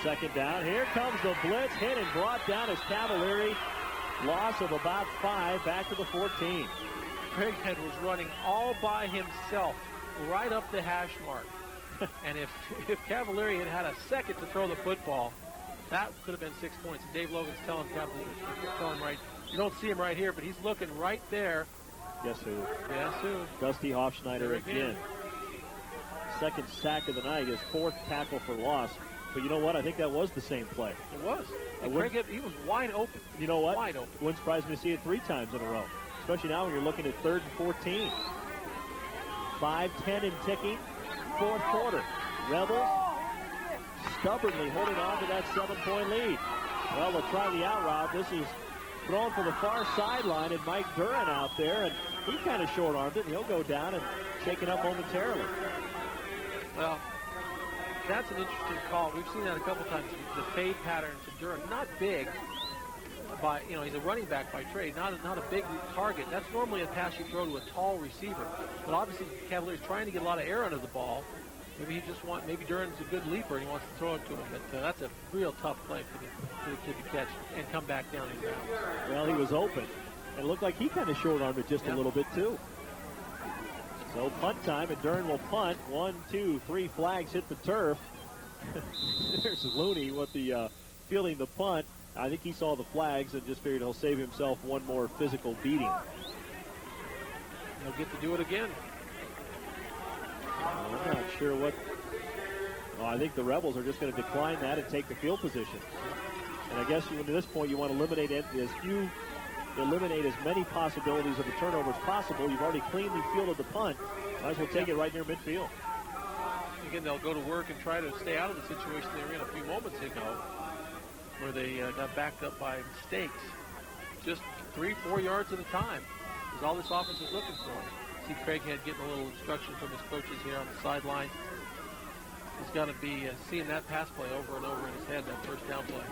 Second down. Here comes the blitz. Hit and brought down as Cavalieri. Loss of about 5, back to the 14. Craighead was running all by himself right up the hash mark. And if Cavalieri had had a second to throw the football, that could have been 6 points. And Dave Logan's telling Cavalieri, right, you don't see him right here, but he's looking right there. Guess who? Guess who? Dusty Hofschneider again. Second sack of the night, his fourth tackle for loss. But you know what? I think that was the same play. It was. And Craighead, he was wide open. You know what? Wide open. Wouldn't surprise me to see it 3 times in a row, especially now when you're looking at 3rd and 14. 5-10 and ticking. Fourth quarter. Rebels stubbornly holding on to that 7-point lead. Well, they'll try the out route. This is thrown for the far sideline, and Mike Duran out there, and he kind of short-armed it, and he'll go down and shake it up momentarily. Well, that's an interesting call. We've seen that a couple times. The fade pattern to Duran, not big. He's a running back by trade, not a big target. That's normally a pass you throw to a tall receiver. But obviously, Cavaliers trying to get a lot of air under the ball, Maybe maybe Duran's a good leaper and he wants to throw it to him, but that's a real tough play for the kid to catch and come back down in bounds. Well, he was open. It looked like he kind of short-armed it just a little bit, too. So punt time, and Duran will punt. 1, 2, 3 flags hit the turf. There's Looney with the fielding the punt. I think he saw the flags and just figured he'll save himself one more physical beating. He'll get to do it again. I'm not sure what. Well, I think the Rebels are just going to decline that and take the field position. And I guess at this point you want to eliminate as many possibilities of a turnover as possible. You've already cleanly fielded the punt. Might as well take it right near midfield. Again, they'll go to work and try to stay out of the situation they were in a few moments ago, where they got backed up by mistakes. Just 3-4 yards at a time is all this offense is looking for. See Craighead getting a little instruction from his coaches here on the sideline. He's got to be seeing that pass play over and over in his head, that first down play.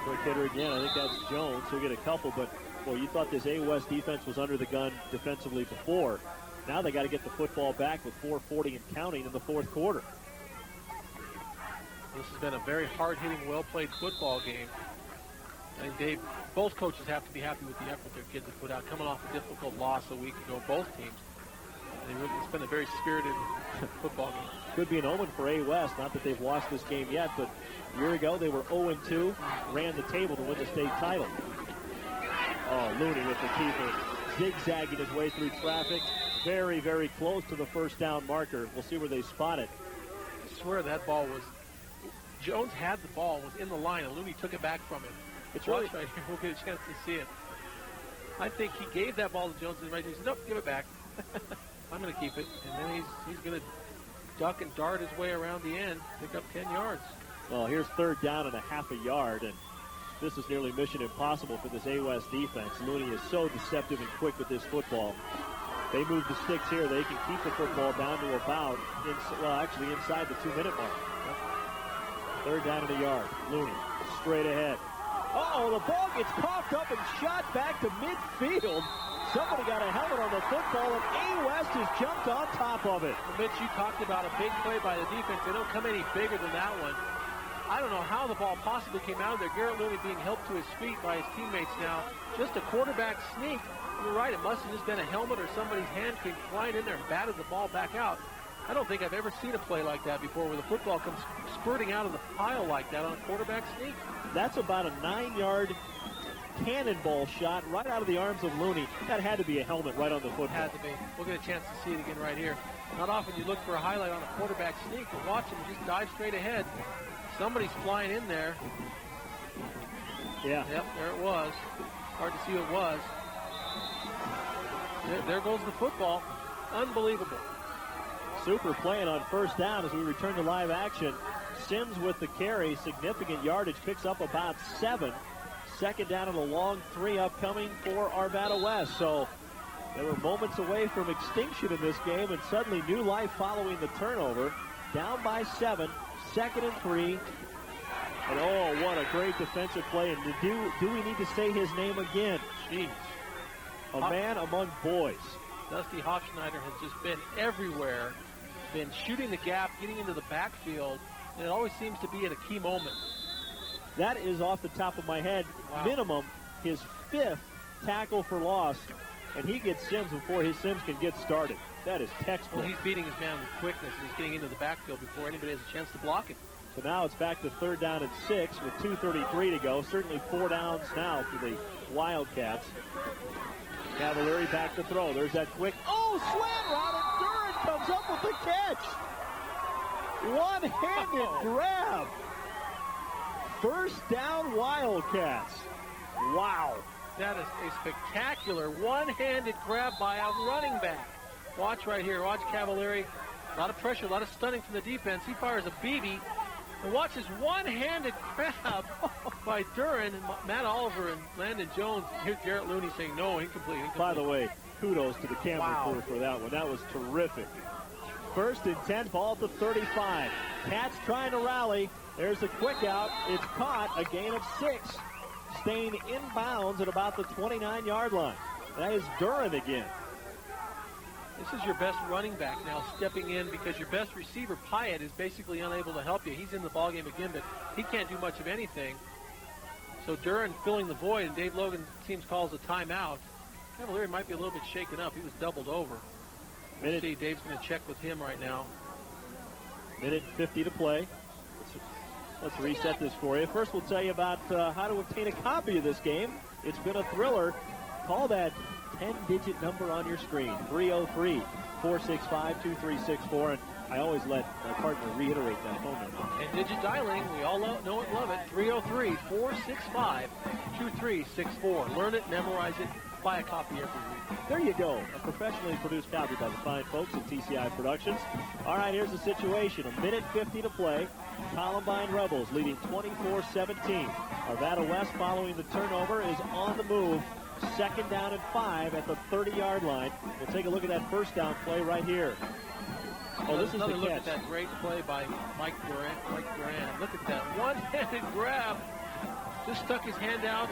Quick hitter again. I think that's Jones. He'll get a couple, but, well, you thought this A West defense was under the gun defensively before. Now they got to get the football back with 4:40 and counting in the fourth quarter. This has been a very hard-hitting, well-played football game. I think both coaches have to be happy with the effort their kids have put out, coming off a difficult loss a week ago, both teams. It's been a very spirited football game. Could be an omen for A West. Not that they've lost this game yet, but a year ago they were 0-2, ran the table to win the state title. Oh, Looney with the keeper, zigzagging his way through traffic. Very, very close to the first down marker. We'll see where they spot it. I swear that ball was, Jones had the ball, was in the line, and Looney took it back from him. It's really, right here. We'll get a chance to see it. I think he gave that ball to Jones, and he said, nope, give it back. I'm going to keep it. And then he's going to duck and dart his way around the end, pick up 10 yards. Well, here's third down and a half a yard, and this is nearly mission impossible for this A West defense. Looney is so deceptive and quick with this football. They move the sticks here. They can keep the football down to about, inside the 2-minute mark. Third down and a yard. Looney straight ahead. Uh-oh, the ball gets coughed up and shot back to midfield. Somebody got a helmet on the football, and A West has jumped on top of it. Mitch, you talked about a big play by the defense. They don't come any bigger than that one. I don't know how the ball possibly came out of there. Garrett Looney being helped to his feet by his teammates now. Just a quarterback sneak. You're right, it must have just been a helmet or somebody's hand came flying in there and batted the ball back out. I don't think I've ever seen a play like that before where the football comes spurting out of the pile like that on a quarterback sneak. That's about a 9-yard cannonball shot right out of the arms of Looney. That had to be a helmet right on the football. Had to be. We'll get a chance to see it again right here. Not often you look for a highlight on a quarterback sneak, but watch him just dive straight ahead. Somebody's flying in there. Yeah. Yep, there it was. Hard to see who it was. There goes the football. Unbelievable. Super playing on first down as we return to live action. Sims with the carry, significant yardage, picks up about 7. Second down and a long 3 upcoming for Arvada West. So they were moments away from extinction in this game, and suddenly new life following the turnover. Down by 7, 2nd and 3. And oh, what a great defensive play. And do we need to say his name again? Jeez. A man among boys. Dusty Hofschneider has just been everywhere, been shooting the gap, getting into the backfield, and it always seems to be at a key moment. That is off the top of my head, minimum his 5th tackle for loss, and he gets Sims before his Sims can get started. That is textbook. Well, he's beating his man with quickness, and he's getting into the backfield before anybody has a chance to block him. So now it's back to 3rd down and 6 with 2:33 to go. Certainly 4 downs now for the Wildcats. Cavalieri back to throw. There's that quick, slant route, and Duran comes up with the catch. One-handed grab. First down, Wildcats. Wow. That is a spectacular one-handed grab by a running back. Watch right here. Watch Cavalieri. A lot of pressure, a lot of stunning from the defense. He fires a BB. And watch this one-handed grab by Duran and Matt Oliver and Landon Jones. Here's Garrett Looney saying no, incomplete. By the way, kudos to the Campbell crew for that one. That was terrific. 1st and 10, ball at the 35. Cats trying to rally. There's a quick out. It's caught, a gain of 6. Staying inbounds at about the 29-yard line. That is Duran again. This is your best running back now stepping in because your best receiver, Pyatt, is basically unable to help you. He's in the ballgame again, but he can't do much of anything. So Duran filling the void, and Dave Logan seems calls a timeout. Cavalieri might be a little bit shaken up. He was doubled over. Let's see, Dave's going to check with him right now. Minute 50 to play. Let's reset this for you. First, we'll tell you about how to obtain a copy of this game. It's been a thriller. Call that 10-digit number on your screen, 303-465-2364. And I always let my partner reiterate that phone number. 10-digit dialing. We all know it, love it. 303-465-2364. Learn it, memorize it, buy a copy every week. There you go. A professionally produced copy by the fine folks at TCI Productions. All right, here's the situation. A minute 50 to play. Columbine Rebels leading 24-17. Arvada West, following the turnover, is on the move. Second down and 5 at the 30-yard line. We'll take a look at that first down play right here. Oh, this is another the look catch. At that great play by Mike Duran. Look at that one-handed grab. Just stuck his hand out,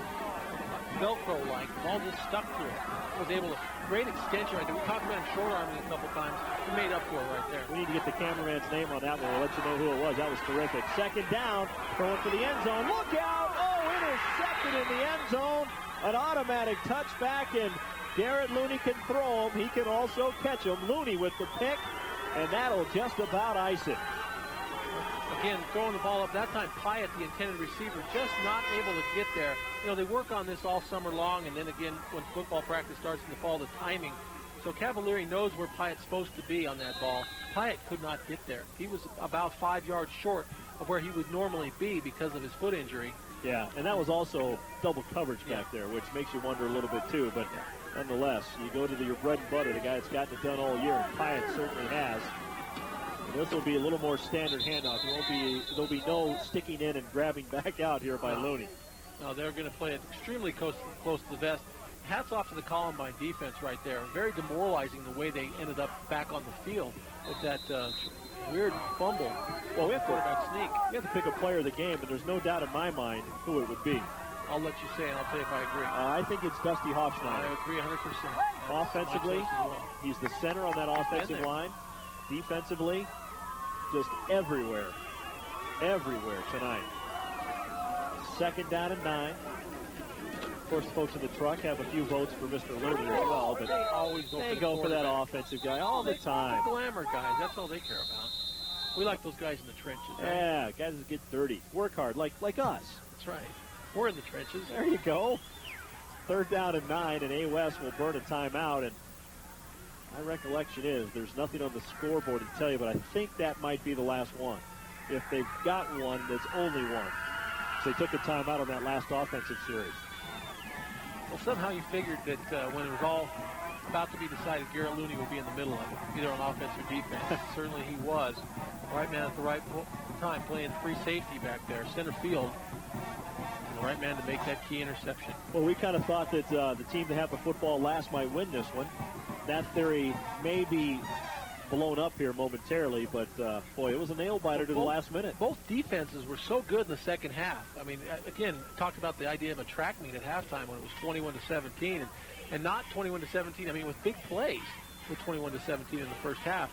Velcro-like. The ball just stuck to it. Was able to great extension right there. We talked about him short arming a couple times. He made up for it right there. We need to get the cameraman's name on that one. We'll let you know who it was. That was terrific. Second down, throwing for the end zone. Look out! Oh, intercepted in the end zone. An automatic touchback, and Garrett Looney can throw him. He can also catch him. Looney with the pick, and that'll just about ice it. Again, throwing the ball up. That time, Pyatt, the intended receiver, just not able to get there. You know, they work on this all summer long, and then again, when football practice starts in the fall, the timing. So Cavalieri knows where Pyatt's supposed to be on that ball. Pyatt could not get there. He was about 5 yards short of where he would normally be because of his foot injury. Yeah, and that was also double coverage back there, which makes you wonder a little bit too. But nonetheless, you go to your bread and butter, the guy that's gotten it done all year, and Pyatt certainly has. And this will be a little more standard handoff. There'll be no sticking in and grabbing back out here by Looney. No, they're going to play it extremely close to the vest. Hats off to the Columbine defense right there. Very demoralizing the way they ended up back on the field with that weird fumble. Well, we have quarterback sneak. We have to pick a player of the game, and there's no doubt in my mind who it would be. I'll let you say, and I'll tell you if I agree. I think it's Dusty Hofschneider. I agree 100%. Offensively, he's the center on that offensive line. Defensively, just everywhere tonight. Second down and 9. Of course, the folks in the truck have a few votes for Mr. Looney as well, but they go for that offensive guy all the time. The glamour guys, that's all they care about. We like those guys in the trenches. Right? Yeah, guys that get dirty, work hard, like us. That's right. We're in the trenches. There you go. Third down and 9, and A. West will burn a timeout. And my recollection is there's nothing on the scoreboard to tell you, but I think that might be the last one. If they've got one, that's only one. So they took a timeout on that last offensive series. Well, somehow you figured that when it was all about to be decided, Garrett Looney would be in the middle of it, either on offense or defense. Certainly he was. Right man at the right time, playing free safety back there, center field. And the right man to make that key interception. Well, we kind of thought that the team to have the football last might win this one. That theory may be blown up here momentarily, but boy, it was a nail-biter to the last minute. Both defenses were so good in the second half. I mean, again, talked about the idea of a track meet at halftime when it was 21-17, and not 21-17. I mean, with big plays with 21-17 in the first half.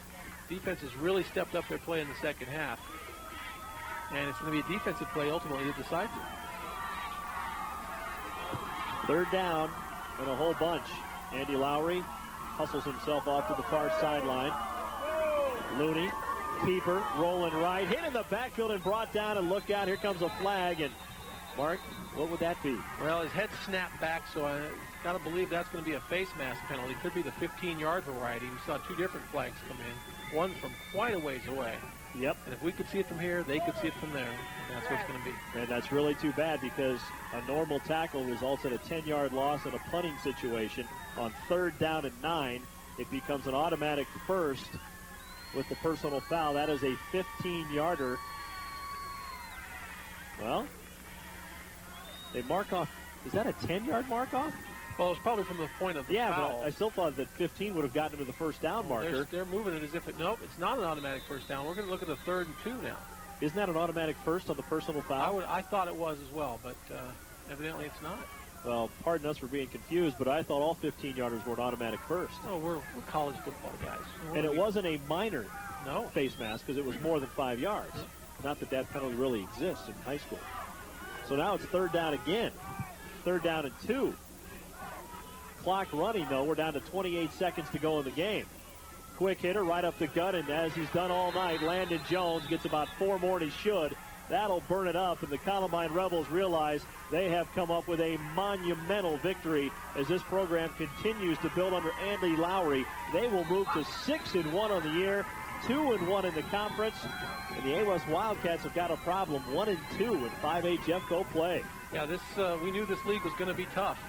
Defenses really stepped up their play in the second half, and it's going to be a defensive play ultimately to decide it. Third down and a whole bunch. Andy Lowry hustles himself off to the far sideline. Looney, keeper, rolling right, hit in the backfield and brought down, and look out, here comes a flag. And Mark, what would that be? Well, his head snapped back, so I got to believe that's going to be a face mask penalty. Could be the 15-yard variety. We saw two different flags come in, one from quite a ways away. Yep. And if we could see it from here, they could see it from there. And that's what it's going to be. And that's really too bad because a normal tackle results in a 10-yard loss in a punting situation. On third down and 9, it becomes an automatic first with the personal foul. That is a 15-yarder. Well, they mark off. Is that a 10-yard mark off? Well, it's probably from the point of the foul. But I still thought that 15 would have gotten to the first down marker. They're moving it as if nope, it's not an automatic first down. We're going to look at the 3rd and 2 now. Isn't that an automatic first on the personal foul? I thought it was as well, but evidently it's not. Well, pardon us for being confused, but I thought all 15-yarders were an automatic first. Oh, we're college football guys. And it wasn't a minor No. face mask because it was more than 5 yards. Not that that penalty really exists in high school. So now it's third down again. Third down and 2. Clock running, though. We're down to 28 seconds to go in the game. Quick hitter right up the gut, and as he's done all night, Landon Jones gets about 4 more than he should. That'll burn it up, and the Columbine Rebels realize they have come up with a monumental victory as this program continues to build under Andy Lowry. They will move to 6-1 on the year, 2-1 in the conference, and the A-West Wildcats have got a problem, 1-2 in 5A Jeffco play. Yeah, we knew this league was going to be tough,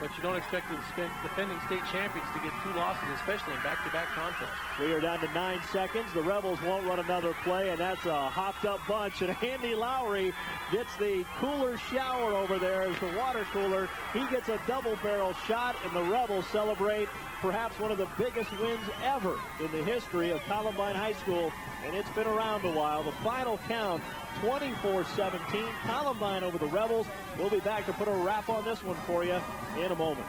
but you don't expect the defending state champions to get 2 losses, especially in back-to-back contests. We are down to 9 seconds. The Rebels won't run another play, and that's a hopped-up bunch. And Andy Lowry gets the cooler shower over there as the water cooler. He gets a double-barrel shot, and the Rebels celebrate perhaps one of the biggest wins ever in the history of Columbine High School, and it's been around a while. The final count, 24-17, Columbine over the Rebels. We'll be back to put a wrap on this one for you in a moment.